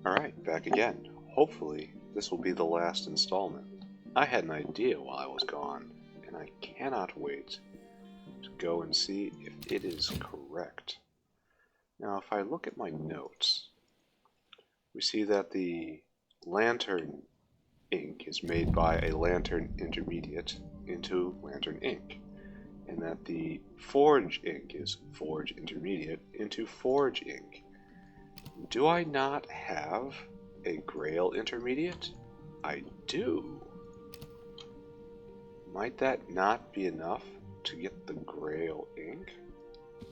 Alright, back again. Hopefully, this will be the last installment. I had an idea while I was gone, and I cannot wait to go and see if it is correct. Now, if I look at my notes, we see that the lantern ink is made by a lantern intermediate into lantern ink, and that the forge ink is forge intermediate into forge ink. Do I not have a Grail intermediate? I do. Might that not be enough to get the Grail ink?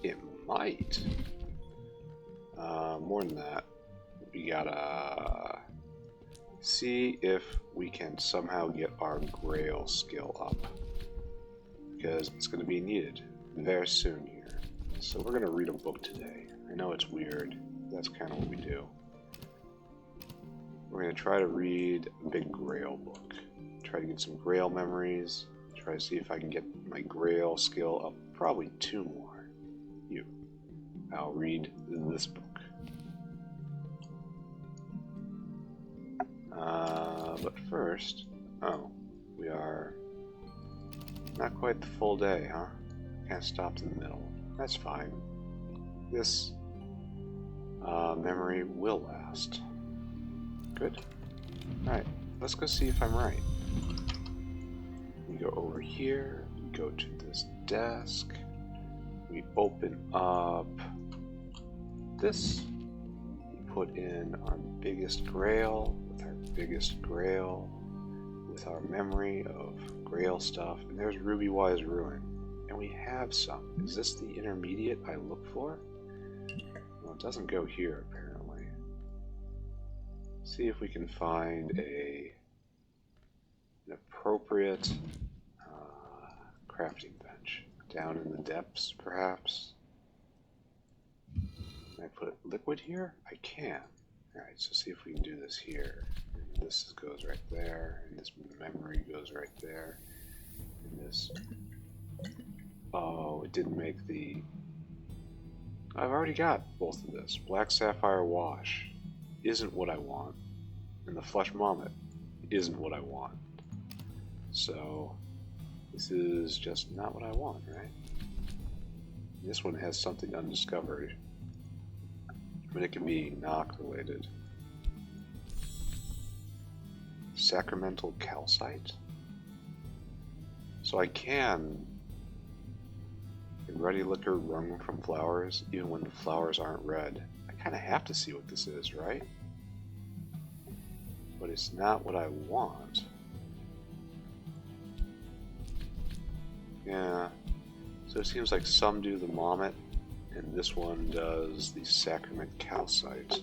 It might. More than that, we gotta see if we can somehow get our Grail skill up, because it's going to be needed very soon here. So we're going to read a book today. I know it's weird. That's kind of what we do. We're going to try to read a big Grail book. Try to get some Grail memories. Try to see if I can get my Grail skill up probably 2 more. I'll read this book. But first, we are not quite the full day, huh? Kind of stopped in the middle. That's fine. This memory will last. Good. Alright, let's go see if I'm right. We go over here, we go to this desk, we open up this, we put in our biggest Grail, with our biggest Grail, with our memory of Grail stuff, and there's Ruby Wise Ruin. And we have some. Is this the intermediate I look for? Well, it doesn't go here, apparently. See if we can find an appropriate crafting bench. Down in the depths, perhaps? Can I put liquid here? I can. Alright, so see if we can do this here. And this goes right there, and this memory goes right there. And this... Oh, it didn't make the... I've already got both of this. Black Sapphire Wash isn't what I want, and the Flesh Mommet isn't what I want. So, this is just not what I want, right? This one has something undiscovered, but it can be Nock related. Sacramental Calcite? So I can... Ruddy liquor wrung from flowers, even when the flowers aren't red. I kind of have to see what this is, right? But it's not what I want. Yeah. So it seems like some do the Mommet, and this one does the Sacrament Calcite.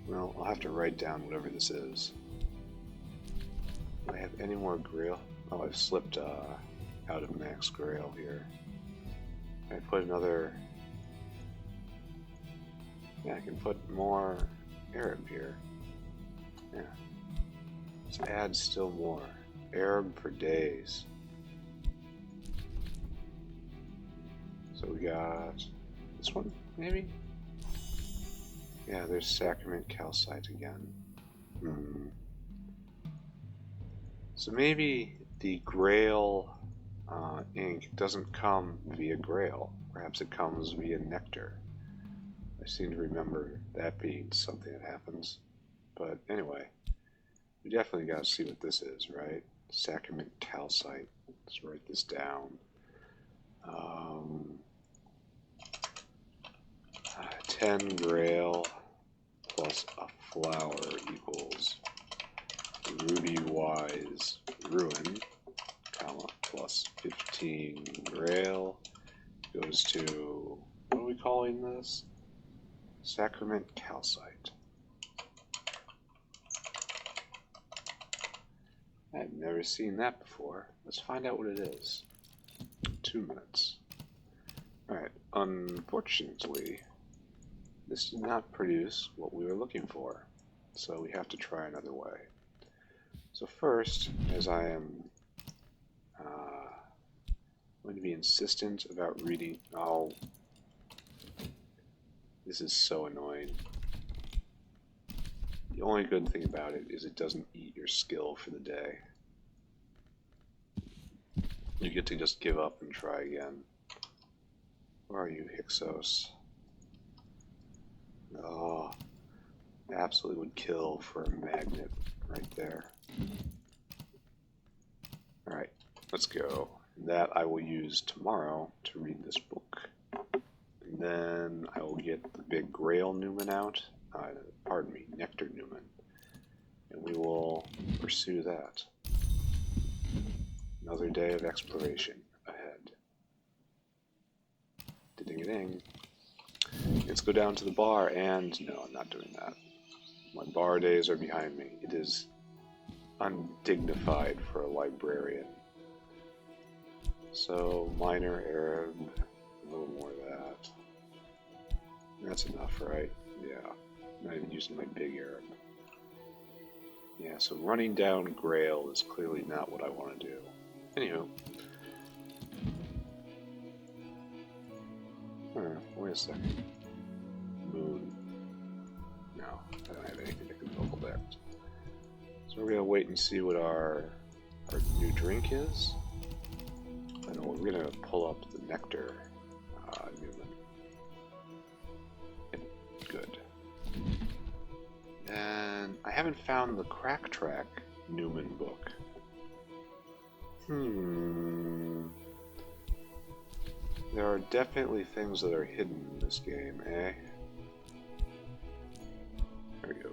Well, I'll have to write down whatever this is. Do I have any more Grail? Oh, I've slipped out of max Grail here. I put another... Yeah, I can put more Arab here. Yeah. Let's add still more. Arab for days. So we got this one, maybe? Yeah, there's Sacrament Calcite again. So maybe the Grail ink doesn't come via Grail. Perhaps it comes via nectar. I seem to remember that being something that happens. But anyway, we definitely got to see what this is, right? Sacrament Calcite. Let's write this down. 10 Grail plus a flower equals Ruby Wise Ruin, comma, plus 15 Grail goes to, what are we calling this? Sacrament Calcite. I've never seen that before. Let's find out what it is. 2 minutes. Alright, unfortunately, this did not produce what we were looking for, so we have to try another way. So first, as I am going to be insistent about reading... Oh, this is so annoying. The only good thing about it is it doesn't eat your skill for the day. You get to just give up and try again. Where are you, Hyksos? Oh, absolutely would kill for a magnet right there. Alright, let's go. That I will use tomorrow to read this book. And then I will get the big Grail Newman out. Pardon me, Nectar Newman. And we will pursue that. Another day of exploration ahead. Ding-a-ding. Let's go down to the bar and... No, I'm not doing that. My bar days are behind me. It is undignified for a librarian. So, minor Arab, a little more of that. That's enough, right? Yeah. Not even using my big Arab. Yeah, so running down Grail is clearly not what I want to do. Anywho. Wait a second. Moon. No, I don't have anything that can vocal that. So we're gonna wait and see what our new drink is. I know we're gonna pull up the Nectar Newman. Good. And I haven't found the Crack Track Newman book. There are definitely things that are hidden in this game, eh? There we go.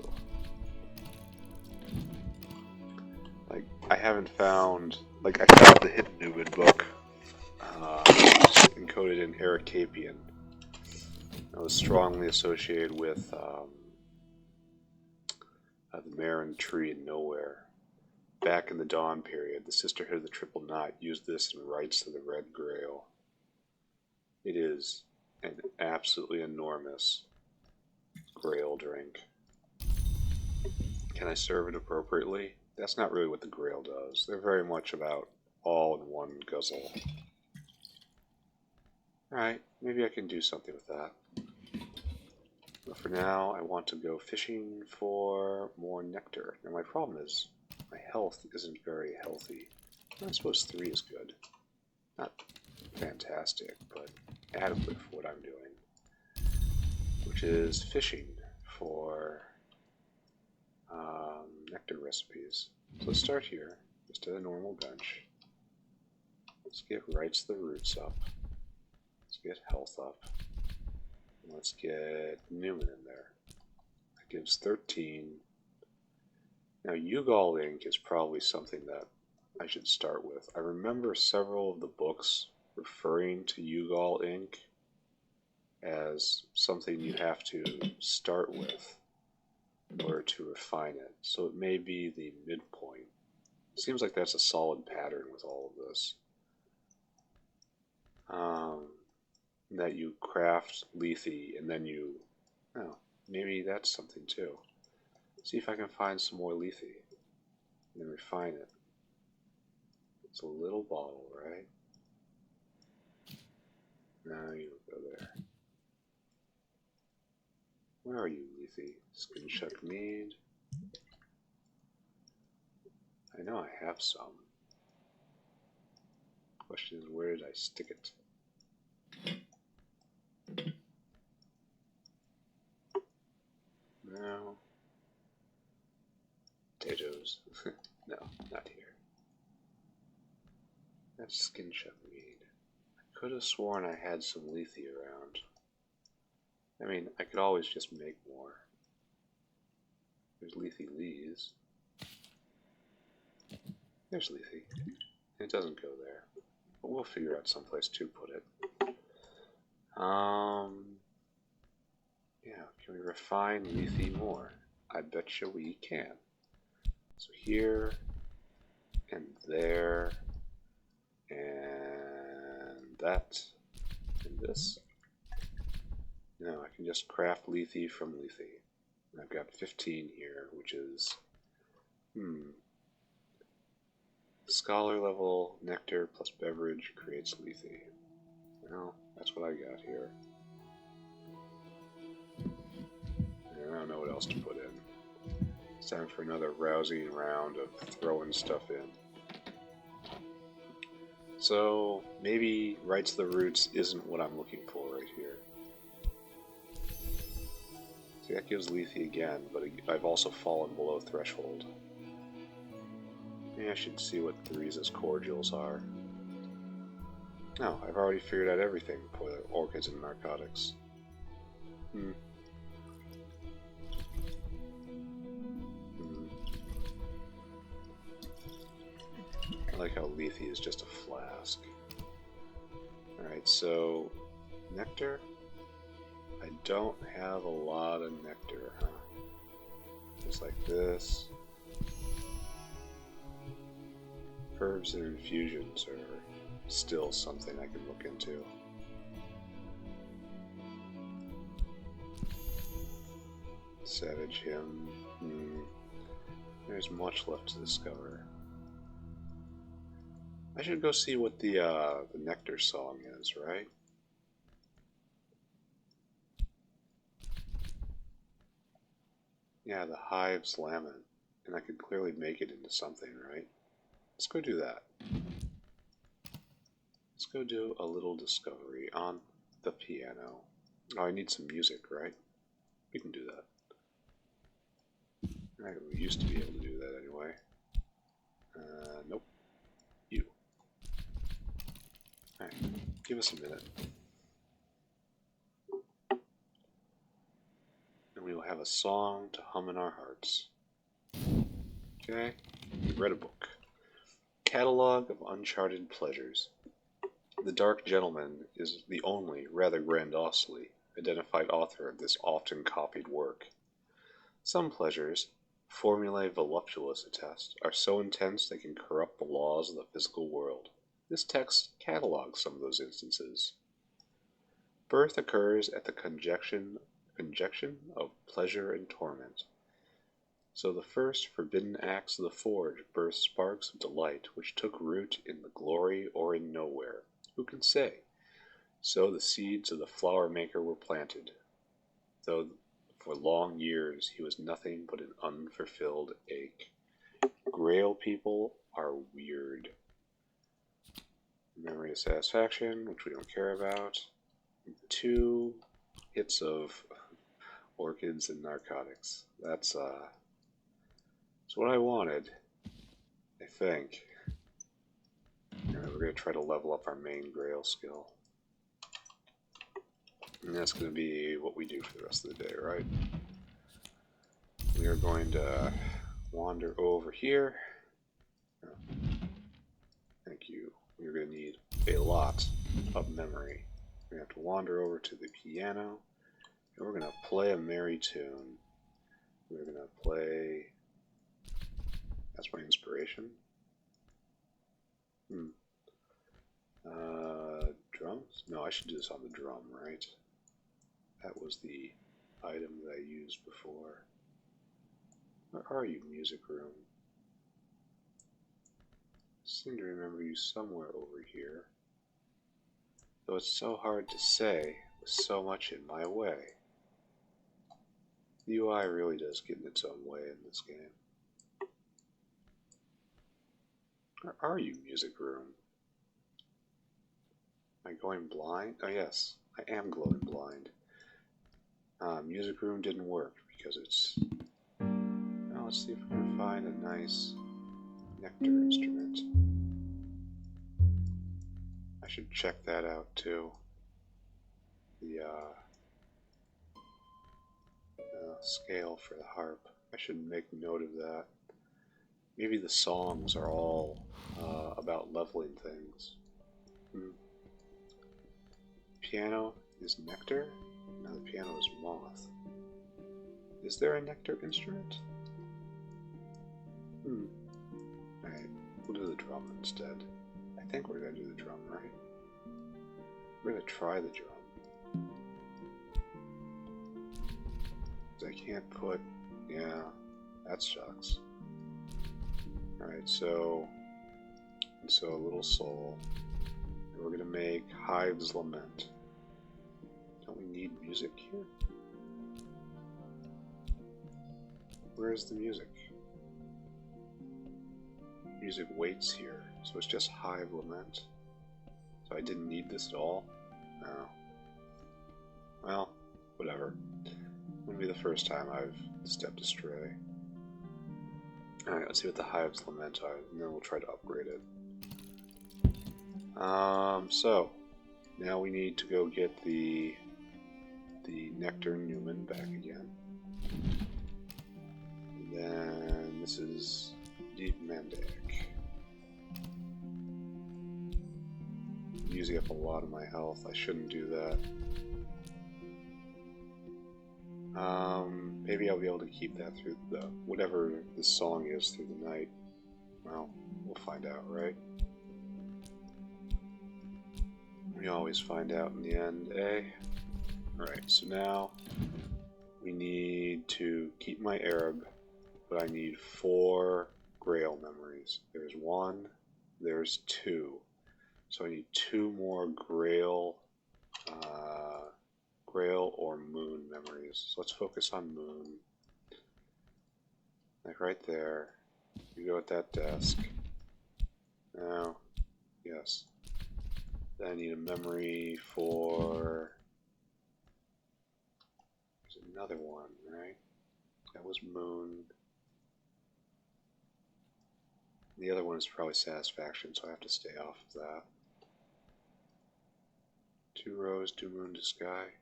Like, I haven't found... Like, I found the hidden Newman book. Encoded in Ericapian. That was strongly associated with the Marin Tree in Nowhere. Back in the Dawn period, the Sisterhood of the Triple Knot used this in Rites of the Red Grail. It is an absolutely enormous Grail drink. Can I serve it appropriately? That's not really what the Grail does. They're very much about all in one guzzle. Alright, maybe I can do something with that. But for now, I want to go fishing for more nectar. Now my problem is, my health isn't very healthy. I suppose 3 is good. Not fantastic, but adequate for what I'm doing. Which is fishing for nectar recipes. So let's start here, just at a normal bench. Let's get Rights the Roots up. Let's get health up. And let's get Newman in there. That gives 13. Now, Ugal ink is probably something that I should start with. I remember several of the books referring to Ugal ink as something you have to start with in order to refine it. So it may be the midpoint. Seems like that's a solid pattern with all of this. That you craft lethe and then you... Oh, maybe that's something too. See if I can find some more lethe and then refine it. It's a little bottle, right? No, you don't go there. Where are you, lethe? Skinchuck mead. I know I have some. Question is, where did I stick it? No. Potatoes. No, not here. That's Skinchuck mead. I could have sworn I had some lethe around. I mean, I could always just make more. There's lethe leaves. There's lethe. It doesn't go there. But we'll figure out someplace to put it. Yeah, can we refine lethe more? I betcha we can. So here, and there, and that, and this. Now I can just craft lethe from lethe. And I've got 15 here, which is, scholar level nectar plus beverage creates lethe. Well, that's what I got here. I don't know what else to put in. It's time for another rousing round of throwing stuff in. So, maybe Rights of the Roots isn't what I'm looking for right here. See, that gives Lethe again, but I've also fallen below threshold. Maybe I should see what Theresa's cordials are. No, I've already figured out everything for the orchids and narcotics. I like how Lethe is just a flask. Alright, so nectar? I don't have a lot of nectar, huh? Just like this. Herbs and infusions are still something I can look into. Savage Hymn. There's much left to discover. I should go see what the nectar song is, right? Yeah, the hive's lament, and I could clearly make it into something, right? Let's go do that. Let's go do a little discovery on the piano. Oh, I need some music, right? We can do that. Right, we used to be able to do that anyway. Nope. You. Alright, give us a minute. And we will have a song to hum in our hearts. Okay? We read a book. Catalog of Uncharted Pleasures. The Dark Gentleman is the only, rather grandiosely, identified author of this often copied work. Some pleasures, formulae voluptuous attest, are so intense they can corrupt the laws of the physical world. This text catalogues some of those instances. Birth occurs at the conjunction of pleasure and torment. So the first forbidden acts of the forge birthed sparks of delight which took root in the glory or in nowhere. Who can say? So the seeds of the flower maker were planted, though for long years he was nothing but an unfulfilled ache. Grail people are weird. Memory of satisfaction, which we don't care about. 2 hits of orchids and narcotics. That's what I wanted, I think. And we're going to try to level up our main Grail skill. And that's going to be what we do for the rest of the day, right? We are going to wander over here. Oh, thank you. We're going to need a lot of memory. We're going to have to wander over to the piano, and we're going to play a merry tune. We're going to play... That's my inspiration. Drums? No, I should do this on the drum, right? That was the item that I used before. Where are you, music room? I seem to remember you somewhere over here. Though it's so hard to say, with so much in my way. The UI really does get in its own way in this game. Where are you, music room? Am I going blind? Oh yes, I am glowing blind. Music room didn't work because it's... Now let's see if we can find a nice nectar instrument. I should check that out too. The scale for the harp. I should make note of that. Maybe the songs are all about leveling things. Piano is nectar? No, the piano is moth. Is there a nectar instrument? Alright, we'll do the drum instead. I think we're going to do the drum, right? We're going to try the drum. I can't put... Yeah, that sucks. Alright, so a little soul. And we're going to make Hive's Lament. Don't we need music here? Where's the music? Music waits here, so it's just Hive Lament. So I didn't need this at all? No. Well, whatever. Wouldn't be the first time I've stepped astray. Alright, let's see what the Hive's Lament are, and then we'll try to upgrade it. So, now we need to go get the Nectar Newman back again. And then this is Deep Mandak. Using up a lot of my health, I shouldn't do that. Maybe I'll be able to keep that through whatever the song is through the night. Well, we'll find out, right? We always find out in the end, eh? Alright, so now we need to keep my Arab, but I need 4 Grail memories. There's 1, there's 2. So I need 2 more Grail or Moon memories. So let's focus on Moon. Like right there. You go at that desk. Now, yes. Then I need a memory for... There's another one, right? That was Moon. The other one is probably Satisfaction, so I have to stay off of that. 2 rows, 2 moon to sky.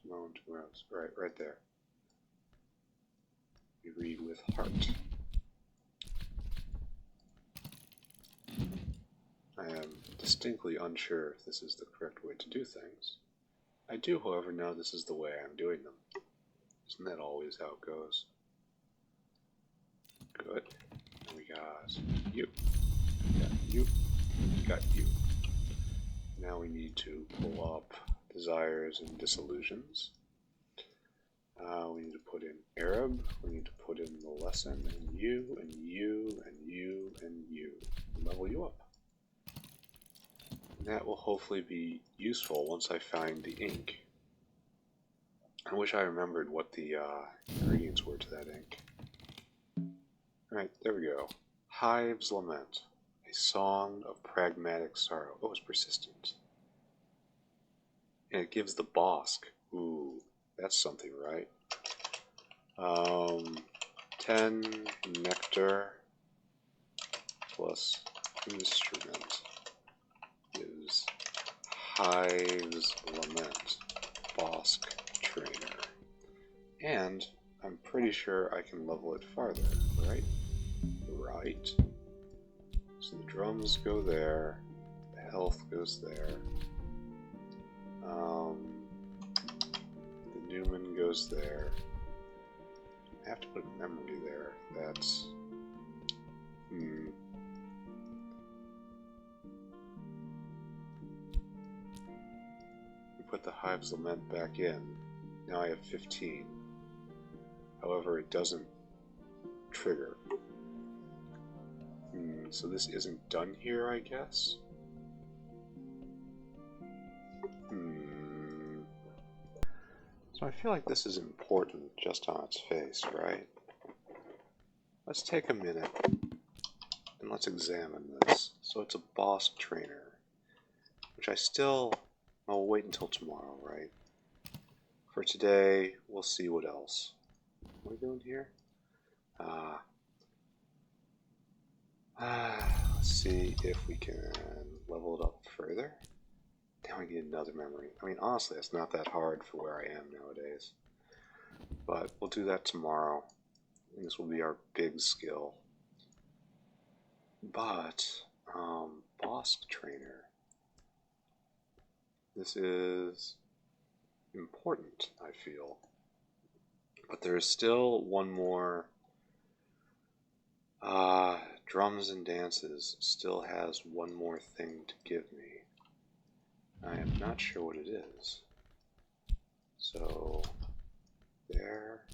2 moon, 2 rows. Right there. We read with heart. I am distinctly unsure if this is the correct way to do things. I do, however, know this is the way I'm doing them. Isn't that always how it goes? Good. And we got you. Got you. Got you. Now we need to pull up desires and disillusions. We need to put in Arab. We need to put in the lesson, and you, and you, and you, and you. Level you up. And that will hopefully be useful once I find the ink. I wish I remembered what the ingredients were to that ink. Alright, there we go. Hive's Lament. A song of pragmatic sorrow. Oh, it's persistent. And it gives the Bosk. Ooh, that's something, right? 10 nectar plus instrument is Hive's Lament, Bosk Trainer. And I'm pretty sure I can level it farther, right? Right. So the drums go there, the health goes there, the Newman goes there. I have to put a memory there. That's... We put the Hive's Lament back in. Now I have 15. However, it doesn't trigger. So this isn't done here, I guess? So I feel like this is important just on its face, right? Let's take a minute and let's examine this. So it's a Bosk Trainer, which I'll wait until tomorrow, right? For today, we'll see what else. What are we doing here? Let's see if we can level it up further. Now we need another memory. I mean, honestly, it's not that hard for where I am nowadays. But we'll do that tomorrow. And this will be our big skill. But, Bosk Trainer. This is important, I feel. But there is still one more. Drums and Dances still has one more thing to give me. I am not sure what it is. So, there.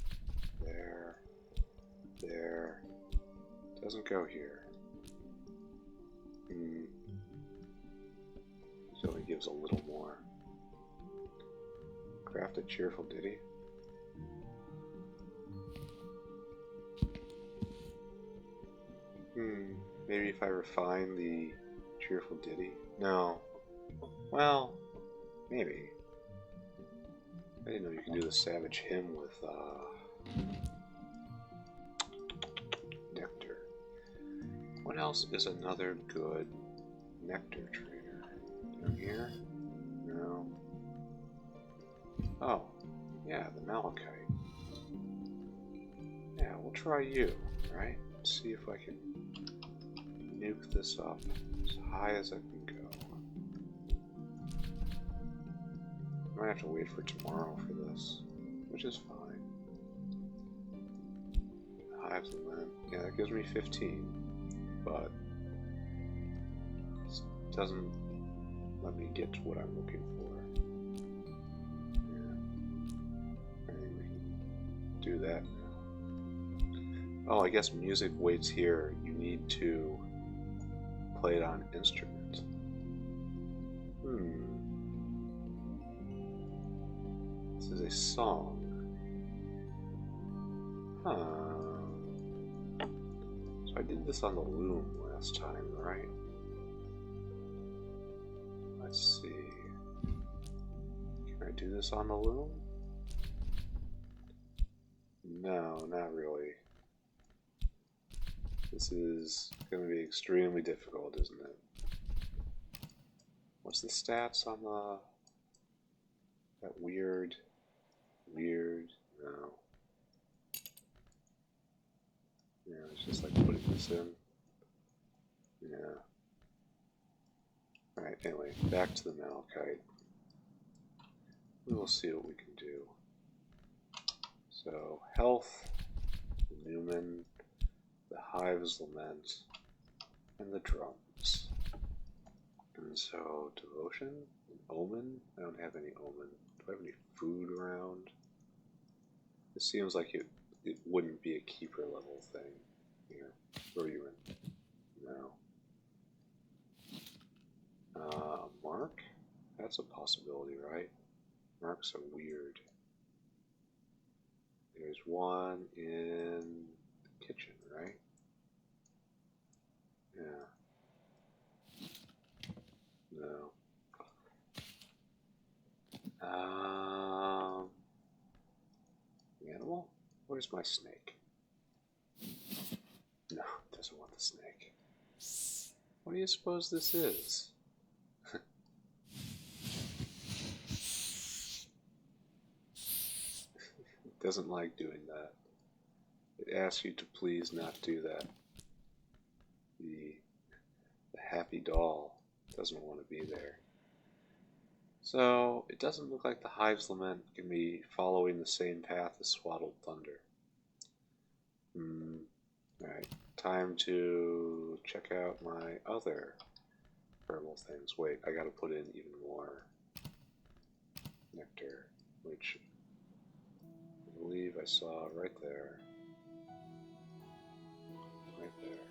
Doesn't go here. So he gives a little more. Craft a cheerful ditty. Maybe if I refine the cheerful ditty? No. Well, maybe. I didn't know you can do the savage hymn with nectar. What else is another good nectar trainer? Down here? No. Oh, yeah, the malachite. Yeah, we'll try you, right? See if I can nuke this up as high as I can go. I might have to wait for tomorrow for this, which is fine. Hives and land. Yeah, that gives me 15, but this doesn't let me get to what I'm looking for. Yeah. I think we can do that now. Oh, I guess music waits here. You need to play it on instrument. This is a song. Huh. So I did this on the loom last time, right? Let's see. Can I do this on the loom? No, not really. This is going to be extremely difficult, isn't it? What's the stats on the... that weird... no. Yeah, it's just like putting this in. Yeah. Alright, anyway, back to the malachite. We will see what we can do. So, health, Newman, the Hive's Lament, and the drums. And so, devotion, an omen. I don't have any omen. Do I have any food around? This seems like it wouldn't be a keeper level thing here. Where are you in? No. Mark? That's a possibility, right? Marks are weird. There's one in the kitchen, right? Yeah. No. Animal? Where's my snake? No, it doesn't want the snake. What do you suppose this is? It doesn't like doing that. It asks you to please not do that. The happy doll doesn't want to be there. So, it doesn't look like the Hive's Lament can be following the same path as Swaddled Thunder. Alright, time to check out my other herbal things. Wait, I gotta put in even more nectar, which I believe I saw right there. Right there.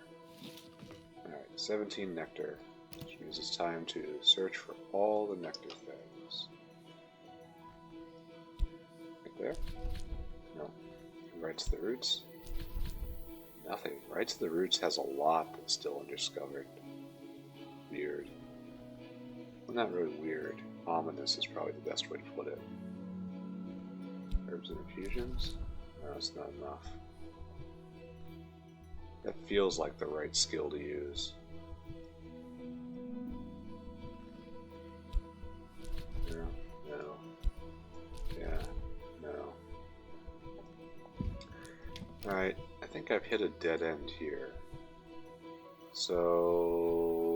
Alright, 17 nectar, which means it's time to search for all the nectar things. Right there? No. Right to the roots? Nothing. Right to the roots has a lot that's still undiscovered. Weird. Well, not really weird. Ominous is probably the best way to put it. Herbs and infusions? No, it's not enough. That feels like the right skill to use. No. Yeah, no. Alright, I think I've hit a dead end here. So,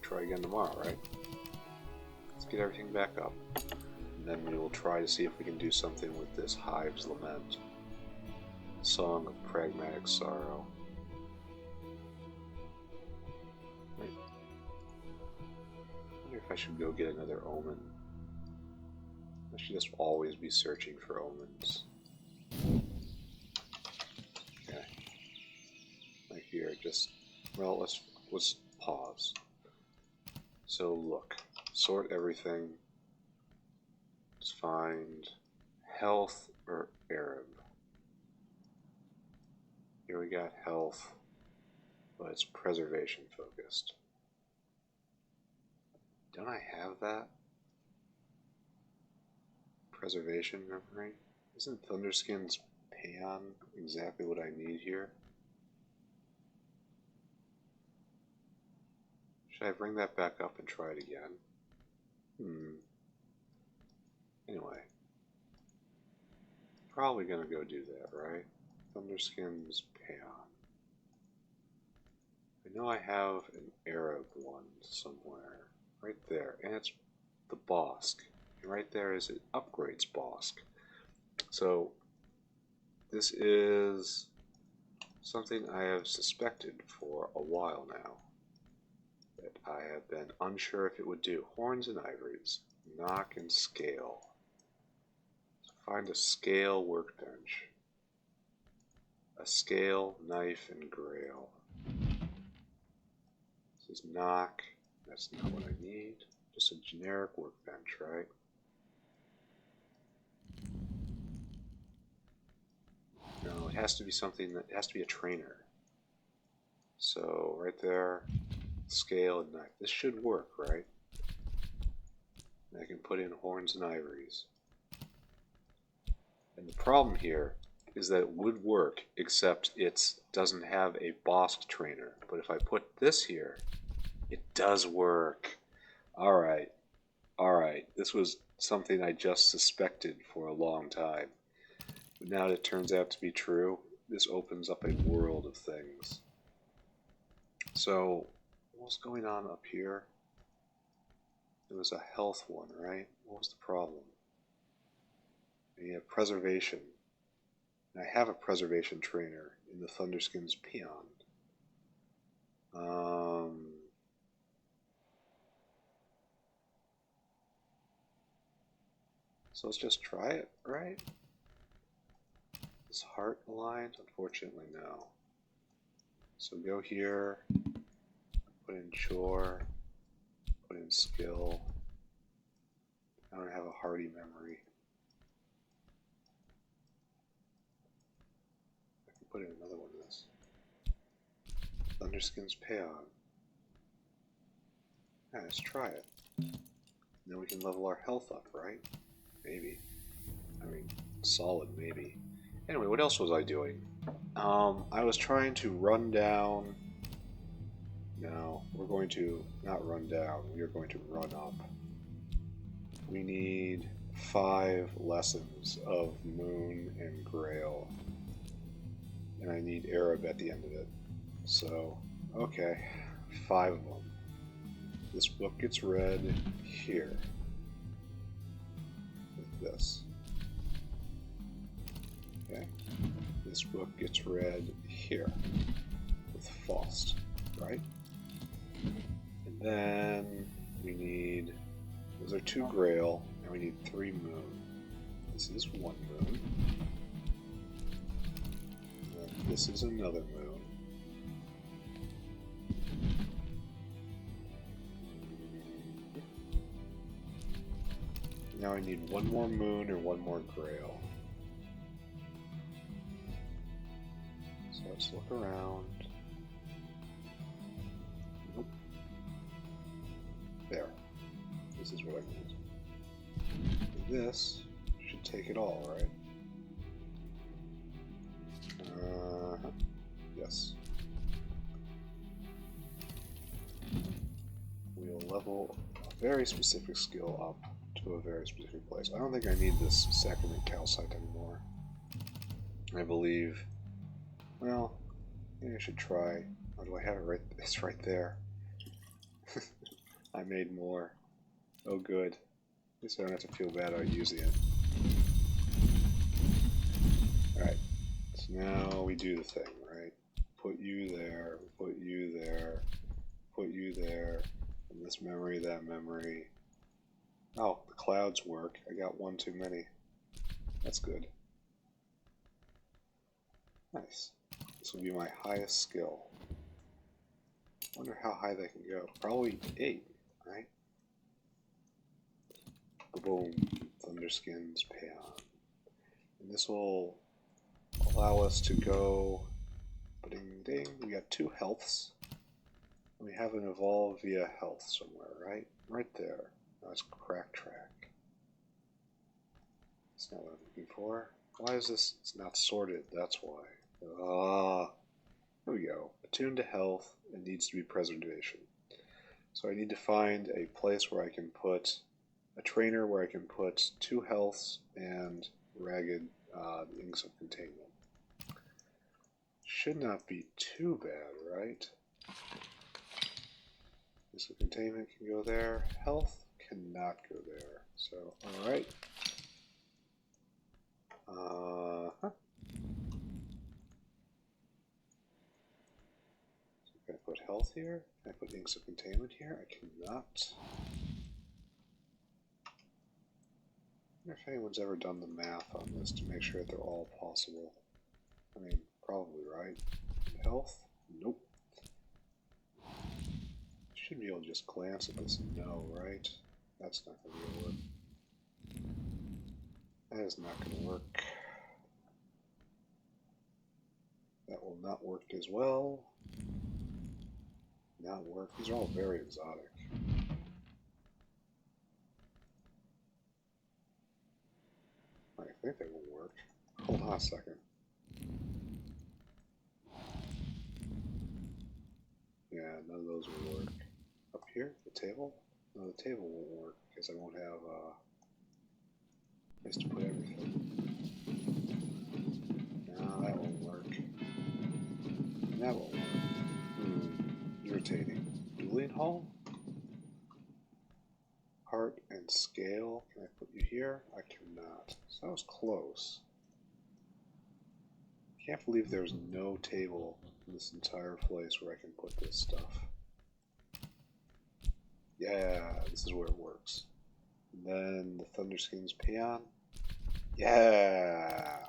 try again tomorrow, right? Let's get everything back up. And then we will try to see if we can do something with this Hive's Lament. Song of Pragmatic Sorrow. Wait. I wonder if I should go get another omen. I should just always be searching for omens. Okay. Right here, just... well, let's pause. So look, sort everything. Let's find health or Arab. Here we got health. but it's preservation focused. Don't I have that? Preservation memory? Isn't Thunderskin's Paeon exactly what I need here? Should I bring that back up and try it again? Anyway. Probably gonna go do that, right? Thunderskin's Paeon. I know I have an Arab one somewhere. Right there. And it's the Bosk. And right there is it upgrades Bosk. So this is something I have suspected for a while now. That I have been unsure if it would do. Horns and ivories. Knock and scale. So find a scale workbench. A scale, knife, and grail. This is knock. That's not what I need. Just a generic workbench, right? No, it has to be something that it has to be a trainer. So right there, scale and knife. This should work, right? And I can put in horns and ivories. And the problem here is that it would work, except it doesn't have a Bosk trainer. But if I put this here, it does work. Alright. Alright. This was something I just suspected for a long time. But now that it turns out to be true, this opens up a world of things. So, what's going on up here? There was a health one, right? What was the problem? And you have preservation. And I have a preservation trainer in the Thunderskin's Paeon. So let's just try it, right? Is heart aligned? Unfortunately, no. So go here, put in chore, put in skill. I don't have a hearty memory. I can put in another one of this. Thunderskin's Paeon. Yeah, let's try it. Then we can level our health up, right? Maybe. I mean, solid maybe. Anyway, what else was I doing? I was trying to run down... No, we're going to not run down. We are going to run up. We need 5 lessons of Moon and Grail. And I need Arab at the end of it. So, okay, 5 of them. This book gets read here. With this. Okay. This book gets read here. With Faust, right? And then we need... Those are 2 Grail, and we need 3 Moon. This is 1 Moon. And this is another Moon. Now I need 1 more Moon or 1 more Grail. So let's look around. Nope. There. This is what I need. And this should take it all, right? Yes. We'll level a very specific skill up to a very specific place. I don't think I need this sacrament calcite anymore. I believe... Well, maybe I should try. Or do I have it right? It's right there. I made more. Oh good. At least I don't have to feel bad about using it. Alright. So now we do the thing, right? Put you there, put you there, put you there, and this memory, that memory. Oh, the clouds work. I got 1 too many. That's good. Nice. This will be my highest skill. Wonder how high that can go. Probably 8, right? Boom. Thunderskin's Paeon. And this will allow us to go putting Ding ding. We got 2 healths. We haven't evolved via health somewhere, right? Right there. That's crack track. That's not what I'm looking for. Why is this? It's not sorted, that's why. Ah, there we go. Attuned to health, it needs to be preservation. So I need to find a place where I can put a trainer where I can put 2 healths and ragged inks of containment. Should not be too bad, right? So containment can go there. Health cannot go there. So, alright. So can I put health here? Can I put inks of containment here? I cannot. I wonder if anyone's ever done the math on this to make sure that they're all possible. I mean, probably, right? Health? Nope. Should be able to just glance at this and know, right? That's not going to work. That is not going to work. That will not work as well. Not work. These are all very exotic. I think they will work. Hold on a second. Yeah, none of those will work. Up here, the table? No, the table won't work because I won't have a place to put everything. No, that won't work. That won't work. Irritating. Dueling Hall? Heart and scale. Can I put you here? I cannot. So that was close. Can't believe there's no table in this entire place where I can put this stuff. Yeah, this is where it works. And then the Thunderskins peon. Yeah!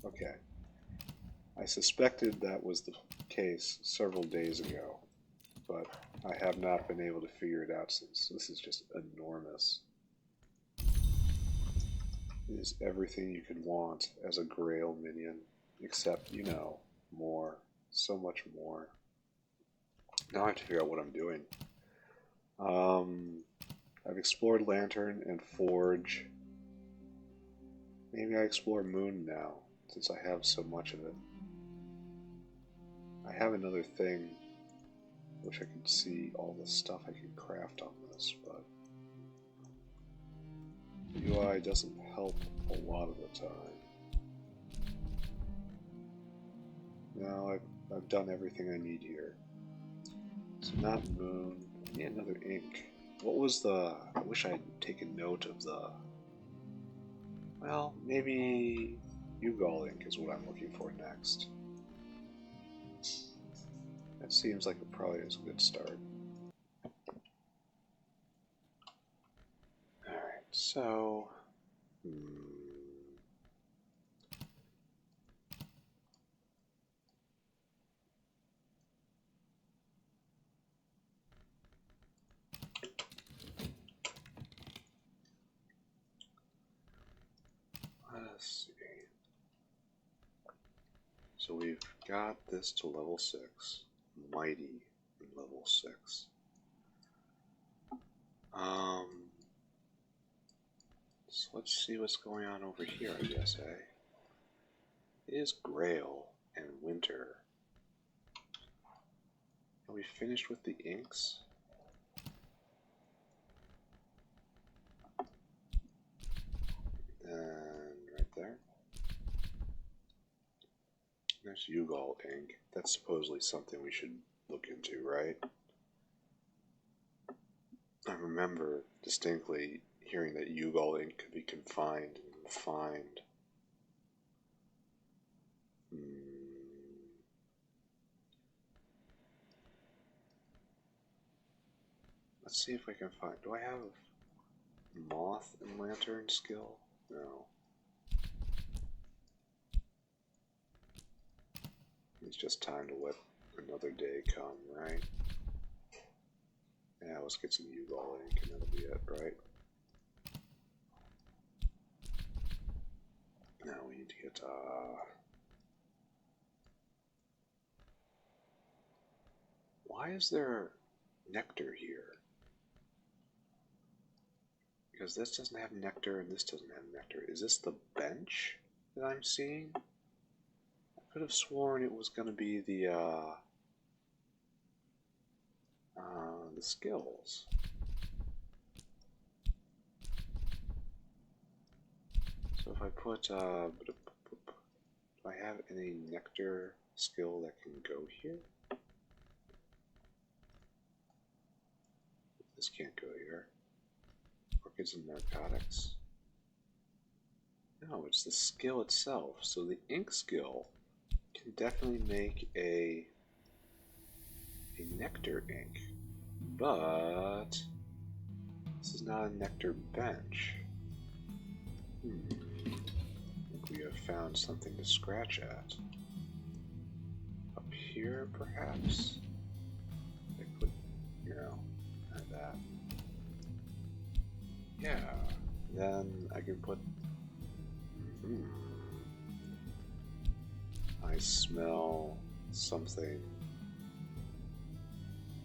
Okay. I suspected that was the case several days ago, but I have not been able to figure it out since. This is just enormous. It is everything you could want as a Grail minion, except, you know, more. So much more. Now I have to figure out what I'm doing. I've explored Lantern and Forge. Maybe I explore Moon now, since I have so much of it. I have another thing. Wish I could see all the stuff I could craft on this, but the UI doesn't help a lot of the time. No, I've done everything I need here. So not Moon. I need another ink. What was the... I wish I had taken note of the... Well, maybe Ugal ink is what I'm looking for next. That seems like it probably is a good start. Alright, so... Let's see. So we've got this to level 6. Mighty in level 6. So let's see what's going on over here, I guess, eh? It is Grail and Winter. Are we finished with the inks? And right there. There's Ugal ink. That's supposedly something we should look into, right? I remember distinctly hearing that Ugal ink could be confined and refined. Let's see if I can find... Do I have Moth and Lantern skill? No. It's just time to let another day come, right? Yeah, let's get some Ugal ink and that'll be it, right? Now we need to get, Why is there nectar here? Because this doesn't have nectar and this doesn't have nectar. Is this the bench that I'm seeing? I could have sworn it was going to be the skills. So if I put, do I have any nectar skill that can go here? This can't go here. Orchids and narcotics. No, it's the skill itself. So the ink skill can definitely make a nectar ink, but this is not a nectar bench. I think we have found something to scratch at. Up here, perhaps? I put, like that. Yeah, then I can put... I smell something.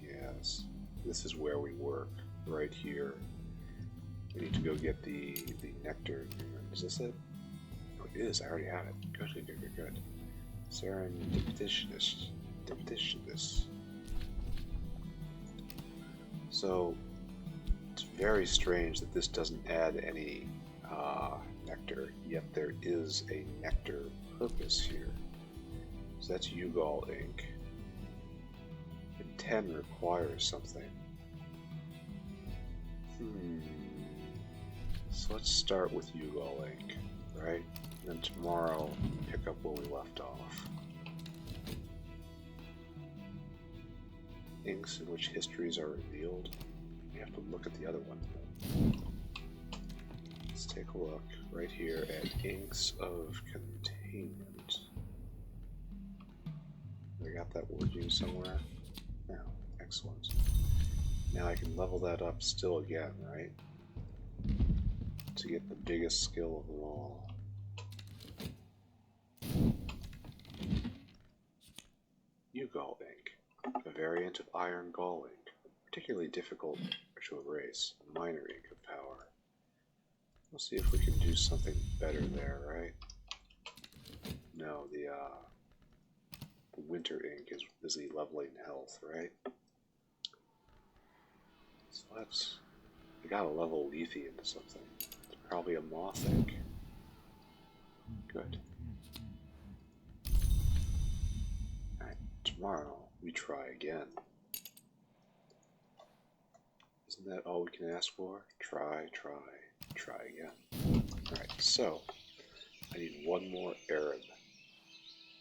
Yes, this is where we work, right here. We need to go get the nectar. Is this it? Oh, it is. I already have it. Good. Serendipitous. So, it's very strange that this doesn't add any nectar, yet there is a nectar purpose here. So that's Ugol ink. And 10 requires something. So let's start with Ugol ink, right? And then tomorrow pick up where we left off. Inks in which histories are revealed. We have to look at the other one. Let's take a look right here at inks of containment. We got that word used somewhere? No, excellent. Now I can level that up still again, right? To get the biggest skill of them all. Ugol ink, a variant of iron gall ink, particularly difficult to erase, a minor ink of power. We'll see if we can do something better there, right? No, the winter ink is busy leveling health, right? So we gotta level Lethe into something. It's probably a moth ink. Good. Alright, tomorrow we try again. Isn't that all we can ask for? Try again. Alright, so I need one more Arab.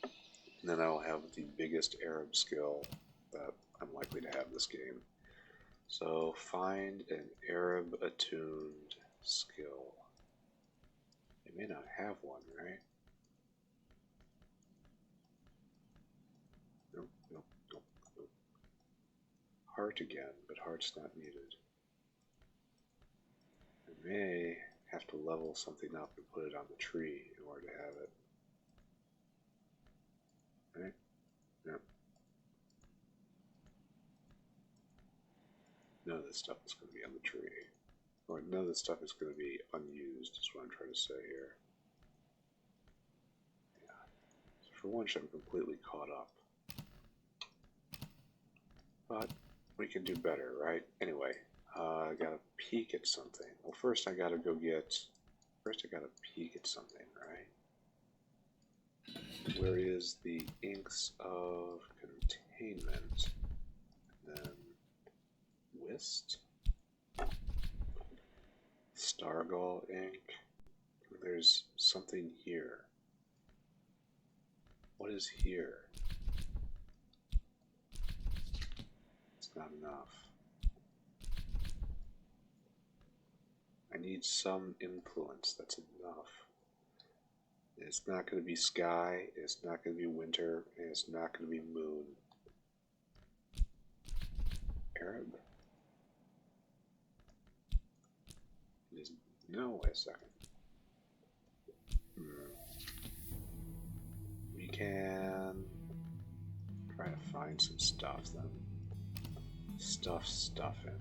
And then I'll have the biggest Arab skill that I'm likely to have this game. So find an Arab attuned skill. They may not have one, right? Nope. Heart again, but heart's not needed. I may have to level something up and put it on the tree in order to have it. Right? Yep. None of this stuff is going to be on the tree. Or none of this stuff is going to be unused, is what I'm trying to say here. Yeah. So for once, I'm completely caught up. But we can do better, right? Anyway, I gotta peek at something. Well, first I gotta peek at something, right? Where is the inks of containment? And then Whist, Stargall ink. There's something here. What is here? It's not enough. I need some influence that's enough. It's not going to be sky, it's not going to be winter, and it's not going to be moon. Arab? It is, no, wait a second. We can try to find some stuff then. stuff in.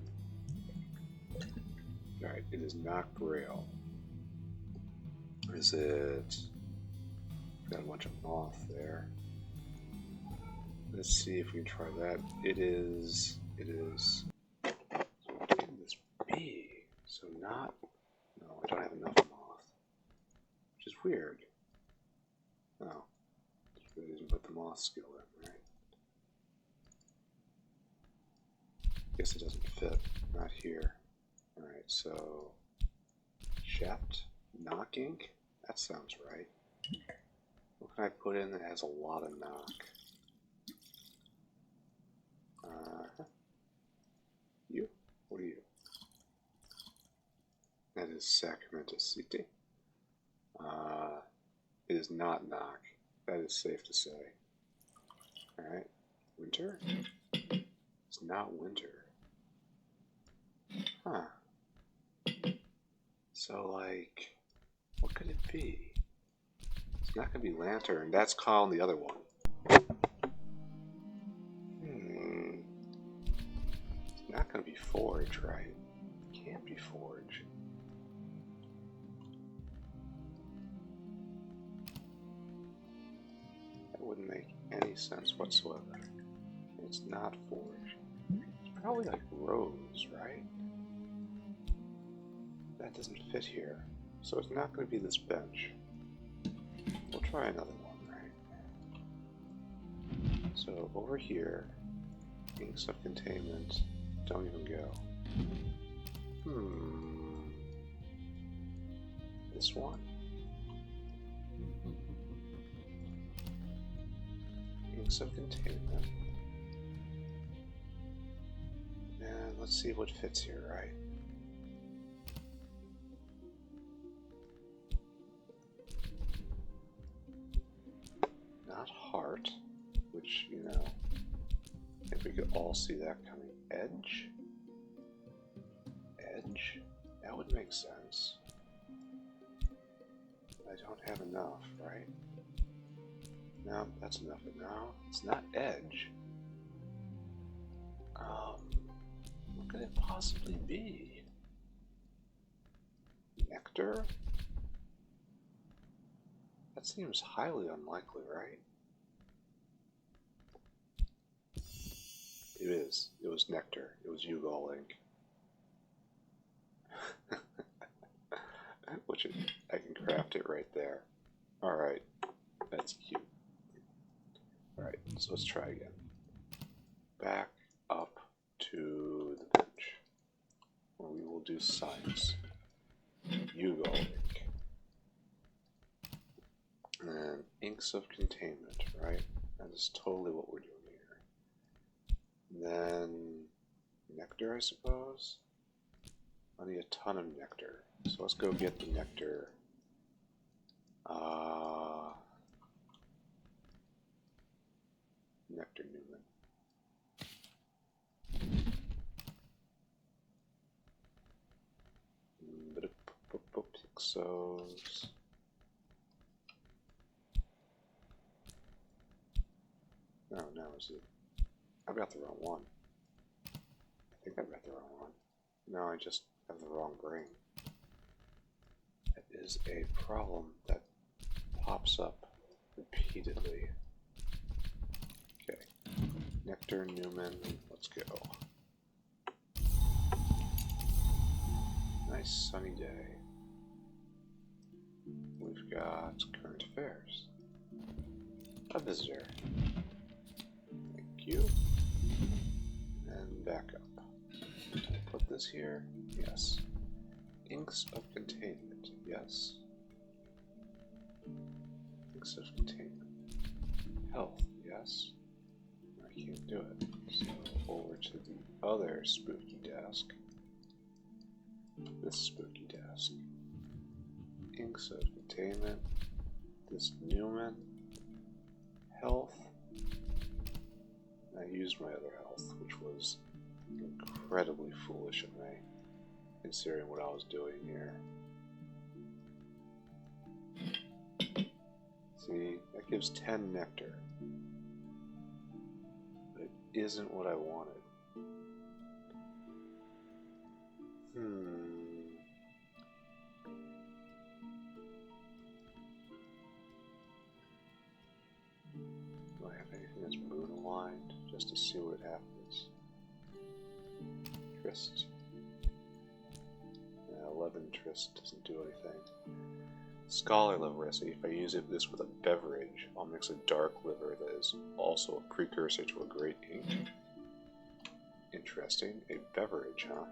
Alright, it is not Grail. Is it... Got a bunch of moth there. Let's see if we can try that. It is... So what can this be? So not... No, I don't have enough moth. Which is weird. Oh. Just really didn't put the moth skill in, right? Guess it doesn't fit. Not here. Alright, so... Jet? Knock ink? That sounds right. What can I put in that has a lot of knock? You? What are you? That is Sacramento City. It is not knock. That is safe to say. Alright. Winter? It's not winter. Huh. So, like, what could it be? It's not going to be lantern. That's calling the other one. It's not going to be forge, right? Can't be forge. That wouldn't make any sense whatsoever. It's not forge. It's probably like rose, right? That doesn't fit here. So it's not going to be this bench. We'll try another one, right? So over here, inks of containment, don't even go. This one? Inks of containment. And let's see what fits here, right? Not heart, which, you know, if we could all see that coming. Edge? Edge? That would make sense. I don't have enough, right? No, that's enough for now. It's not edge. What could it possibly be? Nectar? That seems highly unlikely, right? It is. It was nectar. It was Yugal ink. Which I can craft it right there. Alright. That's cute. Alright, so let's try again. Back up to the bench, where we will do science. Yugal ink. And inks of containment, right? That is totally what we're doing here. Then nectar, I suppose? I need a ton of nectar. So let's go get the nectar. Nectar Newman. Pixos. No, is it? I've got the wrong one. I think I've got the wrong one. No, I just have the wrong brain. That is a problem that pops up repeatedly. Okay. Nectar Newman, let's go. Nice sunny day. We've got current affairs. A visitor. Thank you. And back up. Put this here. Yes. Inks of containment. Yes. Inks of containment. Health. Yes. I can't do it. So over to the other spooky desk. This spooky desk. Inks of containment. This Newman. Health. I used my other health, which was incredibly foolish of me, considering what I was doing here. See, that gives 10 nectar. But it isn't what I wanted. Do I have anything that's moon aligned? Just to see what happens. Tryst. Yeah, 11 Tryst doesn't do anything. Scholar liver recipe. If I use this with a beverage, I'll mix a dark liver that is also a precursor to a great ink. Interesting. A beverage, huh?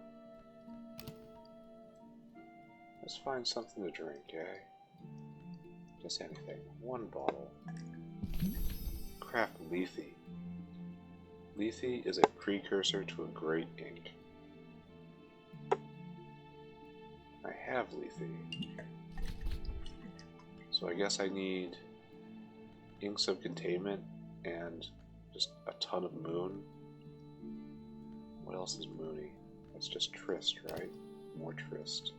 Let's find something to drink, eh? Just anything. One bottle. Craft Lethe. Lethe is a precursor to a great ink. I have Lethe. So I guess I need inks of containment and just a ton of moon. What else is moony? That's just Tryst, right? More Tryst.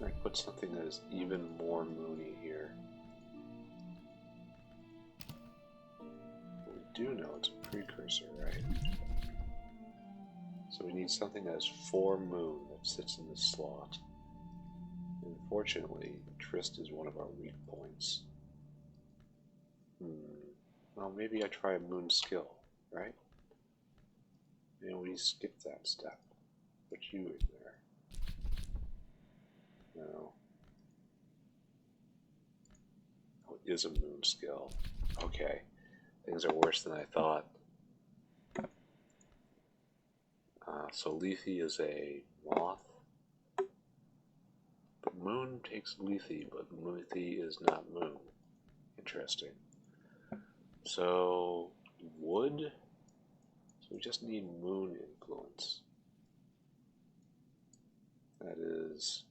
I put something that is even more moony here. We do know it's a precursor, right? So we need something that has 4 moon that sits in this slot. Unfortunately, Tryst is one of our weak points. Well, maybe I try a moon skill, right? You know, we skip that step. Put you in there. No. Oh, it is a moon skill. Okay. Things are worse than I thought. So Lethe is a moth. But moon takes Lethe, but Lethe is not moon. Interesting. So, wood? So we just need moon influence. That is,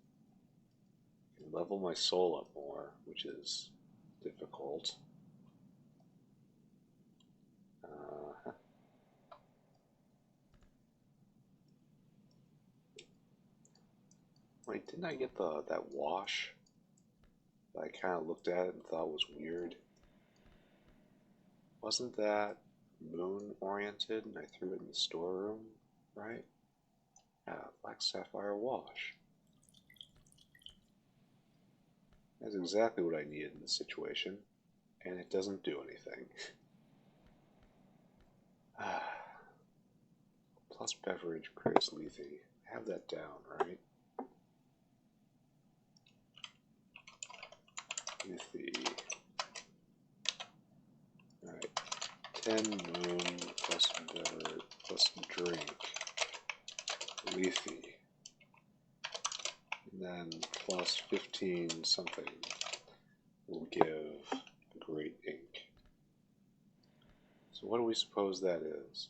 level my soul up more, which is difficult. Wait, didn't I get that wash that I kind of looked at it and thought was weird? Wasn't that moon oriented and I threw it in the storeroom, right? Yeah, black sapphire wash. That's exactly what I needed in this situation, and it doesn't do anything. Plus beverage creates Lethe. Have that down, right? Lethe. Alright. 10 moon plus beverage plus drink. Lethe. And then plus 15 something will give a great ink. So what do we suppose that is?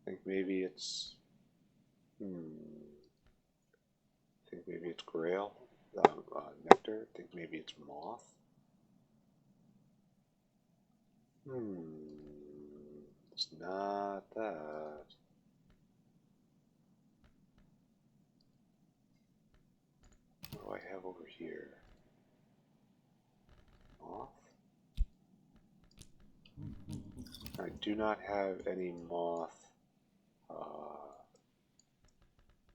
I think maybe it's... I think maybe it's Grail, Nectar. I think maybe it's Moth. It's not that. What do I have over here? Moth? I do not have any moth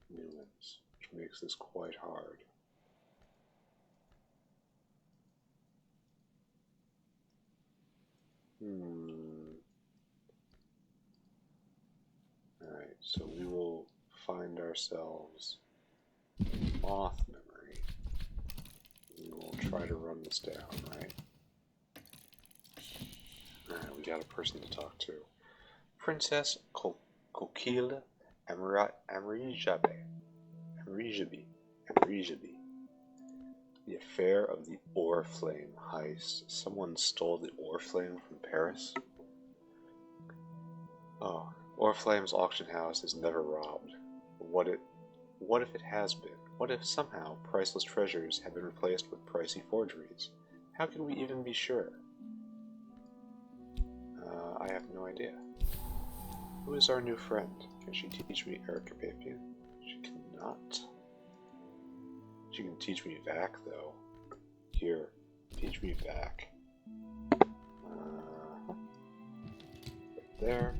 nuance, which makes this quite hard. Alright, so we will find ourselves moth memory. We will try to run this down, right? Alright, we got a person to talk to. Princess Kokil Amrijabi. The affair of the Oriflame heist. Someone stole the Oriflame from Paris? Oh, Oriflame's auction house is never robbed. What if it has been? What if somehow priceless treasures have been replaced with pricey forgeries? How can we even be sure? I have no idea. Who is our new friend? Can she teach me Ericapapian? She cannot. She can teach me Vac, though. Here, teach me Vac. there.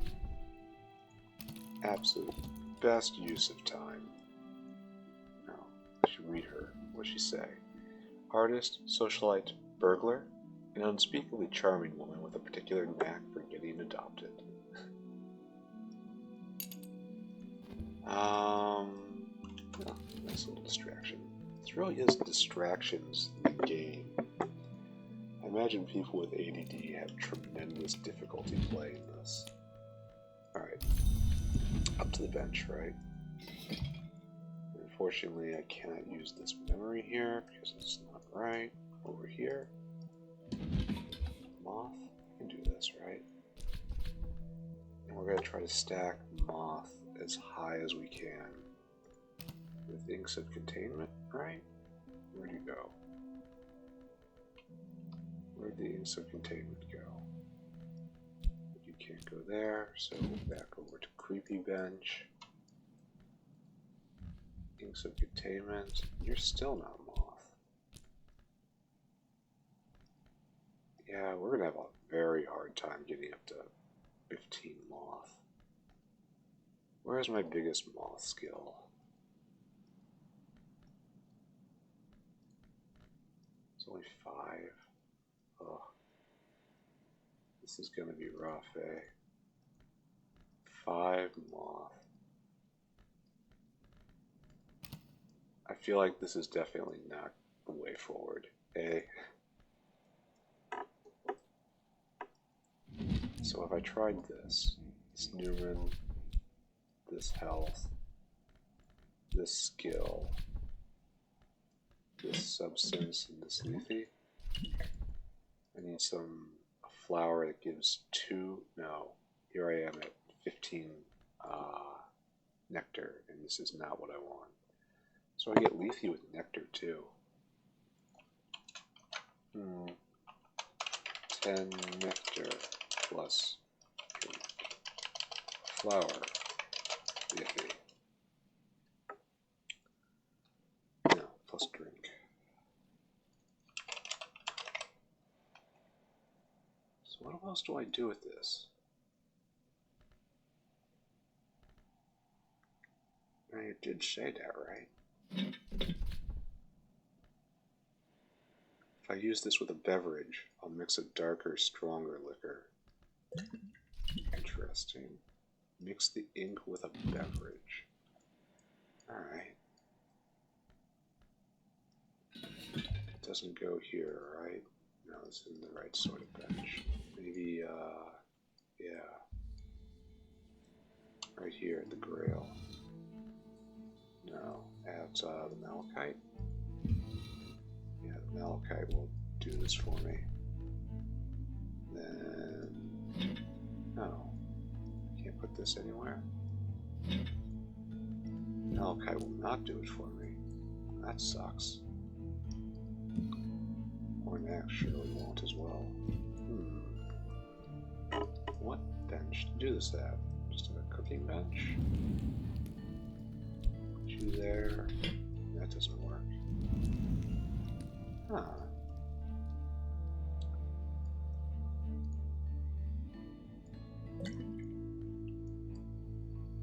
Absolute best use of time. Now, I should read her. What'd she say? Artist, socialite, burglar, an unspeakably charming woman with a particular knack for getting adopted. Oh, nice little distraction. This really is distractions in the game. I imagine people with ADD have tremendous difficulty playing this. Alright, up to the bench, right? Unfortunately, I cannot use this memory here because it's not right. Over here. Moth. I can do this, right? And we're going to try to stack moth as high as we can with inks of containment, right? Where'd you go? Where'd the inks of containment go? You can't go there, so back over to creepy bench. Inks of containment. You're still not moth. Yeah, we're gonna have a very hard time getting up to 15 moth. Where's my biggest moth skill? It's only 5. Oh, this is gonna be rough, eh? 5 moth. I feel like this is definitely not the way forward, eh? So if I tried this Newman, this health, this skill, this substance, and this lethe, I need a flower that gives 2, no, here I am at 15 nectar, and this is not what I want. So I get lethe with nectar too. 10 nectar plus flower lethe. No, plus drink. So what else do I do with this? I did say that, right? If I use this with a beverage, I'll mix a darker, stronger liquor. Interesting. Mix the ink with a beverage. Alright. It doesn't go here, right? No, it's in the right sort of bench. Maybe, yeah. Right here at the Grail. No, at the Malachite. Yeah, the Malachite will do this for me. Then, no, can't put this anywhere. Malachite will not do it for me. That sucks. Ornax surely won't as well. What bench to do this at? Just a cooking bench? Put you there. That doesn't work.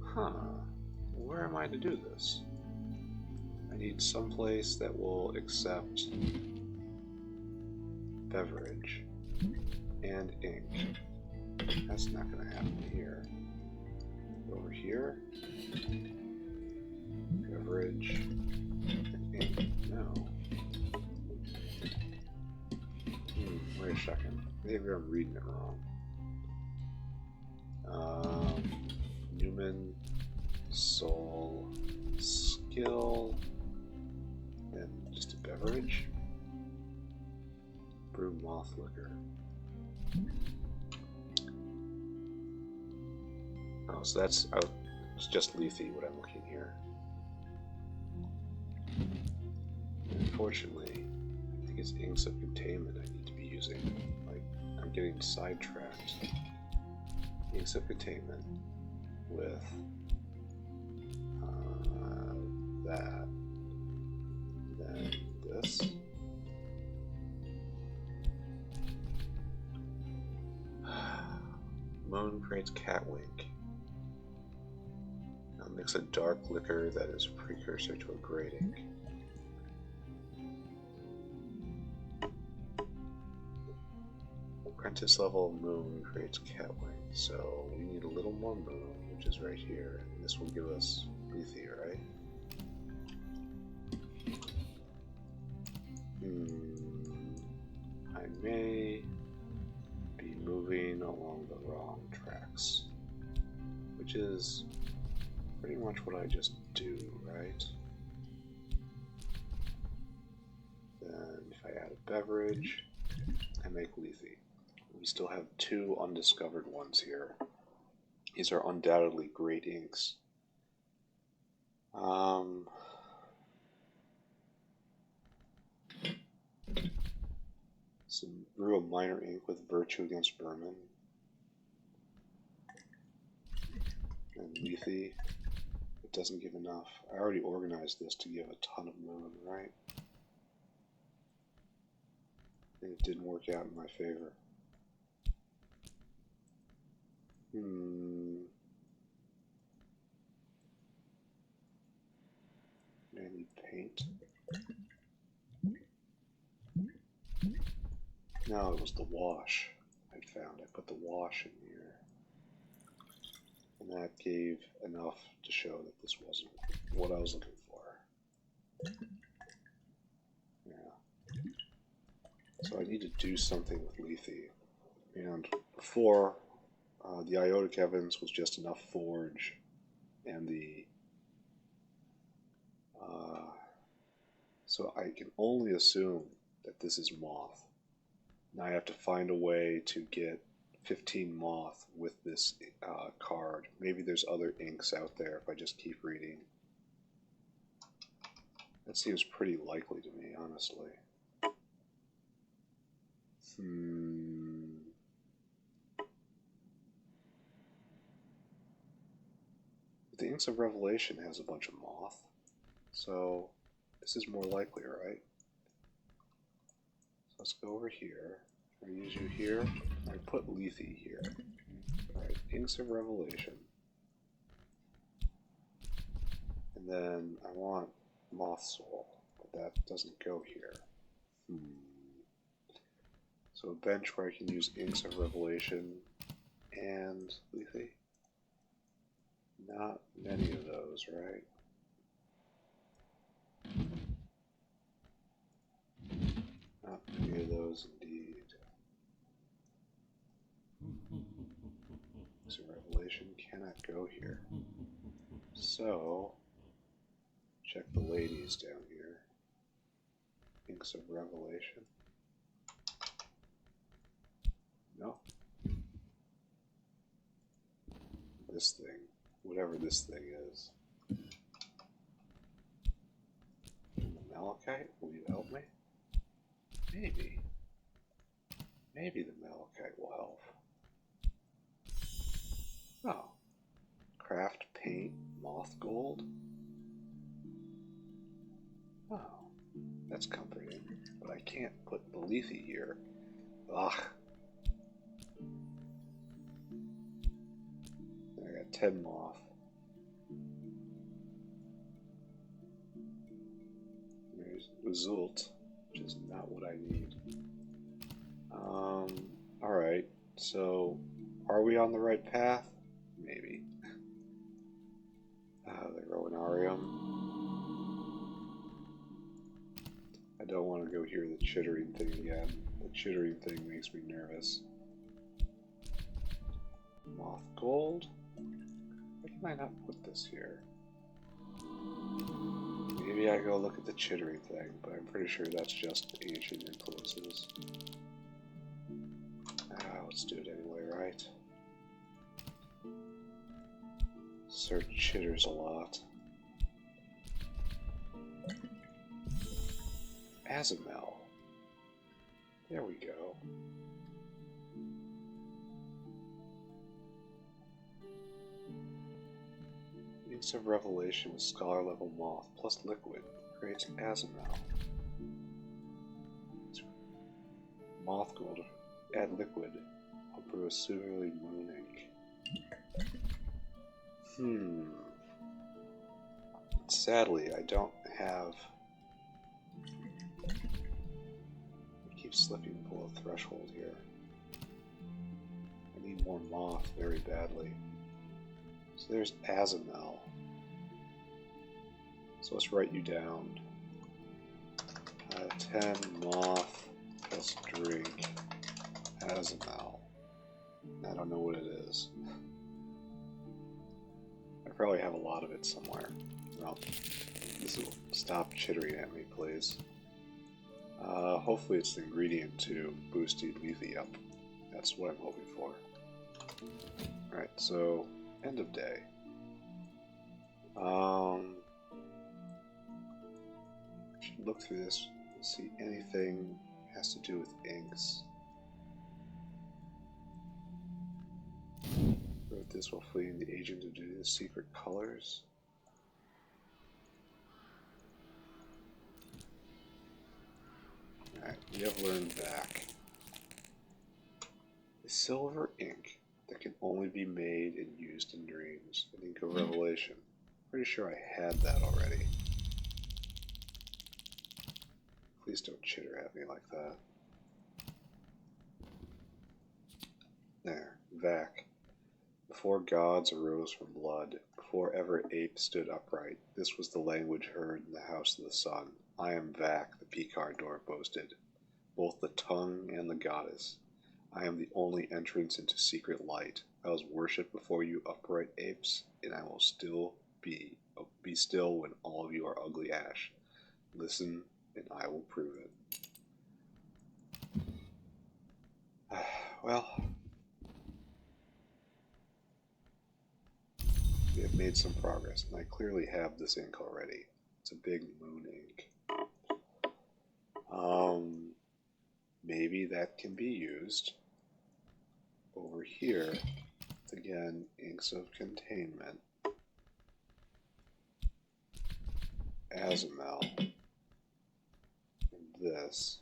Huh. Where am I to do this? I need some place that will accept beverage and ink. That's not going to happen here. Over here, beverage and ink. No. Wait a second. Maybe I'm reading it wrong. Newman, soul, skill, and just a beverage. Brew moth liquor. Oh, so that's it's just lethe what I'm looking here. Unfortunately, I think it's inks of containment I need to be using. Like, I'm getting sidetracked. Inks of containment with that, then this. Moon creates catwink. Now mix a dark liquor that is a precursor to a great ink. Apprentice level moon creates catwink, so we need a little more moon, which is right here. And this will give us lethe, right? I may be moving along the wrong tracks, which is pretty much what I just do, right? Then if I add a beverage, I make lethe. We still have 2 undiscovered ones here. These are undoubtedly great inks. Brew a minor ink with virtue against vermin. And lethe. It doesn't give enough. I already organized this to give a ton of moon, right? And it didn't work out in my favor. Maybe paint. No, it was the wash I found. I put the wash in here. And that gave enough to show that this wasn't what I was looking for. Yeah. So I need to do something with lethe. And before, the Iodic Evans was just enough forge, and the so I can only assume that this is moth. Now I have to find a way to get 15 moth with this card. Maybe there's other inks out there if I just keep reading. That seems pretty likely to me, honestly. The Inks of Revelation has a bunch of moth, so this is more likely, right? So let's go over here. I use you here. I put lethe here. Alright, Inks of Revelation. And then I want Moth Soul, but that doesn't go here. So a bench where I can use Inks of Revelation and lethe. Not many of those, right? Not many of those indeed. So Revelation cannot go here. So, check the ladies down here. Inks of Revelation. No. This thing. Whatever this thing is. The Malachite? Will you help me? Maybe. Maybe the Malachite will help. Oh. Craft, paint, moth gold? Oh. That's comforting. But I can't put the lethe here. Ugh. I got 10 moth. There's result, which is not what I need. Alright, so are we on the right path? Maybe. The Rowanarium. I don't want to go hear the chittering thing again. The chittering thing makes me nervous. Moth gold? Why can I not put this here? Maybe I go look at the chittering thing, but I'm pretty sure that's just ancient influences. Let's do it anyway, right? Sir chitters a lot. Azamel. There we go. Inks of Revelation with Scholar level moth plus liquid creates Azamel. Moth gold. Add liquid. I'll brew a similarly moon ink. Sadly, I don't have... I keep slipping below threshold here. I need more moth very badly. So there's Azamel. So let's write you down. 10 moth plus drink Azamel. I don't know what it is. I probably have a lot of it somewhere. Well, this will stop chittering at me, please. Hopefully it's the ingredient to boost Lethe up. That's what I'm hoping for. Alright, so end of day. I should look through this and see anything has to do with inks. Wrote this while fleeing the agent to do the secret colors. Alright, we have learned back. The silver ink that can only be made and used in dreams. An ink of revelation. Pretty sure I had that already. Please don't chitter at me like that. There, Vac. Before gods arose from blood, before ever ape stood upright, this was the language heard in the house of the sun. I am Vac, the Picardor boasted, both the tongue and the goddess. I am the only entrance into secret light. I was worshipped before you upright apes, and I will still be still when all of you are ugly ash. Listen, and I will prove it. Well, we have made some progress, and I clearly have this ink already. It's a big moon ink. Maybe that can be used. Over here, again, inks of containment. Azamel. And this.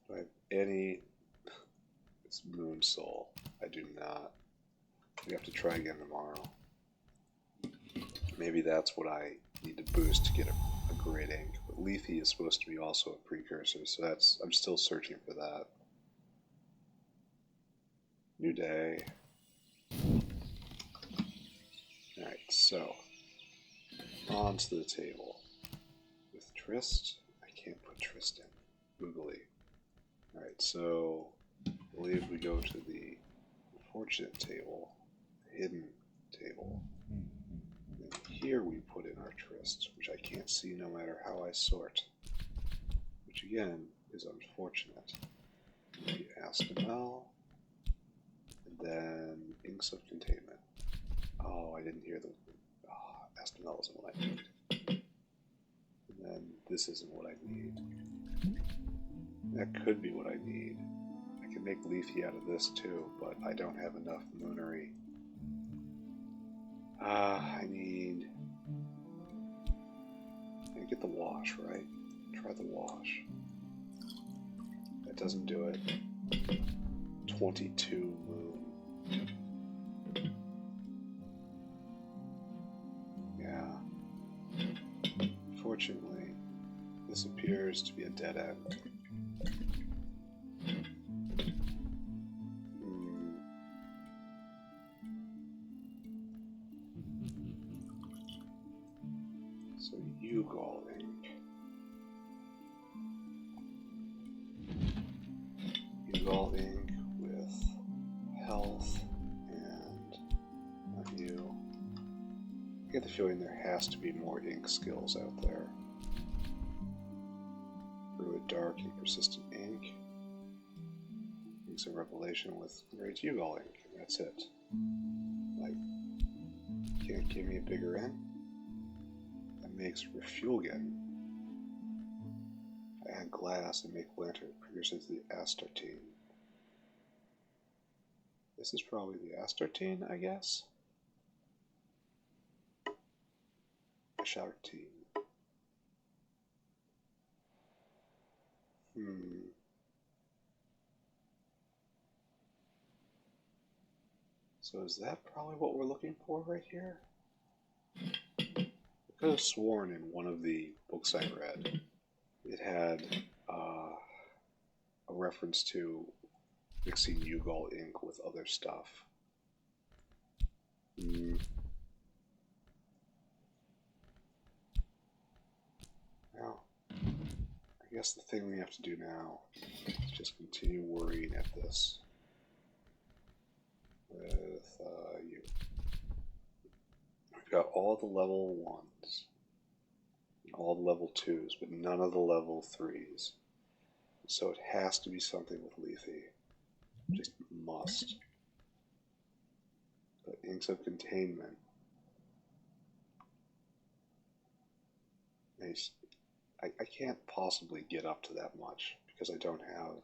Do I have any... It's Moon Soul. I do not. We have to try again tomorrow. Maybe that's what I need to boost to get a great ink. But Lethe is supposed to be also a precursor, so that's... I'm still searching for that. New day. Alright, so on to the table. With Trist, I can't put Trist in. Googly. Alright, so I believe we go to the unfortunate table, hidden table. And here we put in our Trist, which I can't see no matter how I sort. Which again is unfortunate. The Aspinall. Then inks of containment. Oh, I didn't hear the... Oh, Aspinall isn't what I need. And then this isn't what I need. That could be what I need. I can make Lethe out of this too, but I don't have enough moonery. I need... I get the wash, right? Try the wash. That doesn't do it. 22 moon. Yeah. Fortunately, this appears to be a dead end. So Ugol ink. Ugol ink with health and not you. I get the feeling there has to be more ink skills out there. Brew a dark and persistent ink. Inks of revelation with great Ugol ink, and that's it. Like, can't give me a bigger N? That makes Refulgen. I add glass and make lantern precursor to the astartine. This is probably the astartine, I guess. Astartine. So is that probably what we're looking for right here? I could have sworn in one of the books I read, it had a reference to mixing Ugal ink with other stuff. Well, I guess the thing we have to do now is just continue worrying at this with you. We've got all the level 1s, all the level 2s, but none of the level 3s. So it has to be something with Lethe. Just must. But inks of containment. I can't possibly get up to that much because I don't have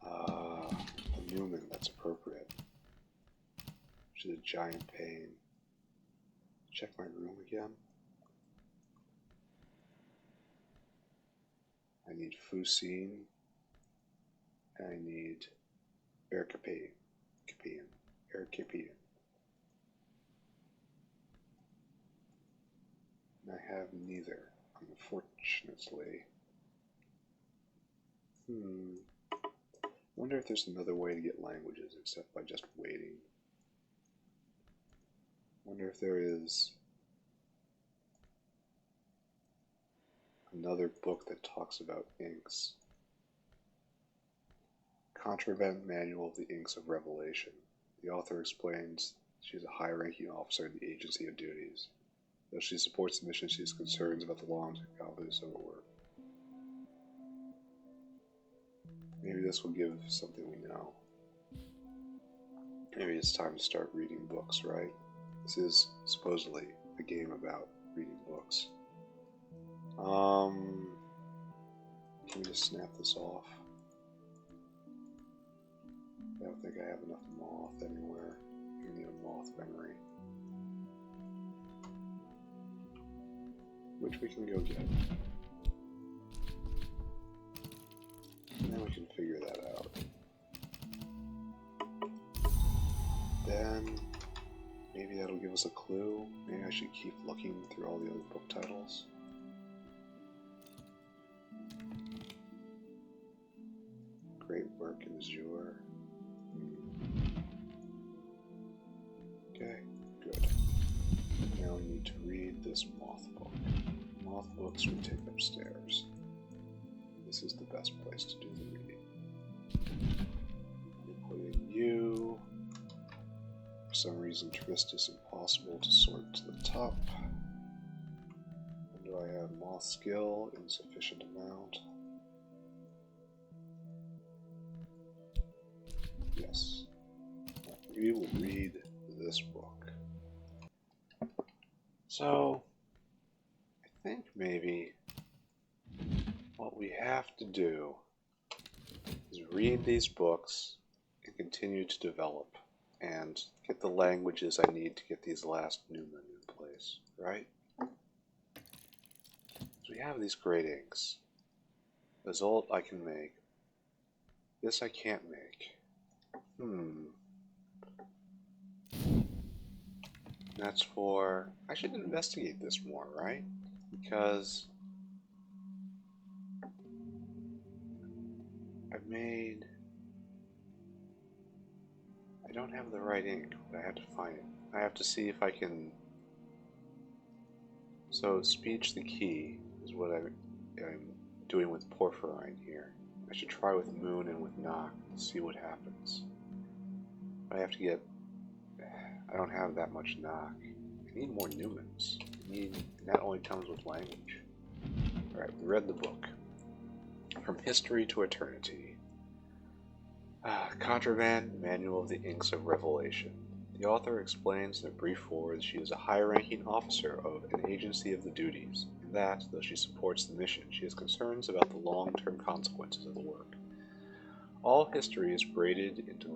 a Newman that's appropriate. Which is a giant pain. Check my room again. I need Fusine. And I need Ercapian. And I have neither, unfortunately. Wonder if there's another way to get languages except by just waiting. Wonder if there is another book that talks about inks. Contraband Manual of the Inks of Revelation. The author explains she is a high-ranking officer in the Agency of Duties. Though she supports the mission, she has concerns about the long-term competence of her work. Maybe this will give something we know. Maybe it's time to start reading books, right? This is supposedly a game about reading books. Can we just snap this off? I don't think I have enough moth anywhere. I need a moth memory. Which we can go get. And then we can figure that out. Then maybe that'll give us a clue. Maybe I should keep looking through all the other book titles. Great work in Azure. Okay, good. Now we need to read this moth book. Moth books we take upstairs. This is the best place to do the reading. We put in you. For some reason, Trist is impossible to sort to the top. And do I have moth skill? Insufficient amount. Yes. We will read this book. So, I think maybe what we have to do is read these books and continue to develop and get the languages I need to get these last Newman in place, right? So we have these great inks. Result I can make. This I can't make. That's for... I should investigate this more, right? Because I've made... I don't have the right ink, but I have to find it. I have to see if I can... So, speech the key is what I'm doing with porphyrin here. I should try with moon and with knock to see what happens. But I have to get... I don't have that much knock. I need more Newmans. And that only comes with language. Alright, we read the book. From History to Eternity. Contraband Manual of the Inks of Revelation. The author explains in a brief foreword she is a high-ranking officer of an Agency of the Duties, and that, though she supports the mission, she has concerns about the long-term consequences of the work. All history is braided into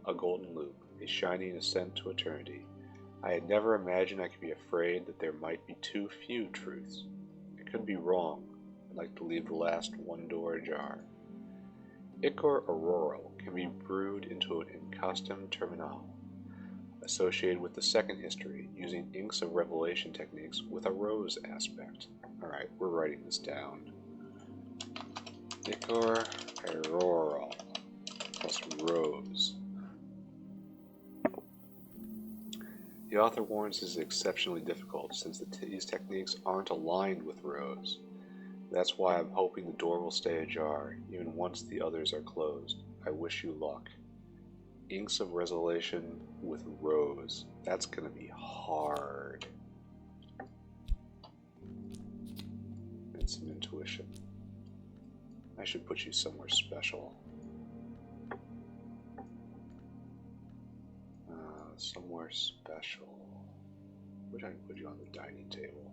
a golden loop, a shining ascent to eternity. I had never imagined I could be afraid that there might be too few truths. I could be wrong. I'd like to leave the last one door ajar. Ichor auroral can be brewed into an encostum terminal, associated with the second history, using inks of revelation techniques with a rose aspect. Alright, we're writing this down. Ichor auroral plus rose. The author warns this is exceptionally difficult since these techniques aren't aligned with rose. That's why I'm hoping the door will stay ajar, even once the others are closed. I wish you luck. Inks of Revelation with rose. That's gonna be hard. And some intuition. I should put you somewhere special. Somewhere special. Wish I could put you on the dining table.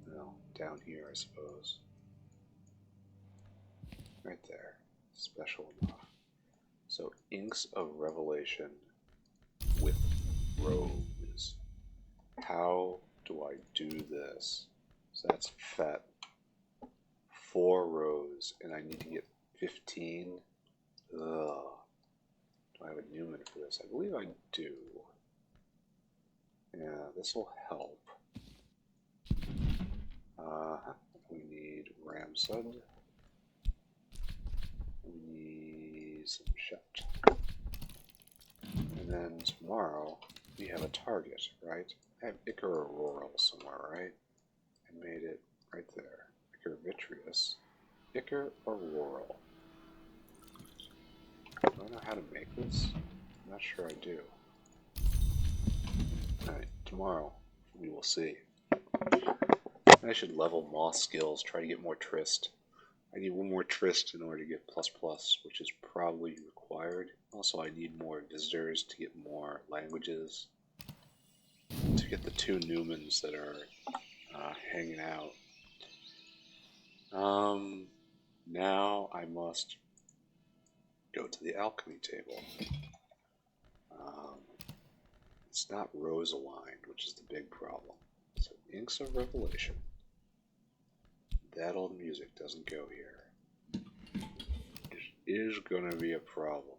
No, down here, I suppose. Right there. Special enough. So, Inks of Revelation with rose. How do I do this? So that's fat. 4 rows, and I need to get 15. Ugh. Do I have a Newman for this? I believe I do. Yeah, this will help. We need Ramsud. We need some Shept. And then tomorrow, we have a target, right? I have Ichor Auroral somewhere, right? I made it right there. Ichor Vitreous. Ichor Auroral. Do I know how to make this? I'm not sure I do. Alright, tomorrow we will see. I should level Moth skills, try to get more Trist. I need 1 more Trist in order to get ++, which is probably required. Also, I need more visitors to get more languages. To get the 2 Newmans that are hanging out. Now I must go to the alchemy table. It's not rose aligned, which is the big problem. So Inks of Revelation. That old music doesn't go here. It is gonna be a problem.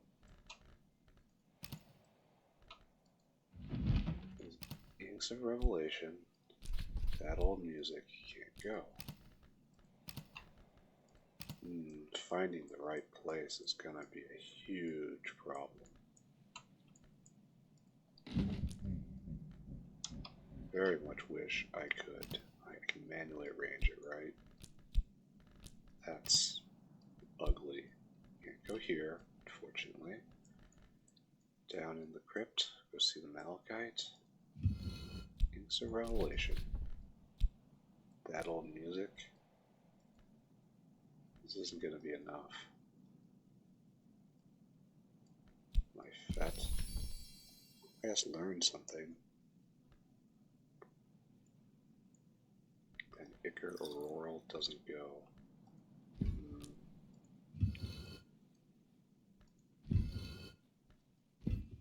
Inks of Revelation. That old music can't go. Finding the right place is gonna be a huge problem. Very much wish I could. I can manually arrange it, right? That's ugly. Can't go here, unfortunately. Down in the crypt, go see the Malachite. Inks of Revelation. That old music. This isn't going to be enough. My Fet. I just learned something. And Ichor Auroral doesn't go.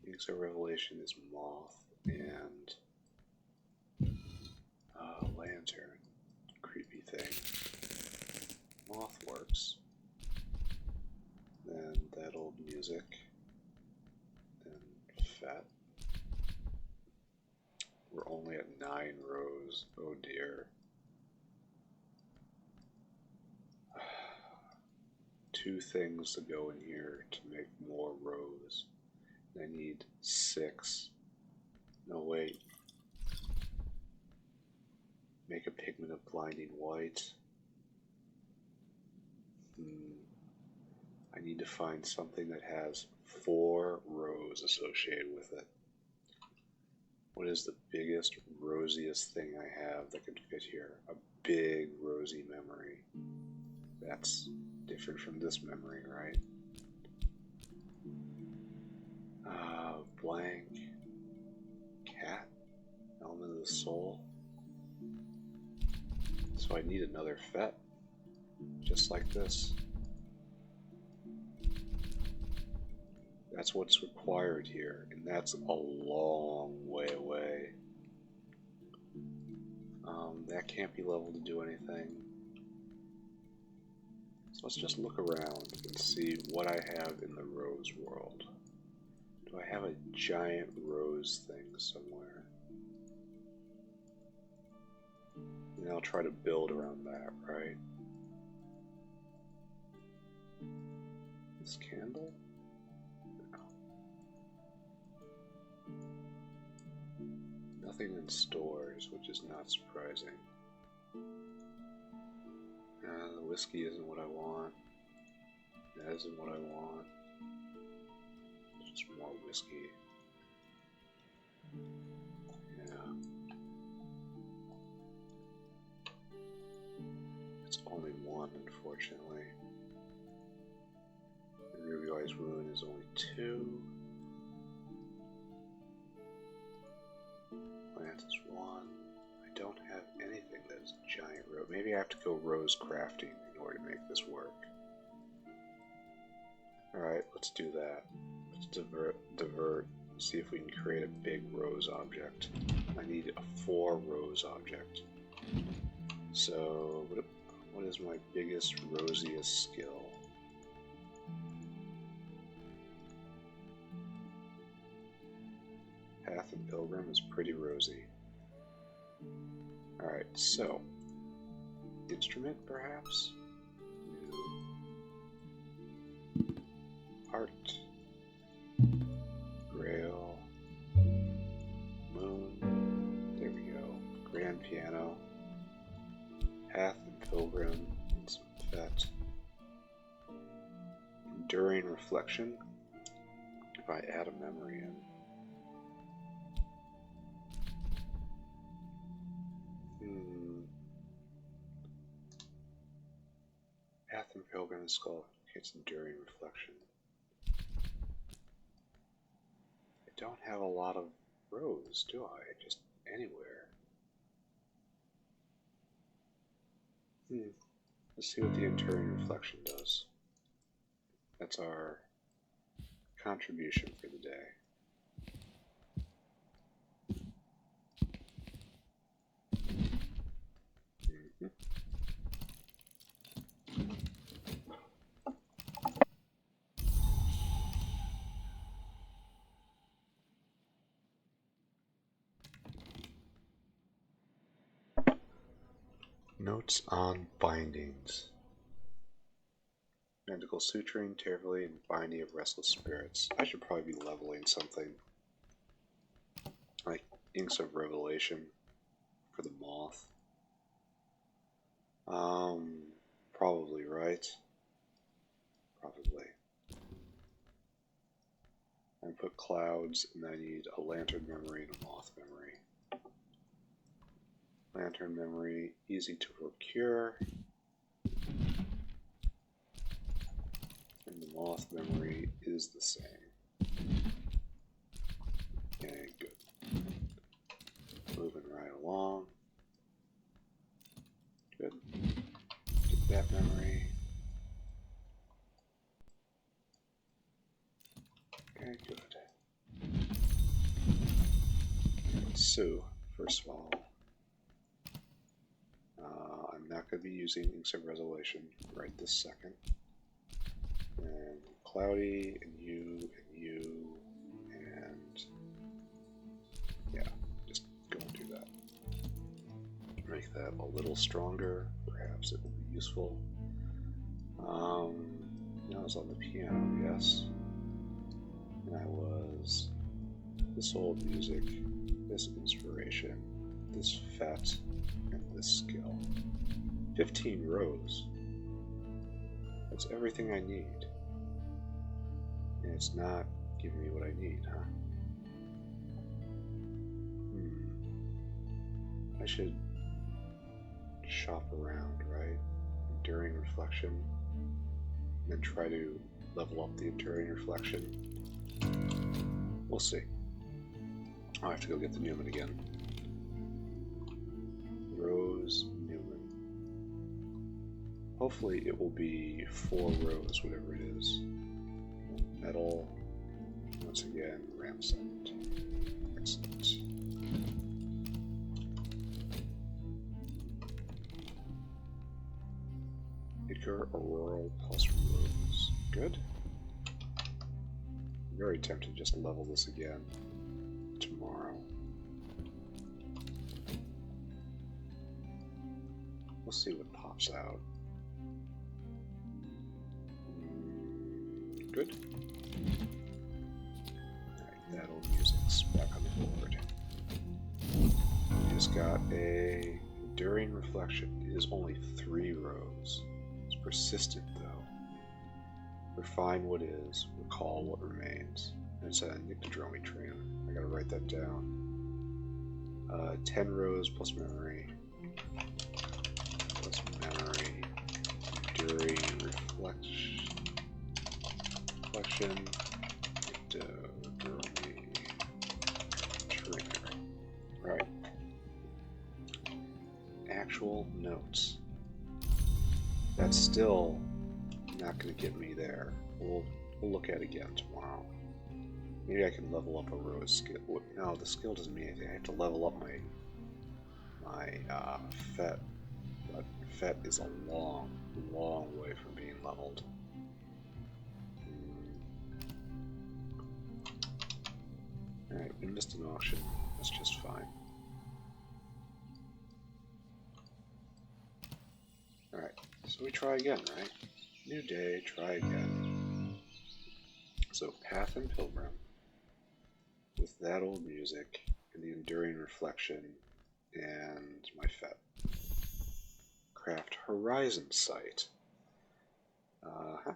Inks of Revelation is Moth and Lantern. Creepy thing. Moth works. Then that old music. Then Fat. We're only at 9 rows. Oh dear. 2 things to go in here to make more rows. I need 6. No, wait. Make a pigment of blinding white. I need to find something that has 4 rows associated with it. What is the biggest, rosiest thing I have that could fit here? A big, rosy memory. That's different from this memory, right? Blank. Cat. Element of the soul. So I need another Fet. Just like this. That's what's required here, and that's a long way away. That can't be leveled to do anything. So let's just look around and see what I have in the rose world. Do I have a giant rose thing somewhere? And I'll try to build around that, right? This candle? No. Nothing in stores, which is not surprising. The whiskey isn't what I want. That isn't what I want. It's just more whiskey. Yeah. It's only one, unfortunately. The Ruby Eyes Wound is only 2. Plant is 1. I don't have anything that is giant rose. Maybe I have to go rose crafting in order to make this work. Alright, let's do that. Let's divert, see if we can create a big rose object. I need a 4 rose object. So, what is my biggest, rosiest skill? Path and Pilgrim is pretty rosy. Alright, so, instrument perhaps? New. Art. Grail. Moon. There we go. Grand piano. Path and Pilgrim. And some Fete. Enduring reflection. If I add a memory in. Path and Pilgrim Skull gets enduring reflection. I don't have a lot of rose, do I? Just anywhere. Let's see what the enduring reflection does. That's our contribution for the day. Notes on bindings. Medical suturing, Tervily, and binding of restless spirits. I should probably be leveling something like Inks of Revelation for the moth. Probably, right? Probably. I put clouds, and I need a lantern memory and a moth memory. Lantern memory, easy to procure. And the moth memory is the same. Okay, good. Moving right along. Good. Get that memory. Okay, good. So, first of all, I'm not going to be using Inks of Revelation right this second. And Cloudy, and you, and yeah, just go and do that. Make that a little stronger, perhaps it will be useful. I was on the piano, yes. And I was this old music, this inspiration, this Fete, and this skill. 15 rows. That's everything I need. And it's not giving me what I need, huh? I should shop around, right? Enduring reflection. And then try to level up the enduring reflection. We'll see. I'll have to go get the Newman again. Rose Newman. Hopefully it will be 4 rows, whatever it is. Metal. Once again, Ramsend. Excellent. It Edgar Auroral plus Rose. Good. I'm very tempted to just level this again tomorrow. We'll see what pops out. Good. Alright, that old music's back on the board. We just got a Enduring Reflection. It is only 3 rows. It's persistent though. Refine what is, recall what remains. And it's a Nyctodromy trainer. I gotta write that down. 10 rows plus memory. Plus memory. Enduring Reflection. Nyctodromy trainer. Right. Actual notes. That's still not going to get me there. We'll look at it again tomorrow. Maybe I can level up a rose skill. No, the skill doesn't mean anything. I have to level up my FET. But FET is a long way from being leveled. Alright, we missed an auction. That's just fine. Alright, so we try again, right? New day, try again. So, Path and Pilgrim, with that old music, and the Enduring Reflection, and my FET. Craft Horizon Sight. And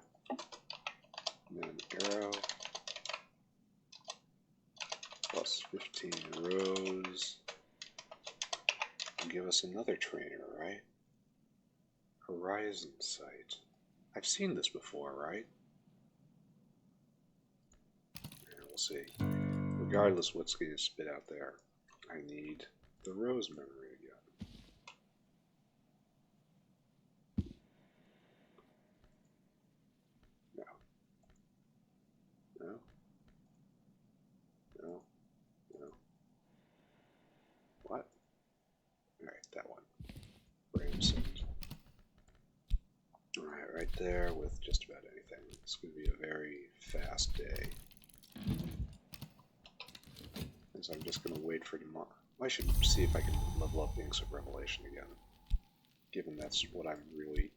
then Arrow. Plus 15 rows. And give us another trainer, right? Horizon Sight. I've seen this before, right? Yeah, we'll see. Regardless what's going to spit out there, I need the rose memory again. No. No. No. No. What? Alright, that one. Ramson. Alright, right there with just about anything. It's going to be a very fast day. And so I'm just going to wait for tomorrow. I should see if I can level up Inks of Revelation again. Given that's what I'm really...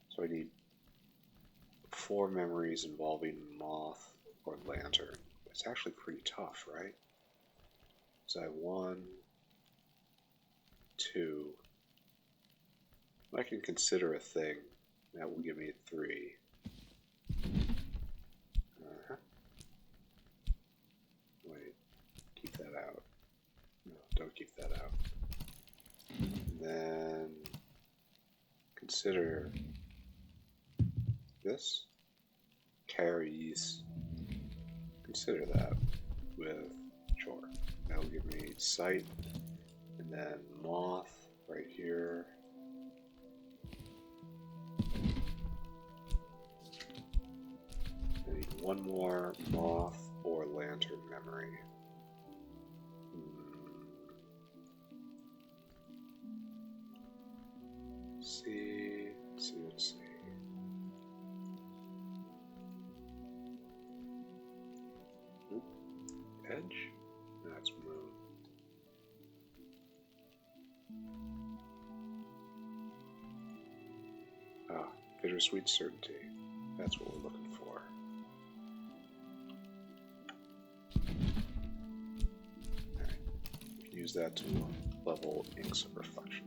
So I need 4 memories involving Moth or Lantern. It's actually pretty tough, right? So I have 1, 2... I can consider a thing. That will give me 3. Wait, keep that out. No, don't keep that out. And then consider this. Carries. Consider that with Chore. That will give me Sight. And then Moth right here. I need 1 more Moth or Lantern memory. Let's see. Oop. Edge? That's Moon. Ah, Bittersweet Certainty. That's what we're looking for. Alright. We can use that to level Inks of Reflection.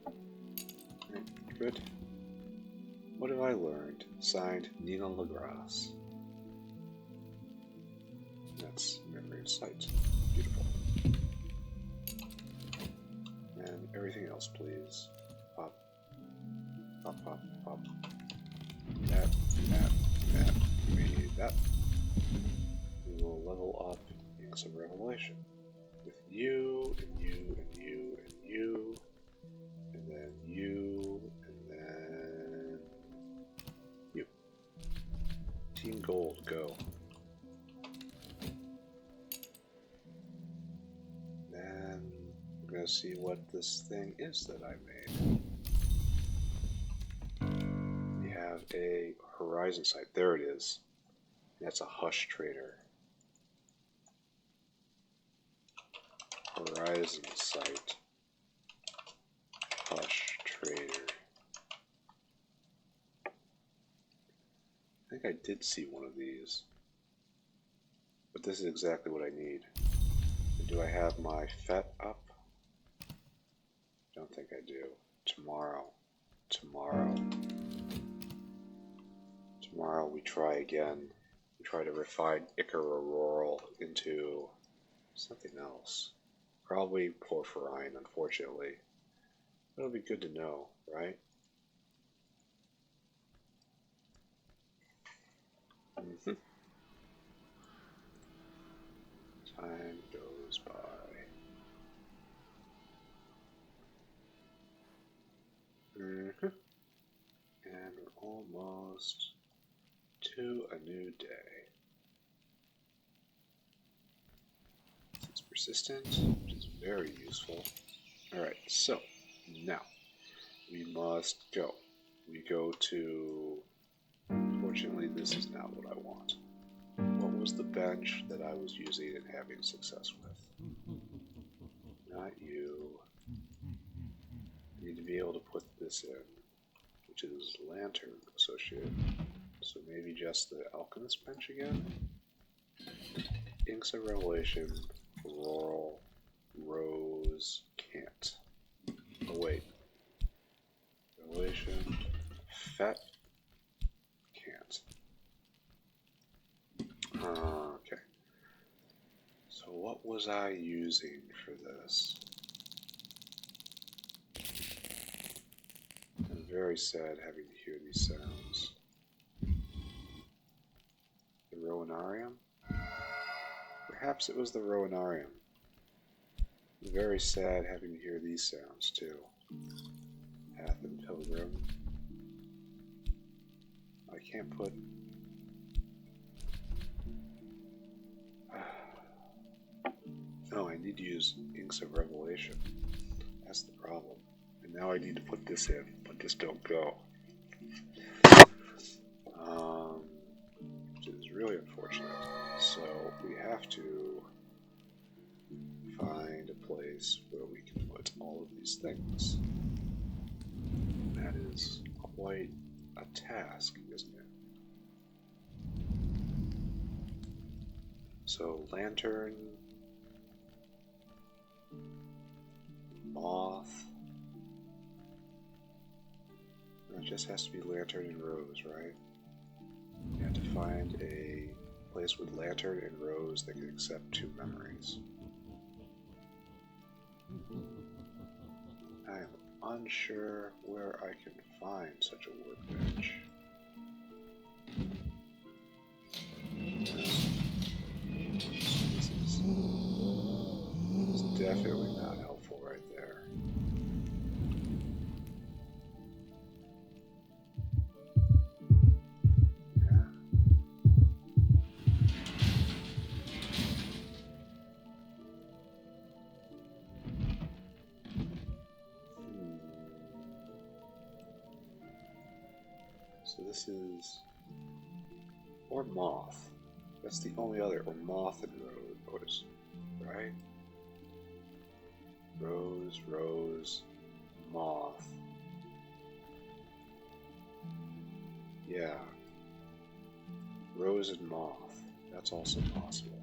Alright, good. What have I learned? Signed, Nina Lagrasse. That's Memory and Sight. Beautiful. And everything else, please. Pop. Pop, pop, pop. That. We need that. We will level up Inks of Revelation. With you, and you, and you, and you. And then you, and then you. Team Gold, go. Then we're gonna see what this thing is that I made. We have a horizon sight. There it is. That's a hush trader. Horizon sight. Hush trader. I think I did see one of these. But this is exactly what I need. Do I have my FET up? Don't think I do. Tomorrow. Tomorrow we try again. We try to refine Icar Auroral into something else. Probably porphyrin, unfortunately. It'll be good to know, right? Time goes by. And we're almost to a new day. It's persistent, which is very useful. Alright, so now we must go. We go to... Unfortunately, this is not what I want. What was the bench that I was using and having success with? Not you. I need to be able to put this in, which is lantern associated. So maybe just the alchemist bench again? Inks of Revelation, Auroral, Rose, can't. Oh wait. Revelation, FET, can't. Okay. So what was I using for this? I'm very sad having to hear these sounds. The Rowanarium? Perhaps it was the Rowanarium. I'm very sad having to hear these sounds too. Path and Pilgrim. I can't put... No, I need to use Inks of Revelation. That's the problem. And now I need to put this in, but this don't go. Which is really unfortunate. So we have to find a place where we can put all of these things. That is quite a task, isn't it? So lantern, moth. It just has to be lantern and rose, right? You have to find a place with lantern and rose that can accept 2 memories. I am unsure where I can find such a workbench. This is definitely not helpful right there. So this is... or moth. That's the only other, or moth and rose, right? Rose, rose, moth. Yeah. Rose and moth. That's also possible.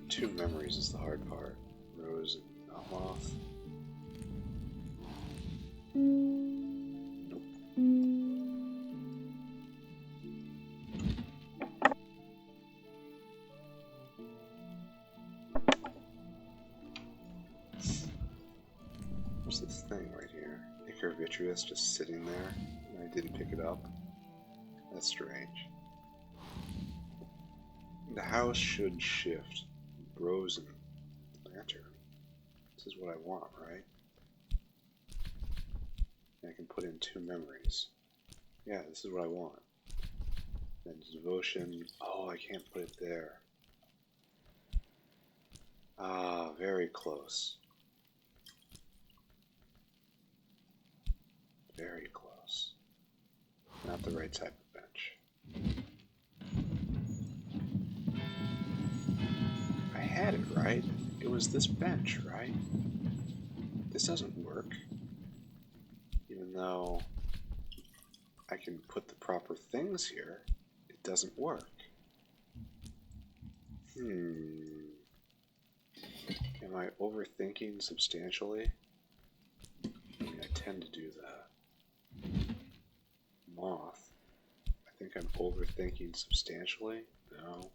2 memories is the hard part. Rose and not moth. Nope. What's this thing right here? Icar Vitreous just sitting there, and I didn't pick it up. That's strange. The house should shift. Rose and lantern. This is what I want, right? And I can put in 2 memories. Yeah, this is what I want. Then devotion. Oh, I can't put it there. Ah, very close. Very close. Not the right type of bench. I had it right. It was this bench, right? This doesn't work. Even though I can put the proper things here, it doesn't work. Am I overthinking substantially? I mean, I tend to do that. Moth. I think I'm overthinking substantially. No.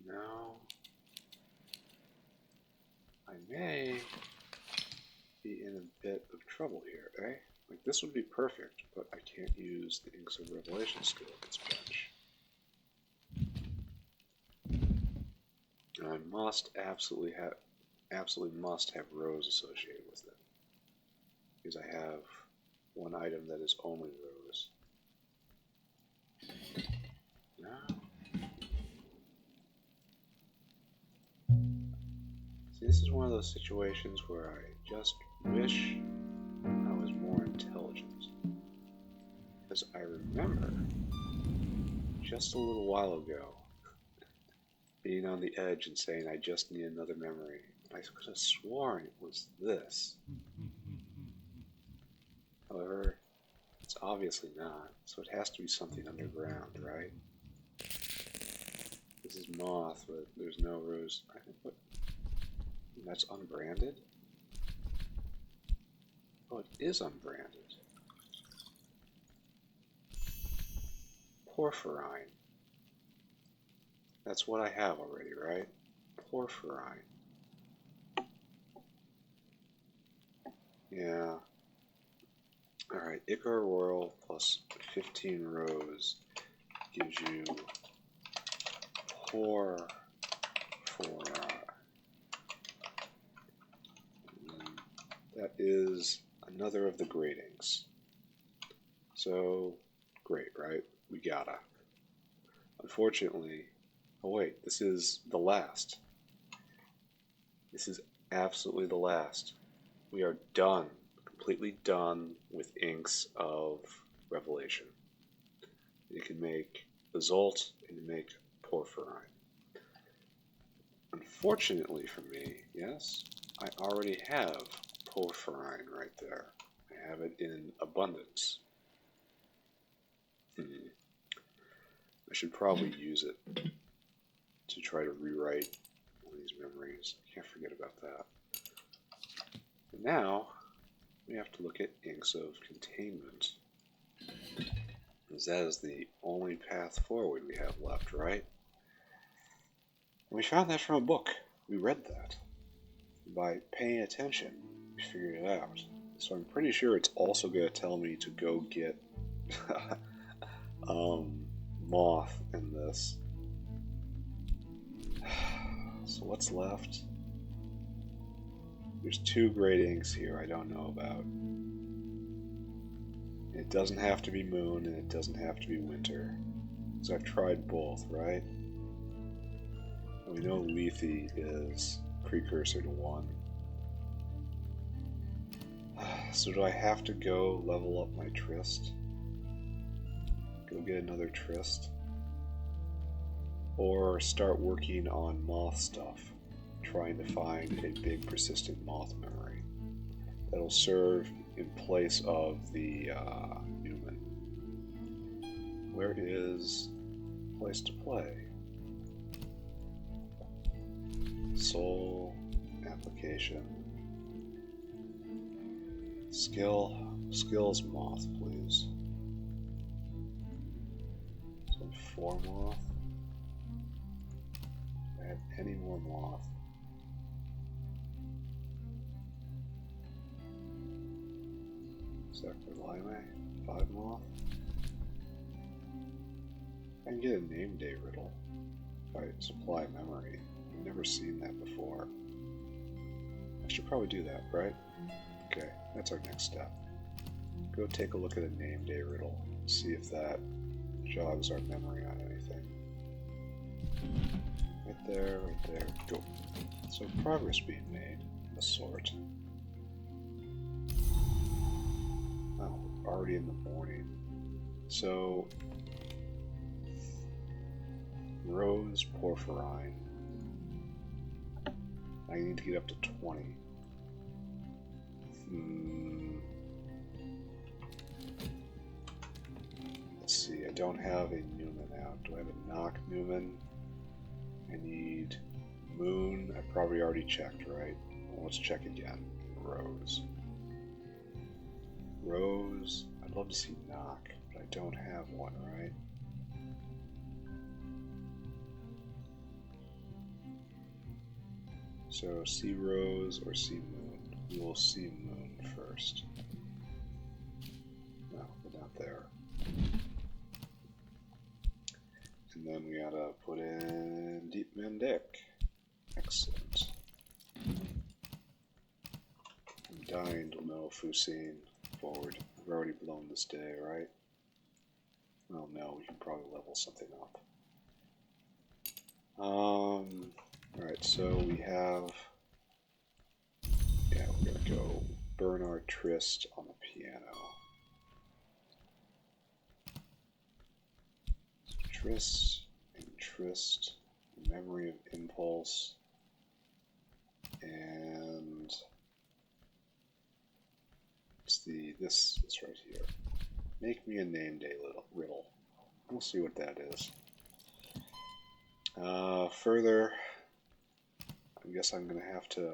No. I may be in a bit of trouble here, eh? Like, this would be perfect, but I can't use the Inks of Revelation skill at this bench. And I must absolutely must have rows associated with it. Because I have one item that is only rows. No. See, this is one of those situations where I just wish I was more intelligent. Because I remember just a little while ago being on the edge and saying I just need another memory. I could have sworn it was this. However, it's obviously not, so it has to be something underground, right? This is moth, but there's no rows. I can put... That's unbranded? Oh, it is unbranded. Porphyrin. That's what I have already, right? Porphyrin. Yeah. Alright, Icar Royal plus 15 rows gives you Porphyrin. That is another of the gradings. So, great, right? We gotta. Unfortunately, oh wait, this is the last. This is absolutely the last. We are done, completely done with Inks of Revelation. You can make Basalt and you make Porphyrin. Unfortunately for me, yes, I already have Porphyrin right there. I have it in abundance. I should probably use it to try to rewrite all these memories. Can't forget about that. And now, we have to look at Inks of Containment. Because that is the only path forward we have left, right? And we found that from a book. We read that. By paying attention, we figured it out. So I'm pretty sure it's also going to tell me to go get moth in this. So what's left? There's 2 great inks here I don't know about. It doesn't have to be moon and it doesn't have to be winter. So I've tried both, right? And we know Lethe is precursor to 1. So do I have to go level up my Tryst? Go get another Tryst? Or start working on moth stuff, trying to find a big persistent moth memory that'll serve in place of the Newman. Where is place to play? Soul, application, skills moth, please. So 4 moth. Do I have any more moth? Sector Lime, 5 moth. I can get a name day riddle if I supply memory. I've never seen that before. I should probably do that, right? Okay, that's our next step. Go take a look at a name day riddle. see if that jogs our memory on anything. Right there, right there. Go. So progress being made, of a sort. Oh, already in the morning. So, rose porphyrin. I need to get up to 20. Let's see, I don't have a Newman out. Do I have a knock Newman? I need moon. I probably already checked, right? Well, let's check again. Rose. Rose. I'd love to see knock, but I don't have one, right? So see rose or see moon. We will see moon first. No, we're not there. And then we gotta put in Deep Mendic. Excellent. I'm dying to know Fusine forward. We've already blown this day, right? Well, no, we can probably level something up. Alright, so we have... Yeah, we're gonna go Bernard Trist on the piano. Trist and Trist, Memory of Impulse, and it's this right here. Make me a name day riddle. We'll see what that is. Further, I guess I'm gonna have to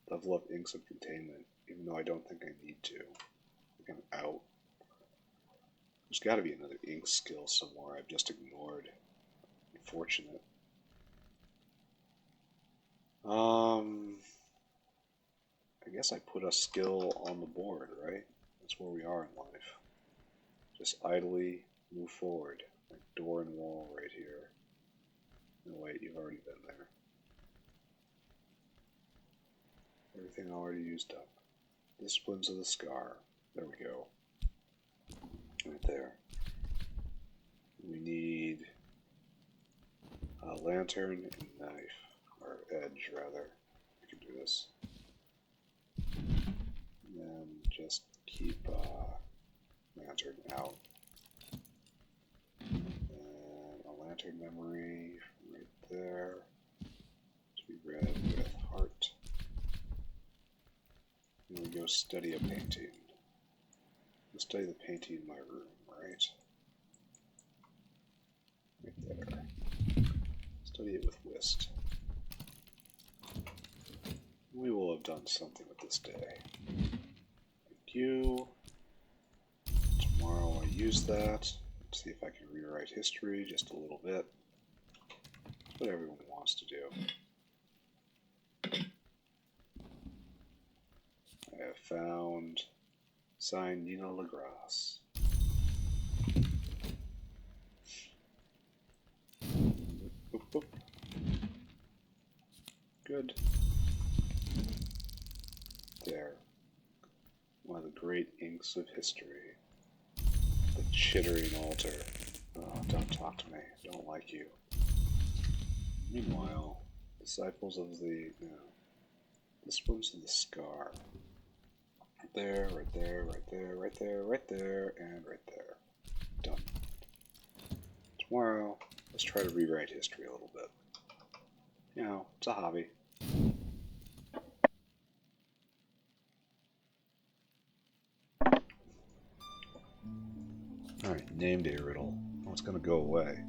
level up Inks of Containment, even though I don't think I need to. I think I'm out. There's got to be another ink skill somewhere I've just ignored. Unfortunate. I guess I put a skill on the board, right? That's where we are in life. Just idly move forward. Like door and wall right here. No, wait, you've already been there. Everything already used up. Disciplines of the Scar. There we go. Right there. We need a lantern and knife, or edge rather. We can do this. And then just keep lantern out. And a lantern memory right there to be read with heart. And we go study a painting. We'll study the painting in my room, right? Right there. Study it with whist. We will have done something with this day. Thank you. Tomorrow I use that. See if I can rewrite history just a little bit. That's what everyone wants to do. I have found signed Nina Lagrasse. Boop, boop. Good. There. One of the great inks of history. The chittering altar. Oh, don't talk to me. I don't like you. Meanwhile, disciples of the, disciples of the Scar. Right there, right there, right there, right there, right there, and right there. Done. Tomorrow, let's try to rewrite history a little bit. You know, it's a hobby. Alright, name day riddle. Oh, it's going to go away.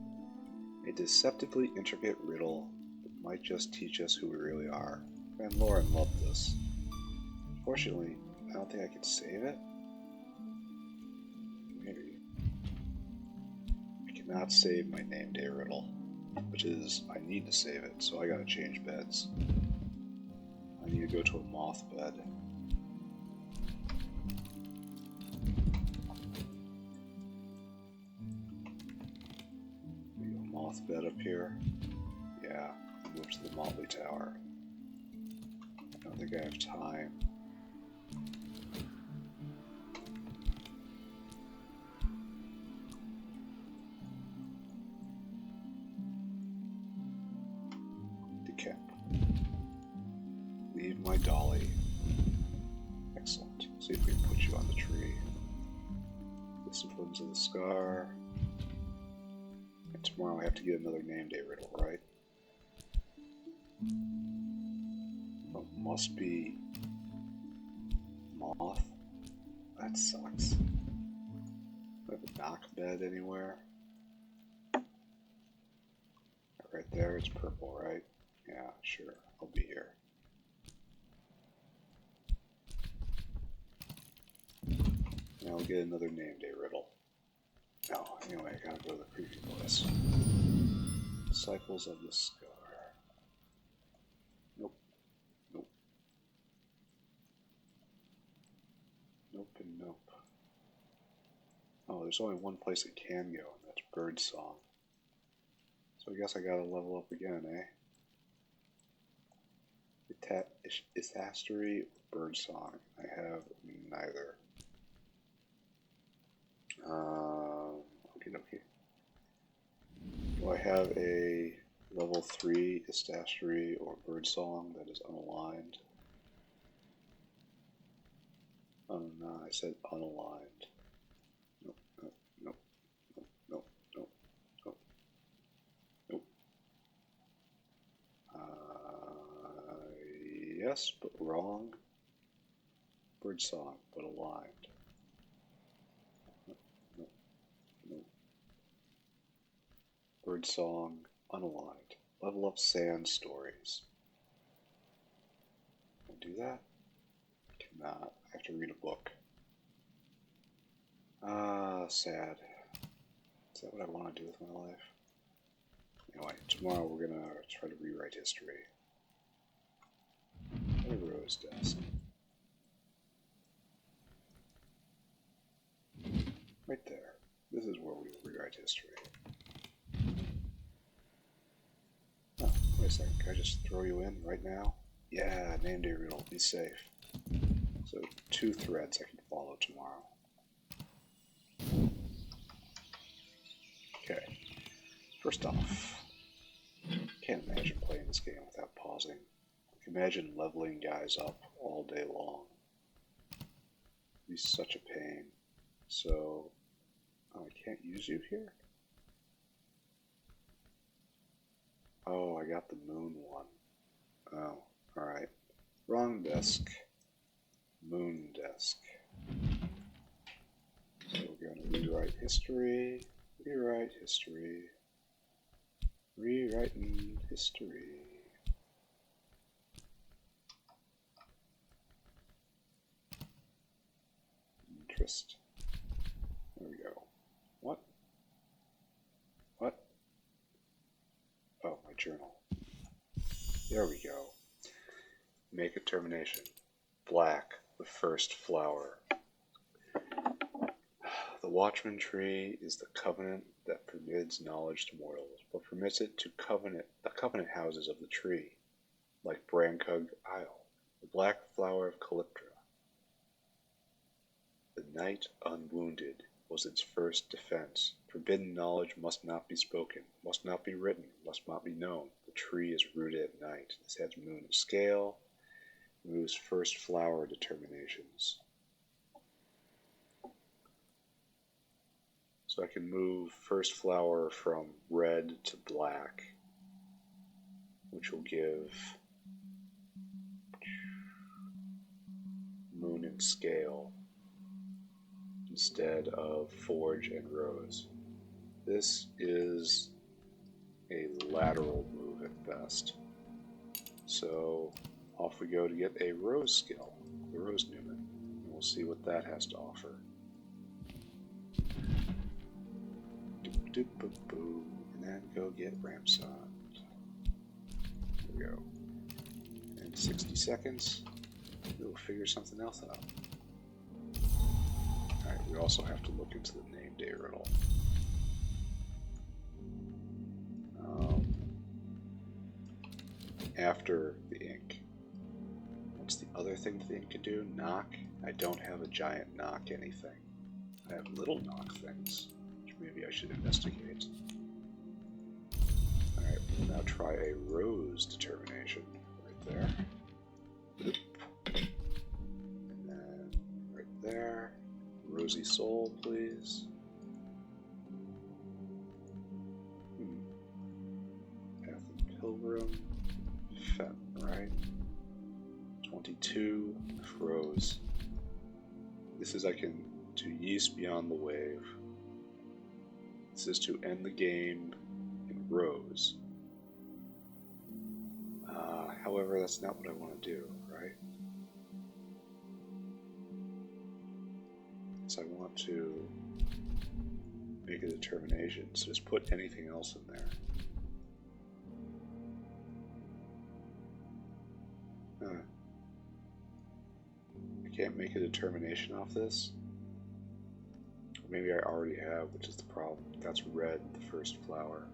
A deceptively intricate riddle that might just teach us who we really are. And Lauren loved this. Fortunately, I don't think I can save it. Maybe. I cannot save my name day riddle, which is, I need to save it, so I gotta change beds. I need to go to a moth bed. Bed up here. Yeah, move to the Motley Tower. I don't think I have time. Leave my dolly. Excellent. See if we can put you on the tree. Disciplines of the Scar. And tomorrow I have to get another name day riddle, right? Oh, must be Moth. That sucks. Do I have a knock bed anywhere? Right there, it's purple, right? Yeah, sure. I'll be here. Now we'll get another name day riddle. Oh, anyway, I gotta go to the preview list. Disciples of the Scar. Nope. Nope. Nope and nope. Oh, there's only one place it can go, and that's Birdsong. So I guess I gotta level up again, eh? Ithastery or Birdsong? I have neither. Okay. Do I have a level 3 Ithastery or Birdsong that is unaligned? Oh no, I said unaligned. Nope, nope, nope, nope, nope, nope, nope, nope. Yes, but wrong. Birdsong, but aligned. Nope, nope. Birdsong, unaligned. Level up sand stories. Can I do that? Cannot. I have to read a book. Sad. Is that what I want to do with my life? Anyway, tomorrow we're gonna try to rewrite history. A rose desk. Right there. This is where we rewrite history. Oh, wait a second. Can I just throw you in right now? Yeah, name day riddle. Be safe. So 2 threads I can follow tomorrow. Okay. First off, can't imagine playing this game without pausing. Imagine leveling guys up all day long. It'd be such a pain. So, oh, I can't use you here? Oh, I got the moon one. Oh, alright. Wrong desk. Moon desk. So we're going to rewrite history. Rewrite history. Rewriting history. Interest. There we go. What? What? Oh, my journal. There we go. Make a termination. Black, the first flower. The Watchman Tree is the covenant that permits knowledge to mortals, but permits it to the covenant houses of the tree, like Brancug Isle, the black flower of Calyptra. The night unwounded was its first defense. Forbidden knowledge must not be spoken, must not be written, must not be known. The tree is rooted at night. This has moon of scale, moves first flower determinations. So I can move first flower from red to black, which will give moon and scale instead of forge and rose. This is a lateral move at best. So off we go to get a rose skill, the Rose Newman, and we'll see what that has to offer. And then go get Ramson. There we go. In 60 seconds, we'll figure something else out. Alright, we also have to look into the name day riddle. After the ink. What's the other thing the ink can do? Knock? I don't have a giant knock anything. I have little knock things. Maybe I should investigate. Alright, we'll now try a rose determination right there. Rosy Soul, please. Path of Pilgrim. Fen, right? 22 Rose. This is I can to Yeast Beyond the Wave. This is to end the game in Rose. However, that's not what I want to do, right? So I want to make a determination. So just put anything else in there. I can't make a determination off this. Or maybe I already have, which is the problem. That's red, the first flower.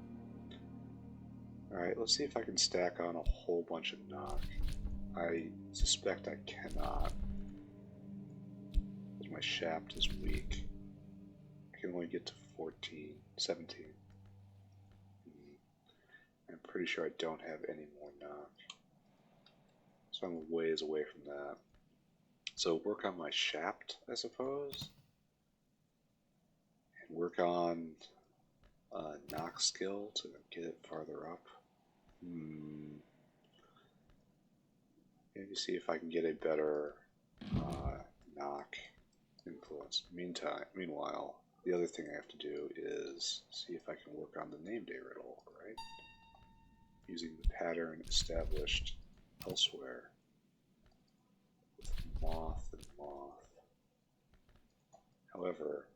Alright, let's see if I can stack on a whole bunch of knock. I suspect I cannot. Because my shaft is weak. I can only get to 14, 17. I'm pretty sure I don't have any more knock. So I'm a ways away from that. So work on my shaft, I suppose. And work on a knock skill to get it farther up. Maybe see if I can get a better knock influence. Meanwhile, the other thing I have to do is see if I can work on the name day riddle, right? Using the pattern established elsewhere with moth and moth. However,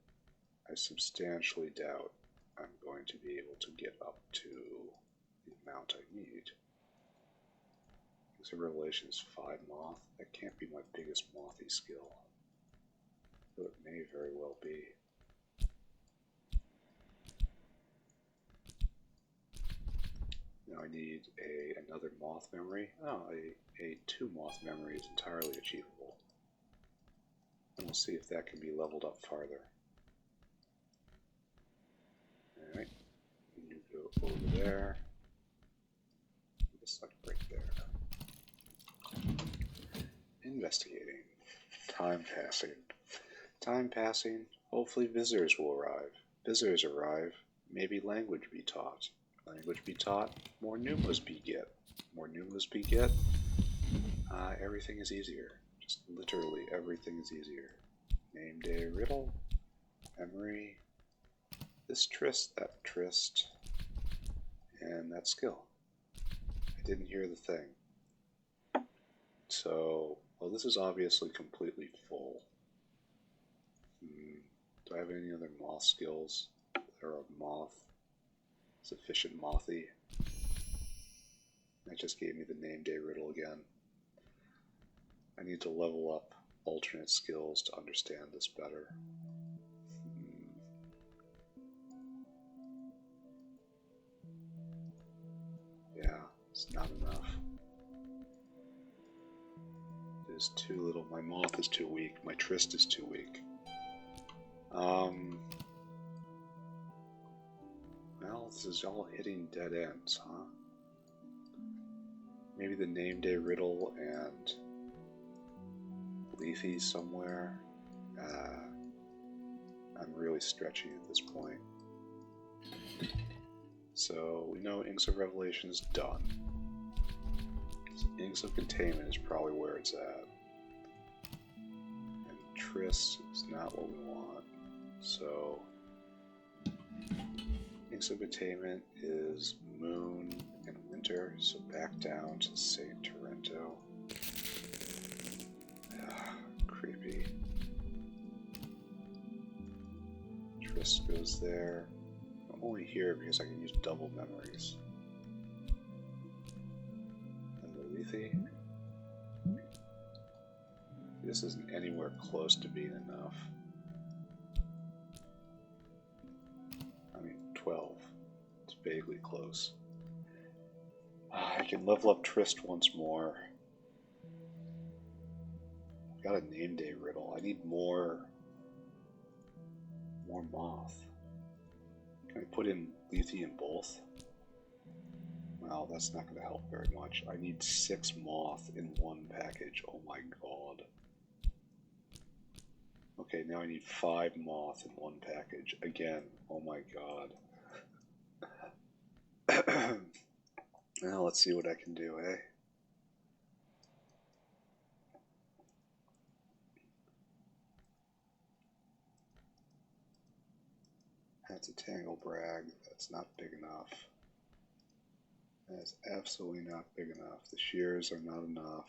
I substantially doubt I'm going to be able to get up to the amount I need. So Revelation is 5 moth. That can't be my biggest mothy skill. Though it may very well be. Now I need another moth memory. Oh, a 2 moth memory is entirely achievable. And we'll see if that can be leveled up farther. Alright, you go over there. Just like right there. Investigating. Time passing. Time passing. Hopefully visitors will arrive. Visitors arrive. Maybe language be taught. Language be taught. More numas be get. More numas be get. Everything is easier. Just literally everything is easier. Name day riddle. Memory. This tryst, that tryst. And that skill. I didn't hear the thing. So, well, this is obviously completely full. Do I have any other moth skills that are moth? Sufficient mothy? That just gave me the name day riddle again. I need to level up alternate skills to understand this better. Yeah, it's not enough. It is too little. My moth is too weak. My tryst is too weak. Well, this is all hitting dead ends, huh? Maybe the name day riddle and Lethe somewhere. I'm really stretching at this point. So we know Inks of Revelation is done. So Inks of Containment is probably where it's at. And Tryst is not what we want. So Inks of Containment is Moon and Winter, so back down to St. Torrento. Creepy. Tryst goes there. I'm only here because I can use double memories. And the Lethe. This isn't anywhere close to being enough. I mean, 12. It's vaguely close. I can level up Tryst once more. I've got a name day riddle. I need more moth. Can I put in Lethe in both? Well, that's not going to help very much. I need 6 moth in one package. Oh my god. Okay, Okay, now I need 5 moth in one package. Again, oh my god. Now let's see what I can do, eh? That's a tangle brag. That's not big enough. That is absolutely not big enough. The shears are not enough.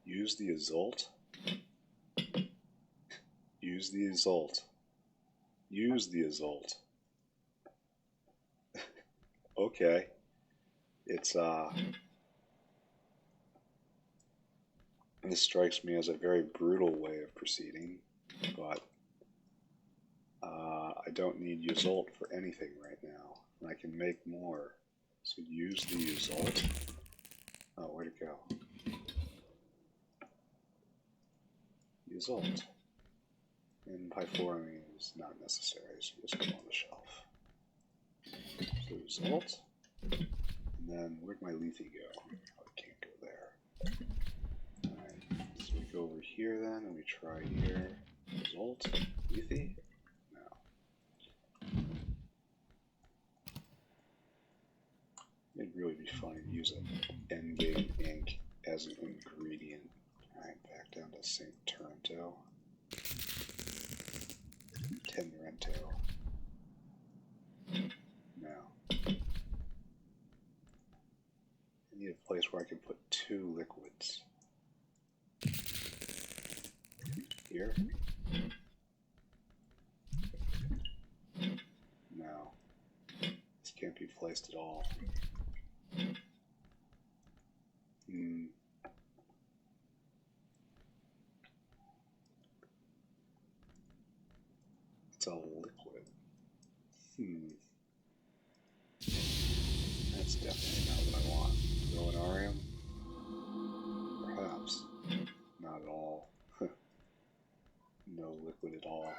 Use the Azult? Use the Azult. Use the Azult. Okay. It's, this strikes me as a very brutal way of proceeding, but I don't need Azult for anything right now, and I can make more. So use the Azult. Oh, where'd it go? Azult. And pyforamine is not necessary, so just go on the shelf. So Azult. And then where'd my lethe go? Oh, it can't go there. Alright, so we go over here then, and we try here. Azult. Lethe. No. It'd really be funny to use an endgame ink as an ingredient. Alright, back down to St. Taranto. Tenerento. Now, I need a place where I can put 2 liquids. Here? No. This can't be placed at all. It's a liquid. That's definitely not what I want. Rowanarium? Perhaps. Not at all. No liquid at all.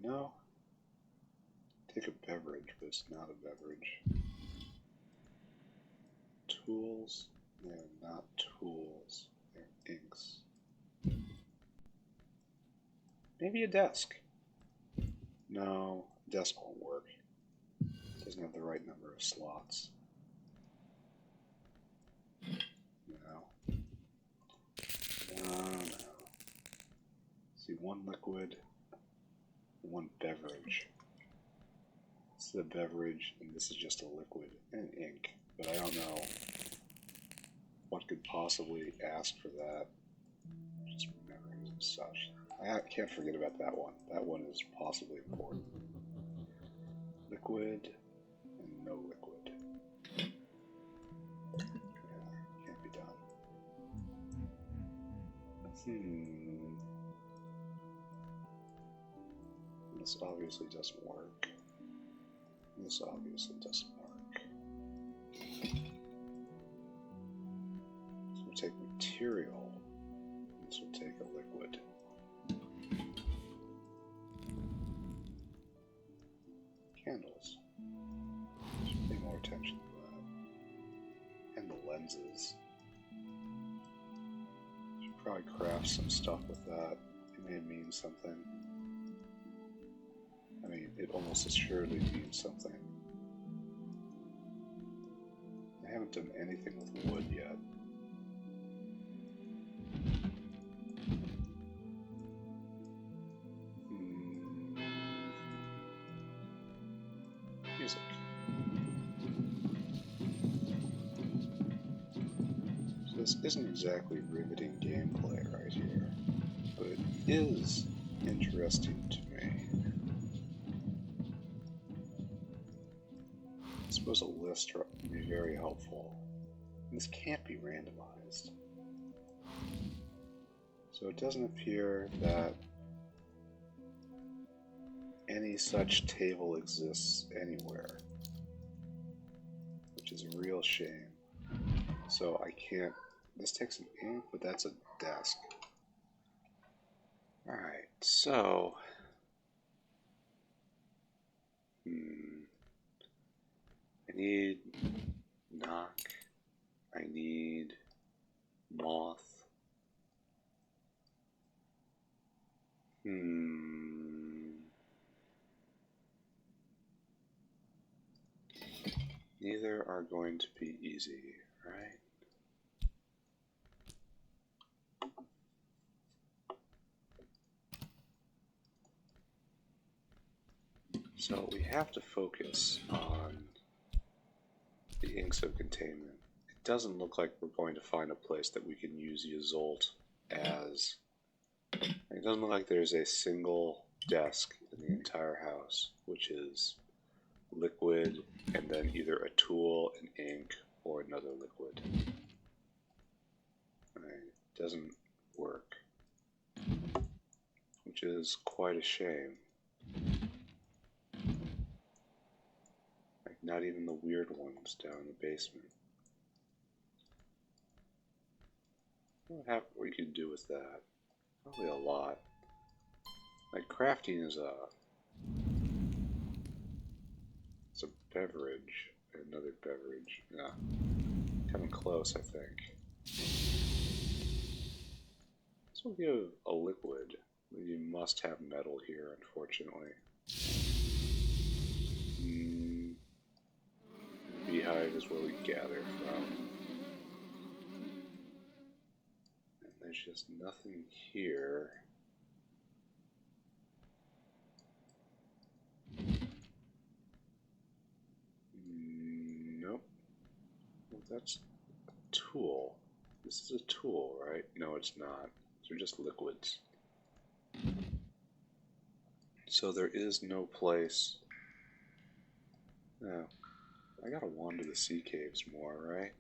No. Take a beverage, but it's not a beverage. Tools? They're not tools. They're inks. Maybe a desk. No, desk won't work. It doesn't have the right number of slots. No. No. See, 1 liquid, 1 beverage. This is a beverage, and this is just a liquid and ink. But I don't know what could possibly ask for that. Just memories and such. I can't forget about that one. That one is possibly important. Liquid and no liquid. Yeah, can't be done. This obviously doesn't work. This obviously doesn't work. This will take material. This will take a liquid. Candles. Should pay more attention to that. And the lenses. Should probably craft some stuff with that. It may mean something. I mean, it almost assuredly means something. I haven't done anything with wood yet. Music. So this isn't exactly riveting gameplay right here, but it is interesting to me. I suppose a list would be very helpful. This can't be randomized. So it doesn't appear that any such table exists anywhere, which is a real shame. So I can't, this takes an ink, but that's a desk. Alright, so I need knock, I need moth. Neither are going to be easy, right? So we have to focus on the inks of containment. It doesn't look like we're going to find a place that we can use Yzolt as. It doesn't look like there's a single desk in the entire house, which is liquid and then either a tool, an ink, or another liquid. It doesn't work, which is quite a shame. Like, not even the weird ones down in the basement. What we could do with that? Probably a lot. Like, crafting is it's a beverage, another beverage. Yeah, coming close, I think. This will give a liquid. You must have metal here, unfortunately. Beehive is where we gather from. And there's just nothing here. Nope. Well, that's a tool. This is a tool, right? No, it's not. They're just liquids. So there is no place. No. I gotta wander the sea caves more, right?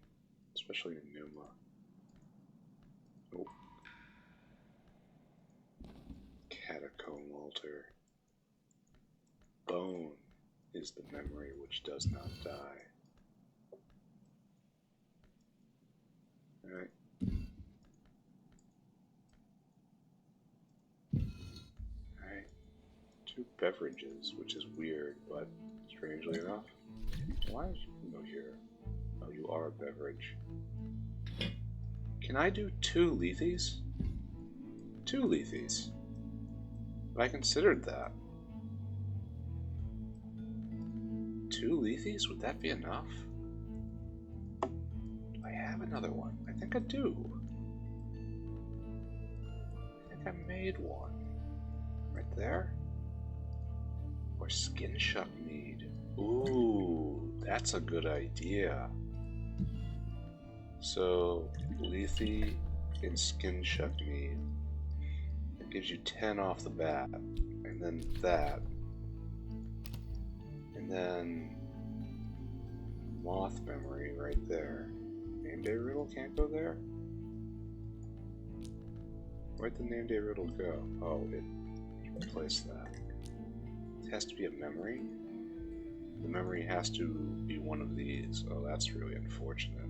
Especially in Numa. Oh. Catacomb altar. Bone is the memory which does not die. Alright. Alright. 2 beverages, which is weird, but strangely enough. Why did you go here? Oh, you are a beverage. Can I do 2 lethies? 2 lethies. But I considered that. 2 lethies? Would that be enough? Do I have another one? I think I do. I think I made one. Right there? Or skin shuck mead. Ooh, that's a good idea. So, lethe and skin shuck mead. It gives you 10 off the bat. And then that. And then moth memory right there. Name day riddle can't go there? Where'd the name day riddle go? Oh, it replaced that. It has to be a memory? The memory has to be one of these. Oh, that's really unfortunate.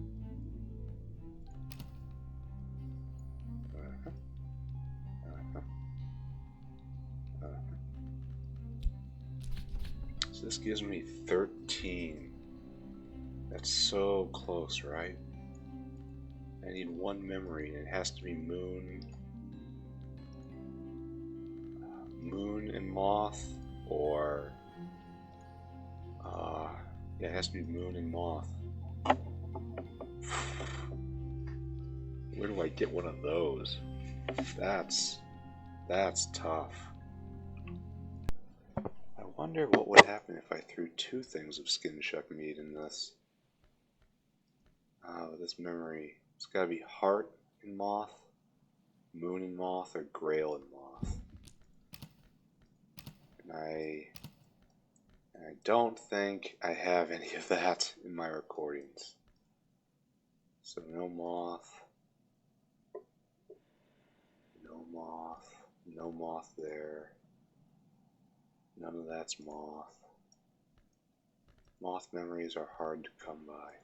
So this gives me 13. That's so close, right? I need 1 memory, and it has to be moon. Moon and moth, or yeah, it has to be moon and moth. Where do I get one of those? That's tough. I wonder what would happen if I threw 2 things of skin shuck meat in this. This memory. It's gotta be heart and moth, moon and moth, or grail and moth. And I don't think I have any of that in my recordings. So no moth, no moth there. None of that's moth. Moth memories are hard to come by.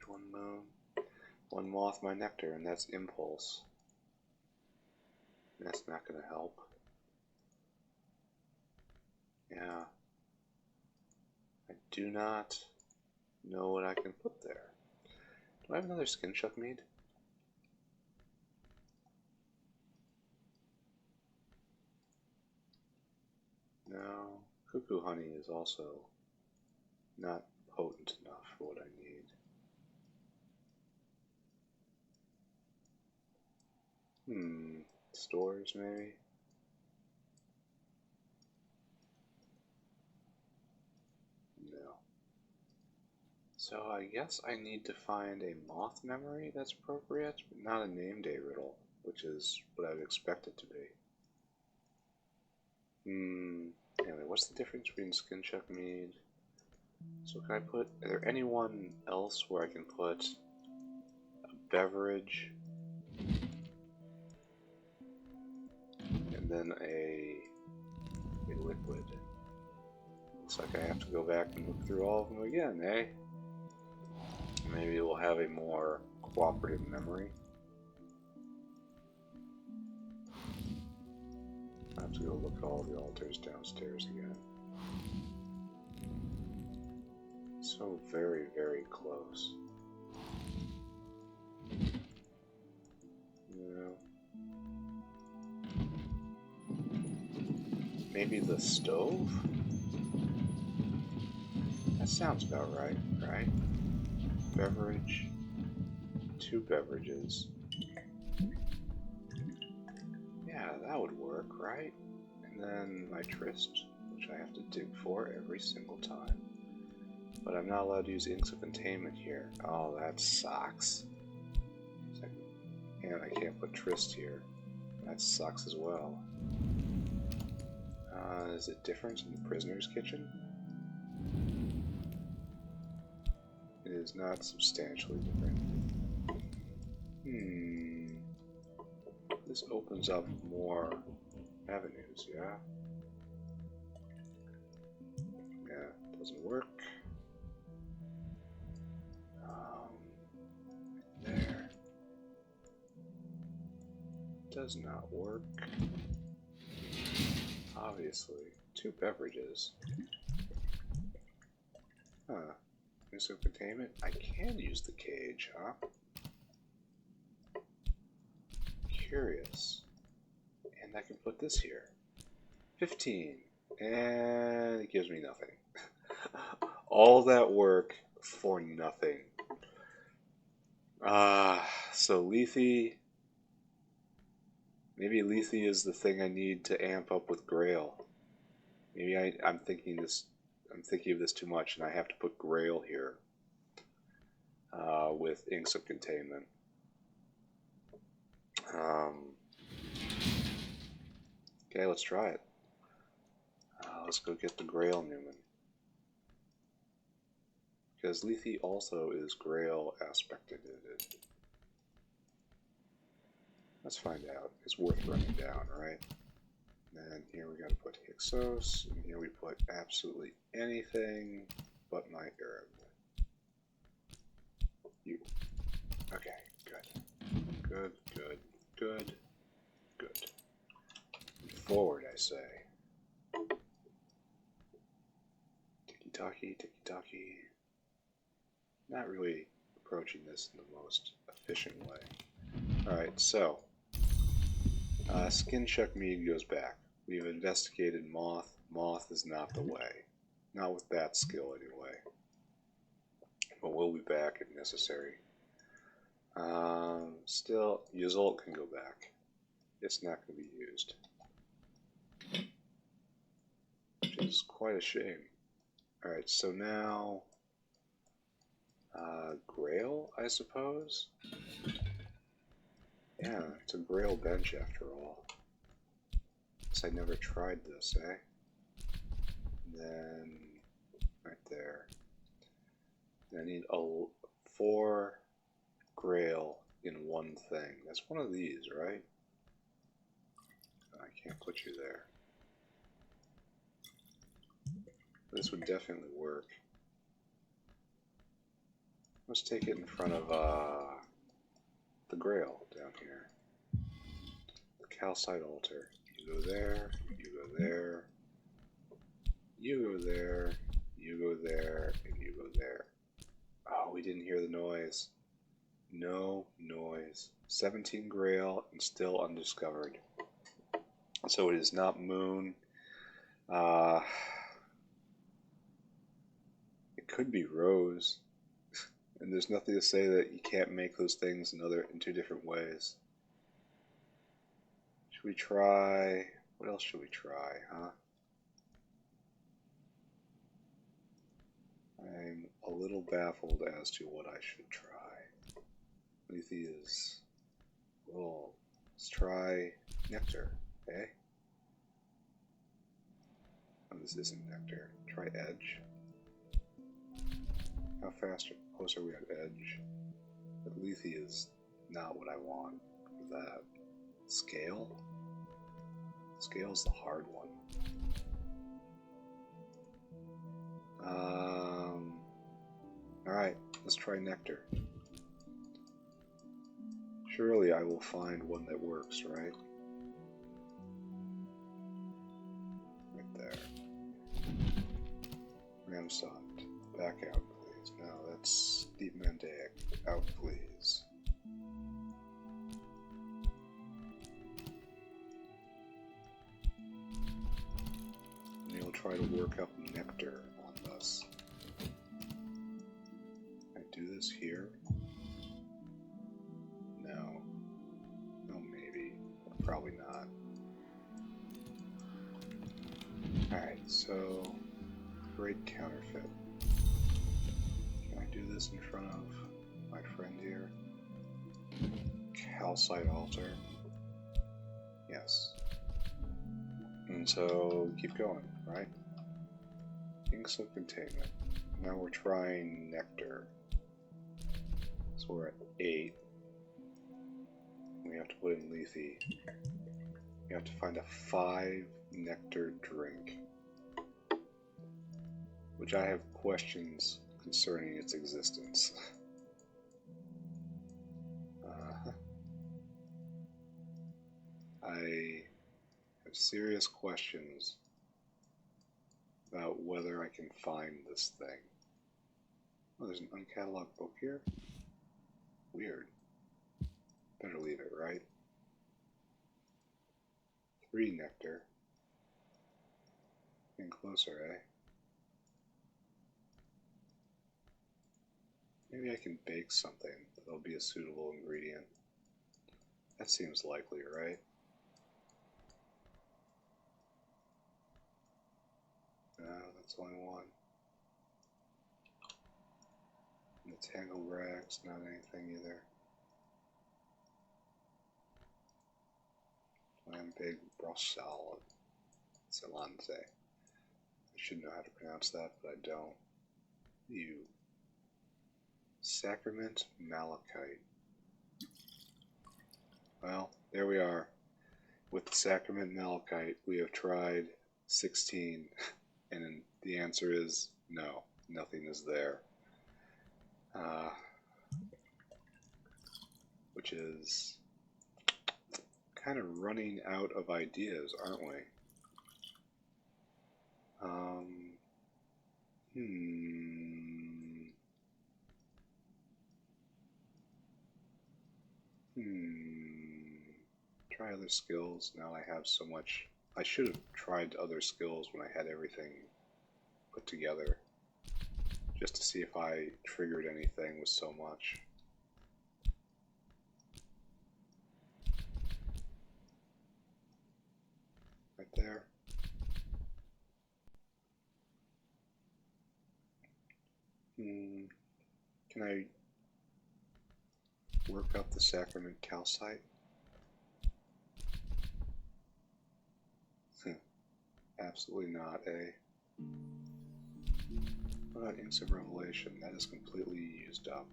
insect, one moon. One moth, my nectar, and that's impulse. That's not going to help. Yeah. I do not know what I can put there. Do I have another skin chuck mead? No. Cuckoo honey is also not potent enough for what I need. Stores maybe? No. So I guess I need to find a moth memory that's appropriate, but not a name day riddle, which is what I would expect it to be. Anyway, what's the difference between skin chuck mead? So can I put, is there anyone else where I can put a beverage and then a liquid? Looks like I have to go back and look through all of them again, eh? Maybe we'll have a more cooperative memory. I have to go look at all the altars downstairs again. So very, very close. No. Maybe the stove? That sounds about right, right? Beverage. 2 beverages. Yeah, that would work, right? And then my tryst, which I have to dig for every single time. But I'm not allowed to use inks of containment here. Oh, that sucks. And I can't put tryst here. That sucks as well. Is it different in the prisoner's kitchen? It is not substantially different. This opens up more avenues, yeah? Yeah, doesn't work. There. Does not work. Obviously. 2 beverages. Huh. Use of containment? I can use the cage, huh? Curious. And I can put this here. 15. And it gives me nothing. All that work for nothing. So Lethe. Maybe Lethe is the thing I need to amp up with Grail. Maybe I'm thinking of this too much, and I have to put Grail here with inks of containment. Okay, let's try it. Let's go get the Grail Newman. Because Lethe also is Grail aspected. Let's find out. It's worth running down, right? And here we gotta put Hyksos, and here we put absolutely anything but my herb. You. Okay, good. Good, good, good, good. Forward, I say. Tiki-taki, tiki-taki. Not really approaching this in the most efficient way. Alright, so. Skin chuck mead goes back. We've investigated moth. Moth is not the way. Not with that skill, anyway. But we'll be back if necessary. Still, Yuzult can go back. It's not going to be used. Which is quite a shame. Alright, so now... Grail, I suppose? Yeah, it's a Grail bench after all. Guess I never tried this, eh? And then... right there. I need 4 Grail in one thing. That's one of these, right? I can't put you there. This would definitely work. Let's take it in front of the Grail down here. The calcite altar. You go there, you go there, you go there, you go there, and you go there. Oh, we didn't hear the noise. No noise. 17 Grail and still undiscovered. So it is not Moon. It could be Rose. And there's nothing to say that you can't make those things in two different ways. Should we try? What else should we try, huh? I'm a little baffled as to what I should try. Lethe is... Well, let's try Nectar, okay? Oh, this isn't Nectar. Try Edge. How fast or close are we at Edge? But Lethe is not what I want for that. Scale? Scale's the hard one. Alright, let's try Nectar. Surely I will find one that works, right? Right there. Ramsond, back out, please. No, that's Deep Mandaic. Out, please. And you'll try to work up Nectar on this. Can I do this here? No. No, maybe. Probably not. Alright, so... Great counterfeit. Can I do this in front of my friend here? Calcite altar. Yes. And so, keep going, right? Inks of containment. Now we're trying Nectar. So we're at 8. We have to put in Lethe. We have to find a 5 Nectar drink. Which I have questions concerning its existence. I have serious questions about whether I can find this thing. Oh, there's an uncatalogued book here? Weird. Better leave it, right? 3 Nectar. Getting closer, eh? Maybe I can bake something that'll be a suitable ingredient. That seems likely, right? No, that's only one. And the tangled rags, not anything either. Lamb big brossal. Celante. I should know how to pronounce that, but I don't. You. Sacrament malachite. Well, there we are. With the sacrament malachite, we have tried 16, and the answer is no, nothing is there. Which is kind of running out of ideas, aren't we? Try other skills. Now I have so much. I should have tried other skills when I had everything put together, just to see if I triggered anything with so much. Right there. Can I work up the sacrament calcite? Absolutely not, eh? What about Inks of Revelation? That is completely used up.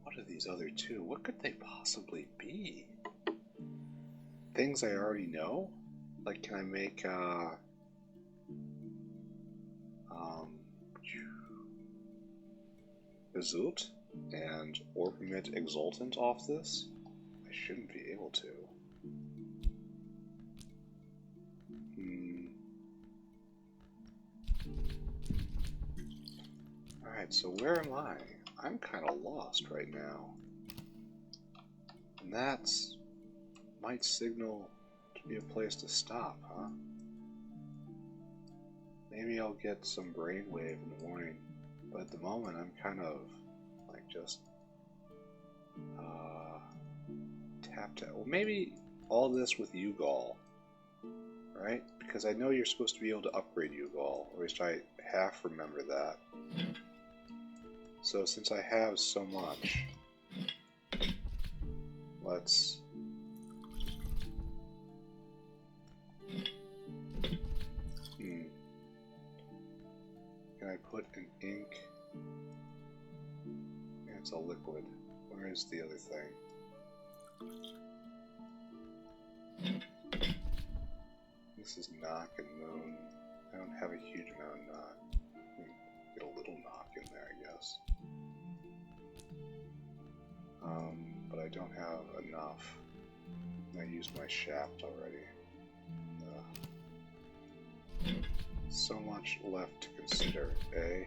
What are these other two? What could they possibly be? Things I already know? Like, can I make, Result and Orbimit Exultant off this? I shouldn't be able to. Alright, so where am I? I'm kind of lost right now. And that's might signal to be a place to stop, huh? Maybe I'll get some brainwave in the morning, but at the moment I'm kind of like just tapped out. Well, maybe all this with Ugal, right? Because I know you're supposed to be able to upgrade Ugal, or at least I half remember that. So since I have so much, let's Can I put an ink? It's a liquid. Where is the other thing? This is knock and moon. I don't have a huge amount of knock. Get a little knock in there, I guess. But I don't have enough. I used my shaft already. So much left to consider, eh?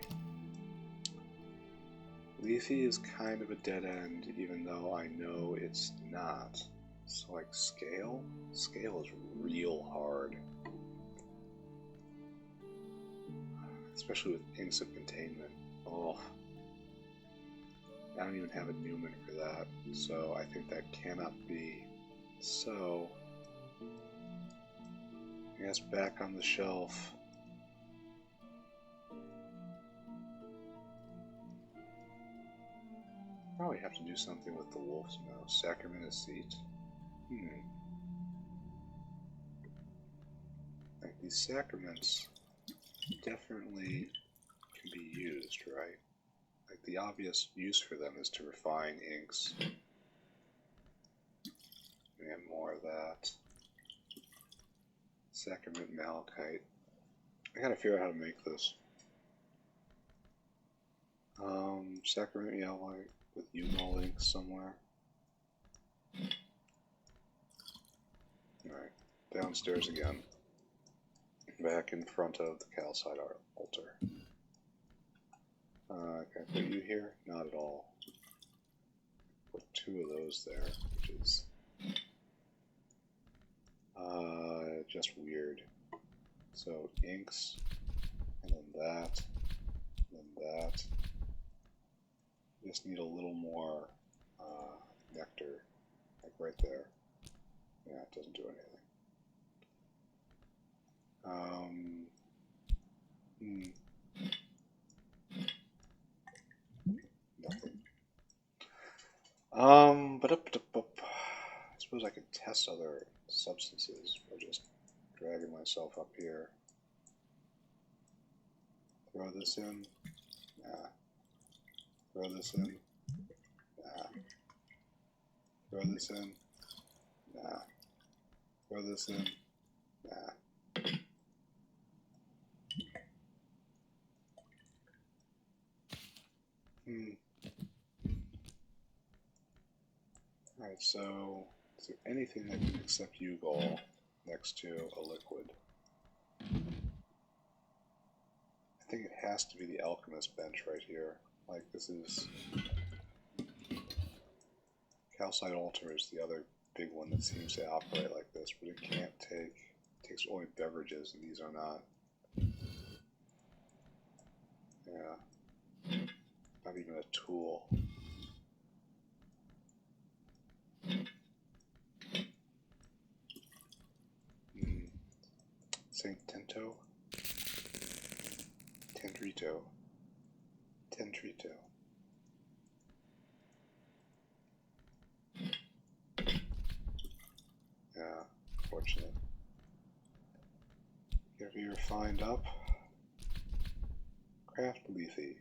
Leafy is kind of a dead end, even though I know it's not. So like scale? Scale is real hard. Especially with inks of containment. Oh. I don't even have a Newman for that, so I think that cannot be. So, I guess back on the shelf. Probably have to do something with the wolf's mouth. Sacrament of seat. Like these sacraments definitely can be used, right? Like the obvious use for them is to refine inks. And more of that. Sacrament malachite. I gotta figure out how to make this. Sacrament, yeah, like with Umal ink somewhere. Alright, downstairs again. Back in front of the calcite altar. Can I put you here? Not at all. Put two of those there, which is just weird. So inks, and then that, and then that. Just need a little more nectar, like right there. Yeah, it doesn't do anything. Nothing. But I suppose I could test other substances by just dragging myself up here. Throw this in. Nah. Throw this in. Nah. Throw this in. Nah. Throw this in. Nah. Alright, so is there anything that can accept Ugal next to a liquid? I think it has to be the alchemist bench right here. Like this is calcite altar is the other big one that seems to operate like this, but it can't take. It takes only beverages, and these are not. Yeah, not even a tool. Saint Tento, Tendrito, Tendrito. Yeah, fortunate. Get your refined up. Craft leafy.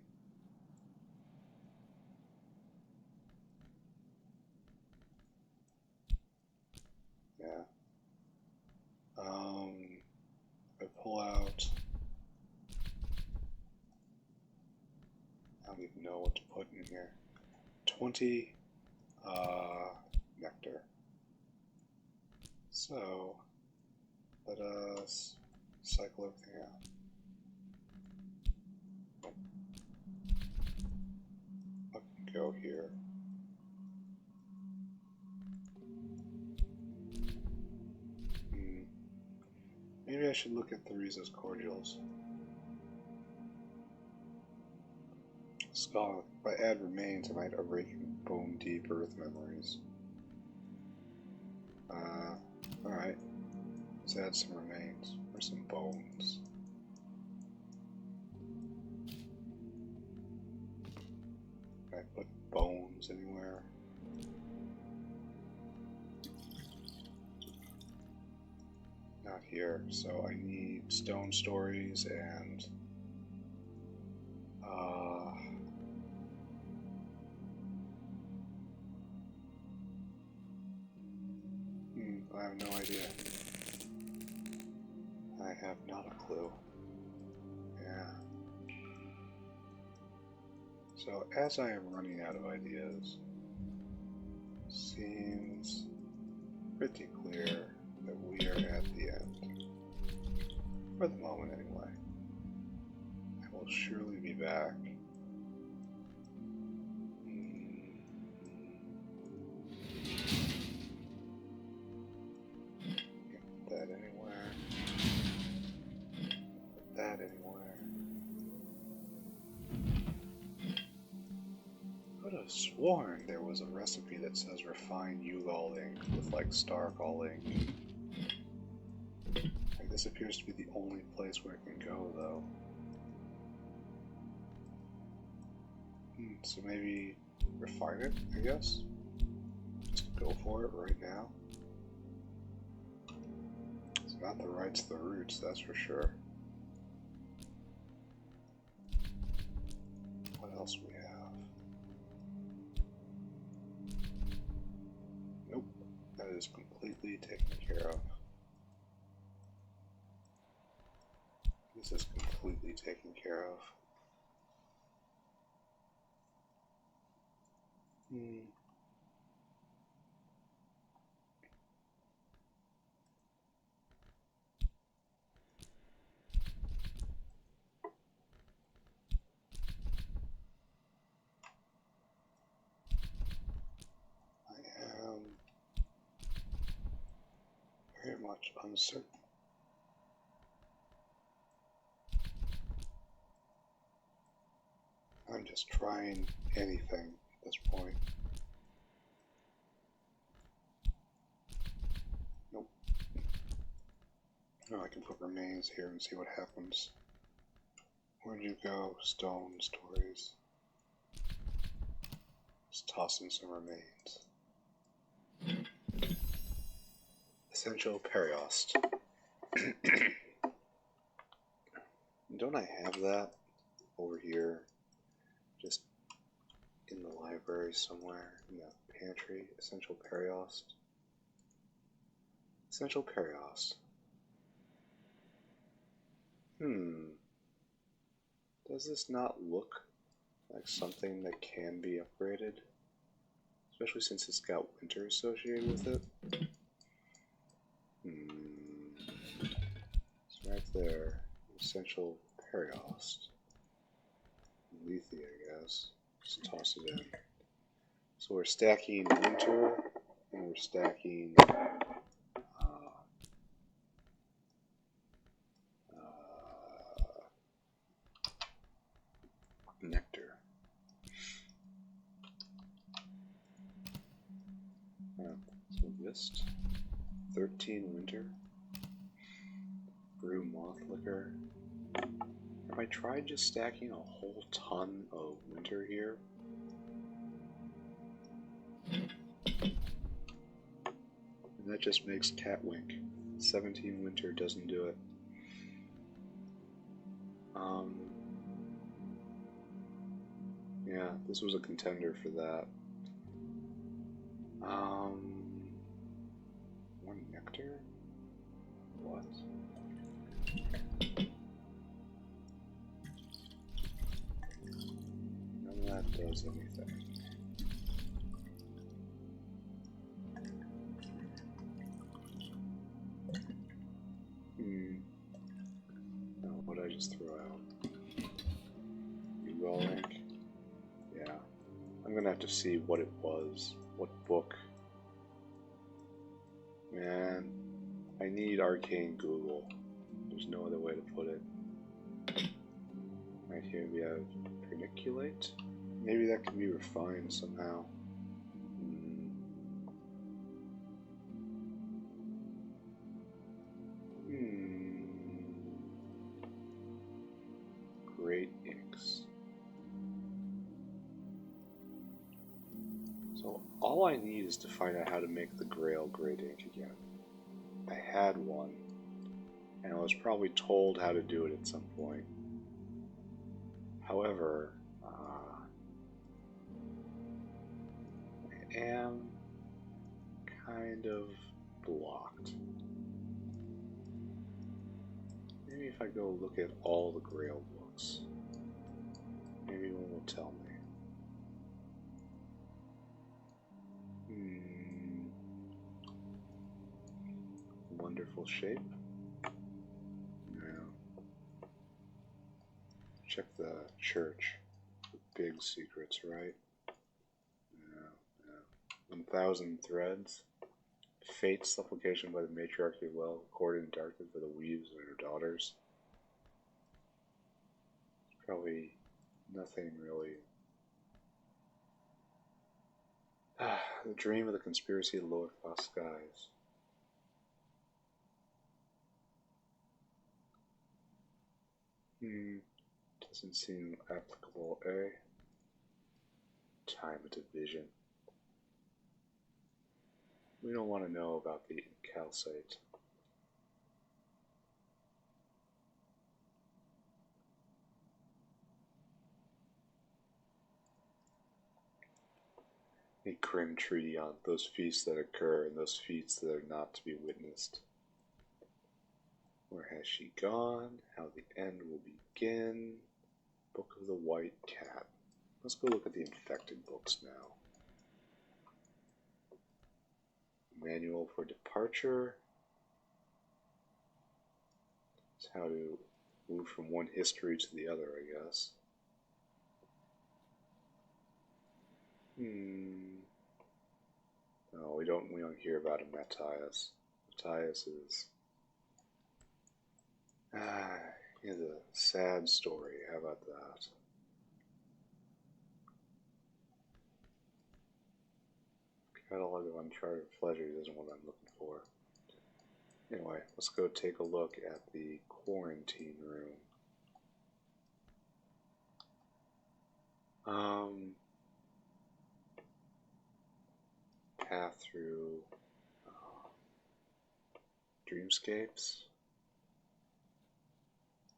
Yeah. I pull out. I don't even know what to put in 20 nectar. So let us cycle everything out. Up we go here. Maybe I should look at Theresa's cordials. Skull. If I add remains, I might awaken bone deep earth memories. Alright. Let's add some remains, or some bones. Can I put bones anywhere? Not here, so I need stone stories and I have no idea. I have not a clue. Yeah. So as I am running out of ideas, seems pretty clear that we are at the end. For the moment, anyway. I will surely be back. Can't put that anywhere. Put that anywhere. I would have sworn there was a recipe that says refined U-Gall ink with like Star-Gall ink. This appears to be the only place where it can go, though. So maybe refine it, I guess? Just go for it right now. It's not the rights to the roots, that's for sure. What else we have? Nope, that is completely taken care of. This is completely taken care of. I am very much uncertain. I'm just trying anything at this point. Nope. Oh, I can put remains here and see what happens. Where'd you go, stone stories? Just toss in some remains. Essential periost. Don't I have that over here? Just in the library somewhere, in the pantry. Essential periost. Essential periost. Does this not look like something that can be upgraded? Especially since it's got winter associated with it. It's right there. Essential periost. Lethe, I guess. Just toss it in. So we're stacking winter, and we're stacking nectar. So mist, 13 winter, brew moth liquor. Have I tried just stacking a whole ton of winter here? And that just makes cat wink. 17 winter doesn't do it. Yeah, this was a contender for that. One nectar? What? None of that does anything. gonna have to see what it was, what book. Man, I need arcane Google. There's no other way to put it. Right here we have perniculate. Maybe that can be refined somehow. Great inks. So all I need is to find out how to make the Grail great ink again. I had one, and I was probably told how to do it at some point. However, I am kind of blocked. Maybe if I go look at all the Grail books, maybe one will tell me. Wonderful shape. Yeah. Check the church. The big secrets, right? Yeah. 1,000 threads. Fate, supplication by the matriarchy of well, cord in darkness for the weaves and her daughters. Probably nothing really. The dream of the conspiracy of the lower frost skies. Doesn't seem applicable, eh? Time of division. We don't want to know about the calcite. A grim treaty on those feasts that occur and those feats that are not to be witnessed. Where has she gone? How the end will begin. Book of the White Cat. Let's go look at the infected books now. Manual for departure. It's how to move from one history to the other, I guess. No, we don't hear about him, Matthias. Matthias is he has a sad story. How about that? Catalog of uncharted pleasures isn't what I'm looking for. Anyway, let's go take a look at the quarantine room. Path through dreamscapes.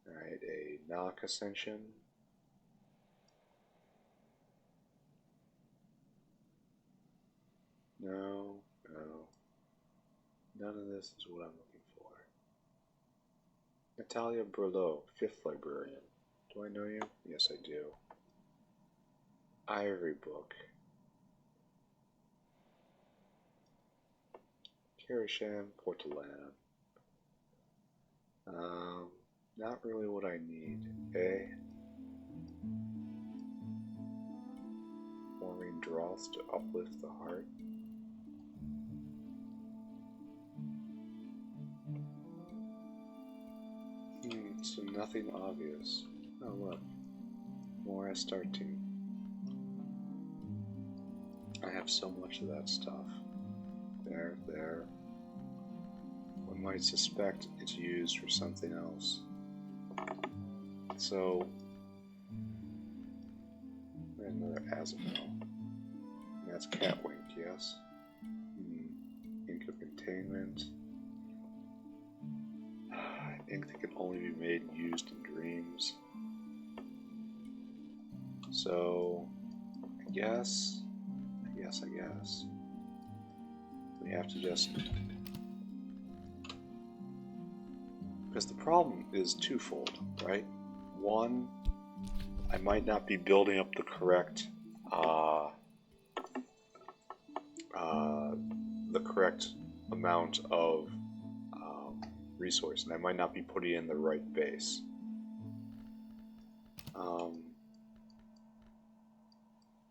Alright, a knock ascension. No. None of this is what I'm looking for. Natalia Berlot, 5th librarian. Do I know you? Yes, I do. Ivory book. Carisham, Portolan. Not really what I need, eh? Forming dross to uplift the heart. So nothing obvious. Oh look, more Astartine. I have so much of that stuff. There. One might suspect it's used for something else. So, another Azabel. That's Catwink, yes. Ink of containment. Ink that can only be made and used in dreams. So, I guess. We have to just... Because the problem is twofold, right? One, I might not be building up the correct amount of resource, and I might not be putting in the right base.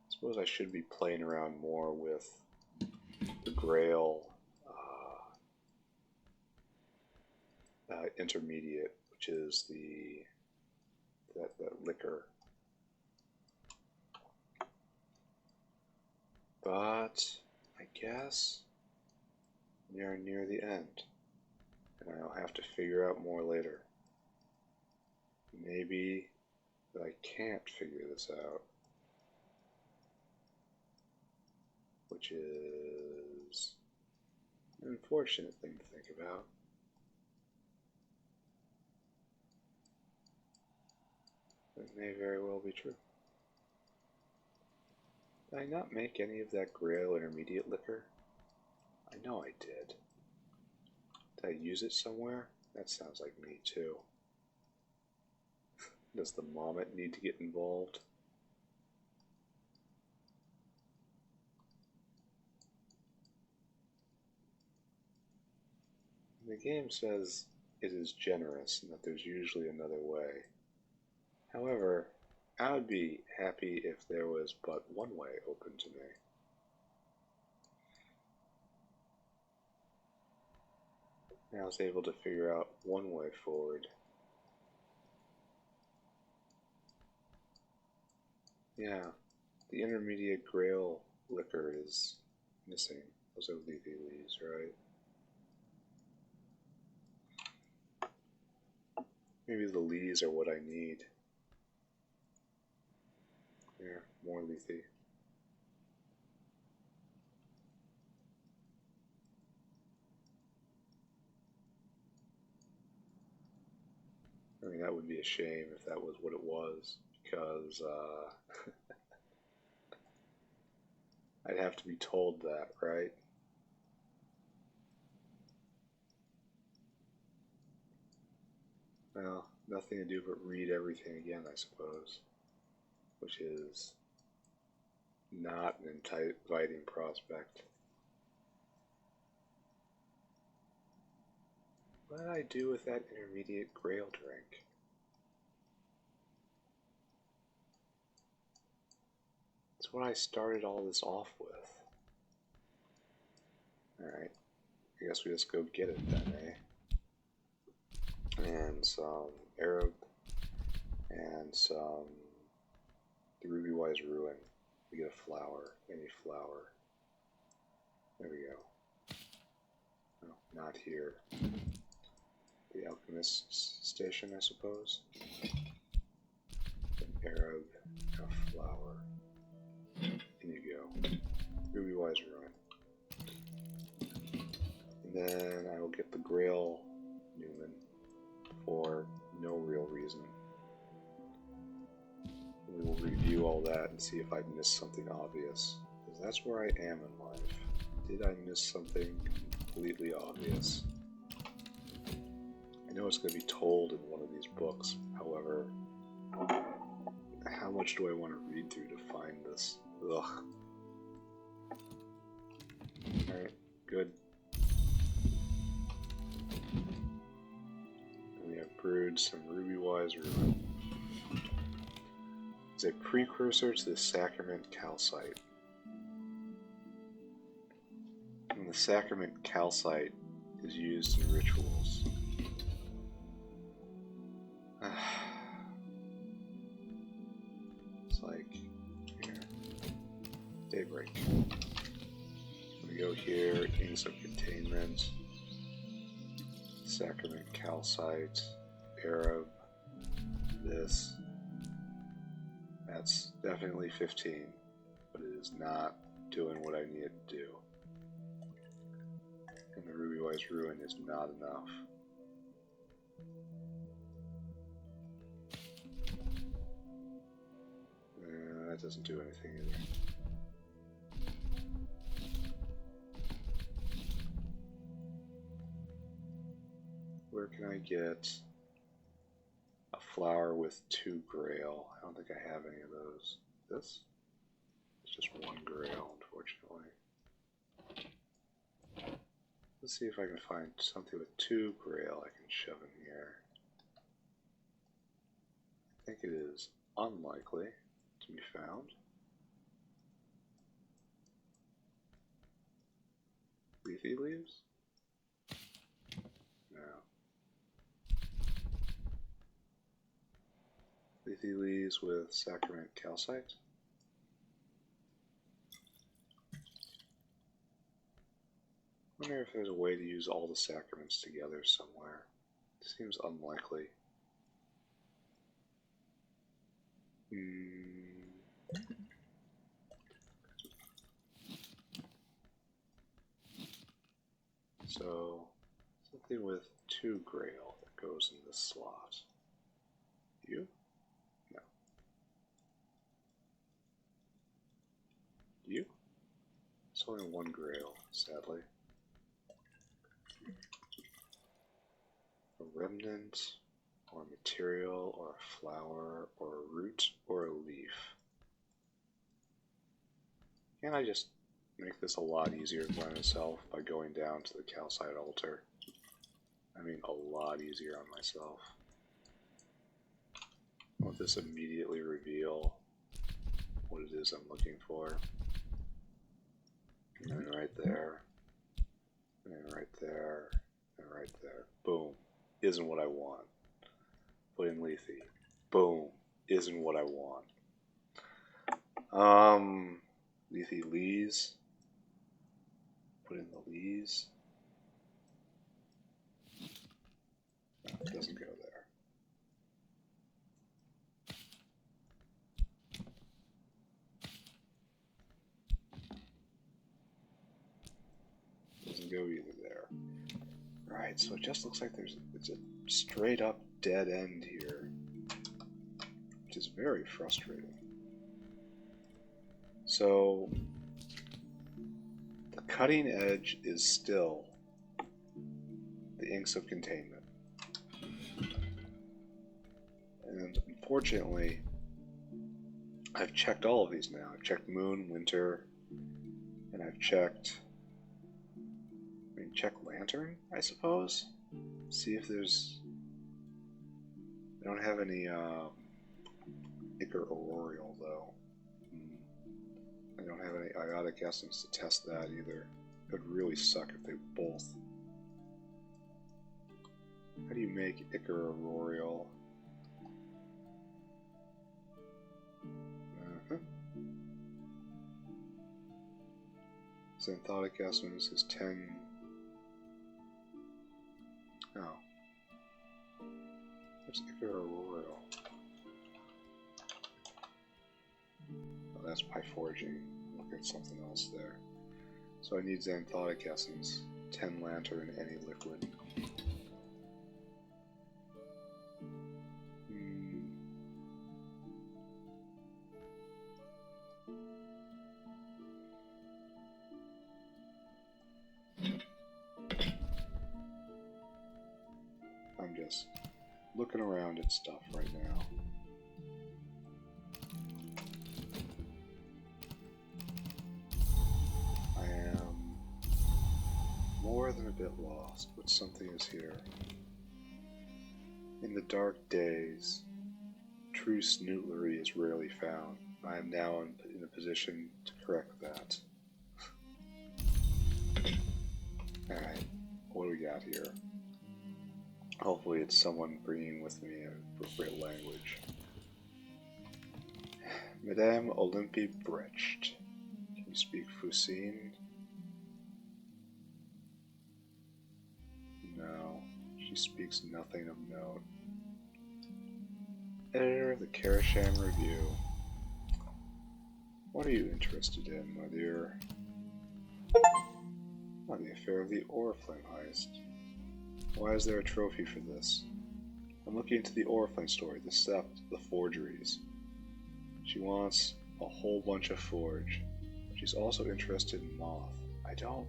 It's suppose I should be playing around more with the Grail intermediate, which is that liquor. But I guess we are near the end, and I'll have to figure out more later. Maybe I can't figure this out, which is an unfortunate thing to think about. It may very well be true. Did I not make any of that Grail intermediate liquor? I know I did. Did I use it somewhere? That sounds like me too. Does the Mommet need to get involved? The game says it is generous and that there's usually another way. However, I would be happy if there was but one way open to me. I was able to figure out one way forward. Yeah, the intermediate Grail liquor is missing. Those are leafy leaves, right? Maybe the leaves are what I need. There, more leafy. I mean, that would be a shame if that was what it was, because I'd have to be told that, right? Well, nothing to do but read everything again, I suppose, which is not an inviting prospect. What did I do with that intermediate Grail drink? It's what I started all this off with. Alright, I guess we just go get it then, eh? And some Arab, and some the Ruby Wise Ruin. We get a flower, any flower. There we go. No, not here. The Alchemist's Station, I suppose. An Arab, a flower. In you go. Ruby Wise Ruin. And then I will get the Grail Newman for no real reason. We will review all that and see if I missed something obvious. Because that's where I am in life. Did I miss something completely obvious? I know it's going to be told in one of these books, however, how much do I want to read through to find this? Ugh. Alright, good. And we have brewed some Ruby Wise Ruin. It's a precursor to the Sacrament Calcite. And the Sacrament Calcite is used in rituals. It's like, here, daybreak. We go here, Inks of Containment, Sacrament Calcite, Arab, this. That's definitely 15, but it is not doing what I need it to do. And the Ruby Wise Ruin is not enough. That doesn't do anything either. Where can I get a flower with 2 Grail? I don't think I have any of those. This? It's just 1 Grail, unfortunately. Let's see if I can find something with 2 Grail I can shove in here. I think it is unlikely to be found. Lethe leaves? No. Lethe leaves with sacrament calcite. I wonder if there's a way to use all the sacraments together somewhere. Seems unlikely. So, something with 2 grail that goes in this slot. You? No. You? It's only 1 grail, sadly. A remnant, or a material, or a flower, or a root, or a leaf. Can't I just make this a lot easier by myself by going down to the calcite altar? I mean, a lot easier on myself. Won't this immediately reveal what it is I'm looking for? And then right there, and then right there, and right there. Boom. Isn't what I want. Put in Lethe. Boom. Isn't what I want. Lethe Lees. Put in the Lees. No, it doesn't go there. Doesn't go either there. Right, so it just looks like it's a straight up dead end here, which is very frustrating. So the cutting edge is still the inks of containment. And unfortunately, I've checked all of these now. I've checked Moon, Winter, and I've checked, check Lantern, I suppose? See if there's, I don't have any Ichor Aurorial though. I don't have any Iotic Essence to test that either. It would really suck if they both. How do you make Ichor Aurorial? Xanthotic Essence is 10. Oh. There's Ichor Aurorial. Oh, that's by forging. Look at something else there. So I need Xanthotic Essence, 10 Lantern, any liquid. I'm just looking around at stuff right now. I am more than a bit lost, but something is here. In the dark days, true snootlery is rarely found. I am now in a position to correct that. Alright, what do we got here? Hopefully it's someone bringing with me an appropriate language. Madame Olympie Brecht. Can you speak Fusine? No, she speaks nothing of note. Editor of the Karasham Review. What are you interested in, my dear? On the affair of the Oriflame heist. Why is there a trophy for this? I'm looking into the Oriflame story, the theft, the forgeries. She wants a whole bunch of forge. She's also interested in Moth. I don't...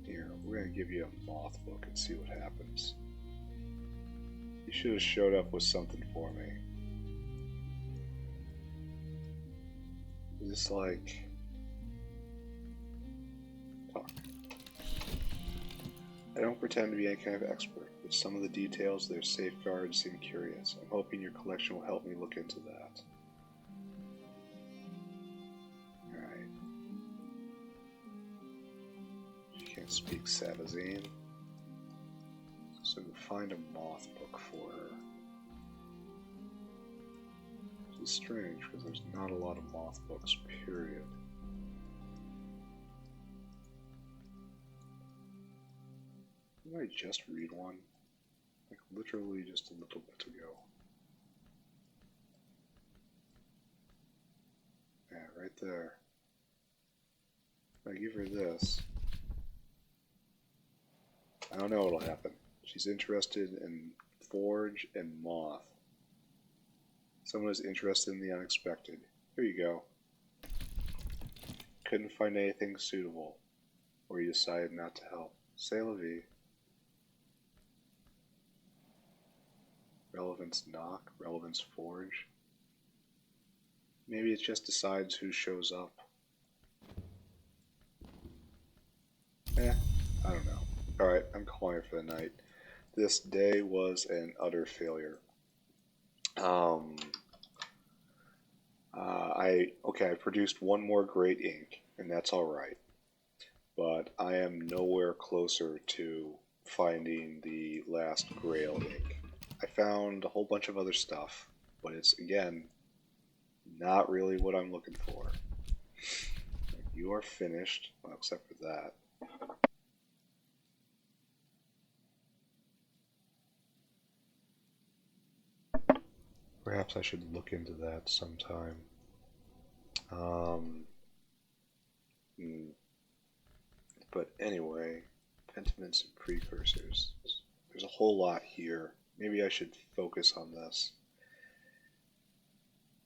Here, we're gonna give you a Moth book and see what happens. You should have showed up with something for me. Is this like... Talk. I don't pretend to be any kind of expert, but some of the details of their safeguards seem curious. I'm hoping your collection will help me look into that. Alright. She can't speak Savazine. So find a moth book for her. Which is strange because there's not a lot of moth books, period. Didn't I just read one? Like literally just a little bit ago. Yeah, right there. If I give her this, I don't know what'll happen. She's interested in Forge and Moth. Someone is interested in the unexpected. Here you go. Couldn't find anything suitable, or you decided not to help. C'est la vie. Relevance knock, relevance forge. Maybe it just decides who shows up. I don't know. Alright, I'm calling it for the night. This day was an utter failure. I produced one more great ink, and that's alright. But I am nowhere closer to finding the last grail ink. I found a whole bunch of other stuff, but it's, again, not really what I'm looking for. You are finished, well, except for that. Perhaps I should look into that sometime. But anyway, pentiments and precursors. There's a whole lot here. Maybe I should focus on this.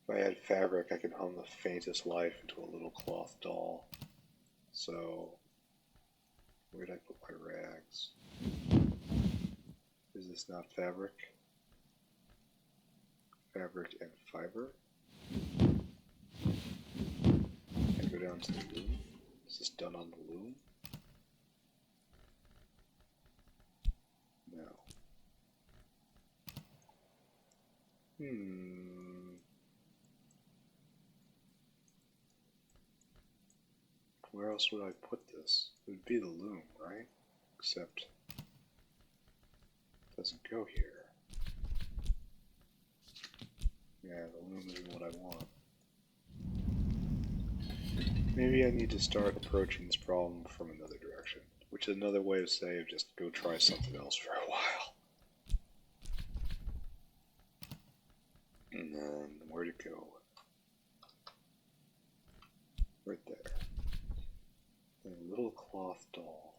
If I had fabric, I could hum the faintest life into a little cloth doll. So, where did I put my rags? Is this not fabric? Fabric and fiber. I go down to the loom. Is this done on the loom? No. Where else would I put this? It would be the loom, right? Except it doesn't go here. Yeah, the loom isn't what I want. Maybe I need to start approaching this problem from another direction, which is another way of saying just go try something else for a while. And then where to go? Right there. A little cloth doll.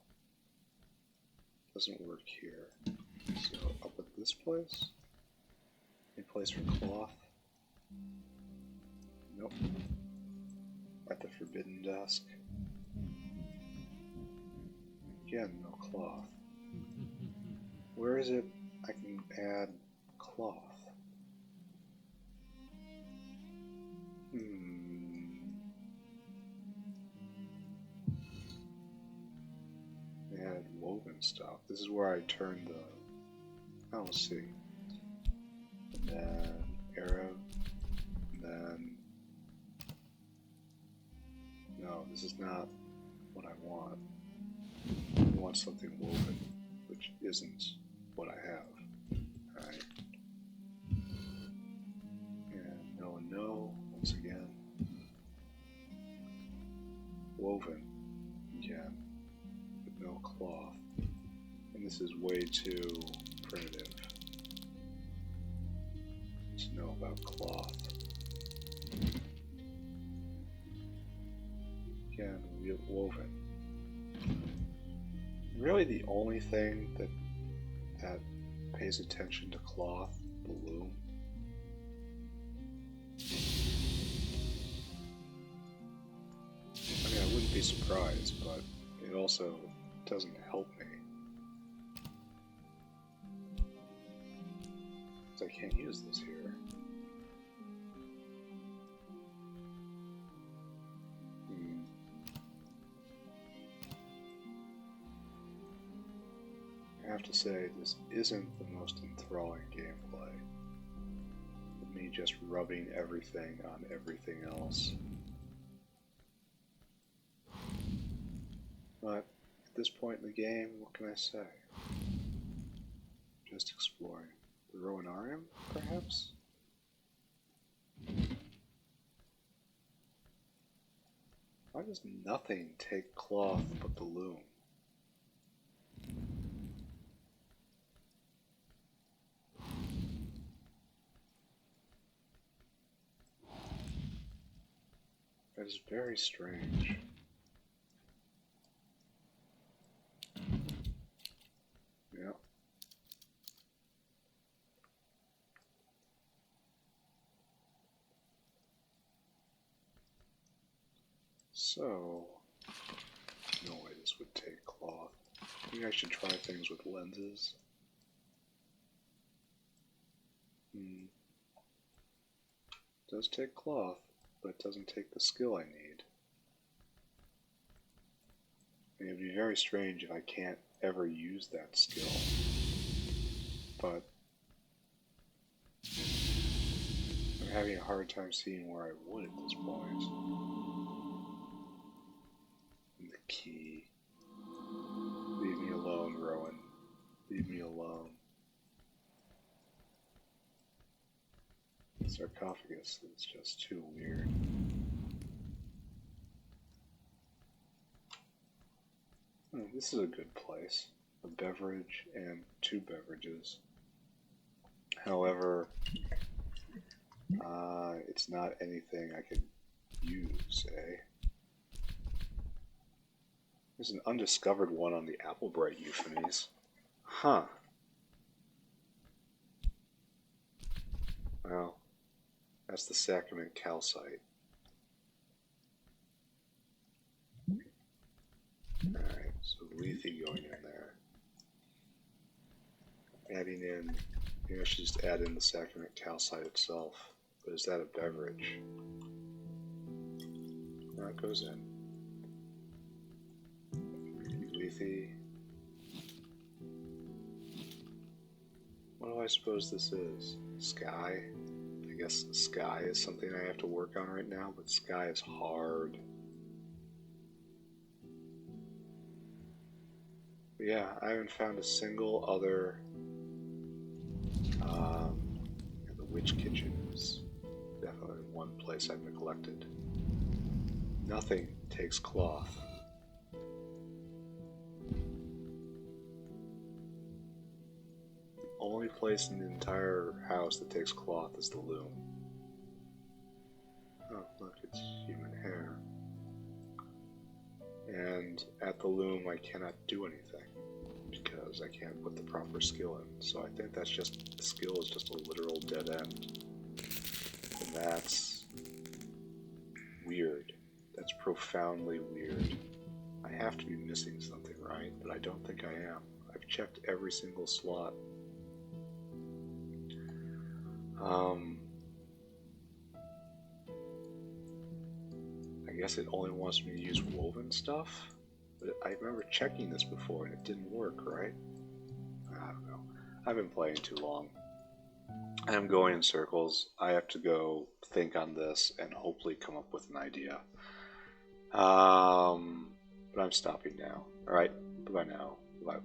Doesn't work here. So up at this place? Any place for cloth? Nope. At the forbidden desk. Again, no cloth. Where is it I can add cloth? Add woven stuff. This is where I turn the... Oh, let's see. And then Arab. And then... No, this is not what I want. I want something woven, which isn't what I have. Alright. And no, once again. Woven, again, with no cloth. And this is way too primitive to know about cloth. Again, woven. Really the only thing that pays attention to cloth, the loom. I mean, I wouldn't be surprised, but it also doesn't help me. Because I can't use this here. I have to say, this isn't the most enthralling gameplay. With me just rubbing everything on everything else. But at this point in the game, what can I say? Just exploring. The Rowanarium, perhaps? Why does nothing take cloth but the loom? That is very strange. Yeah. So, no way this would take cloth. I think I should try things with lenses. It does take cloth, but it doesn't take the skill I need. It would be very strange if I can't ever use that skill. But I'm having a hard time seeing where I would at this point. And the key. Leave me alone, Rowan. Leave me alone. The sarcophagus is just too weird. This is a good place. A beverage and 2 beverages. However, it's not anything I could use, eh? There's an undiscovered one on the Applebright Euphonies. Huh. Well, that's the Sacrament calcite. Alright, so lethe going in there. Adding in, maybe I should just add in the Sacrament calcite itself. But is that a beverage? No, it goes in. Lethe. What do I suppose this is? Sky? I guess sky is something I have to work on right now, but sky is hard. But yeah, I haven't found a single other. The Witch Kitchen is definitely one place I've neglected. Nothing takes cloth. The only place in the entire house that takes cloth is the loom. Oh, look, it's human hair. And at the loom, I cannot do anything because I can't put the proper skill in. So I think that's just, the skill is just a literal dead end. And that's weird. That's profoundly weird. I have to be missing something, right? But I don't think I am. I've checked every single slot. I guess it only wants me to use woven stuff? But I remember checking this before and it didn't work, right? I don't know. I've been playing too long. I'm going in circles. I have to go think on this and hopefully come up with an idea. But I'm stopping now. Alright, bye now. Bye.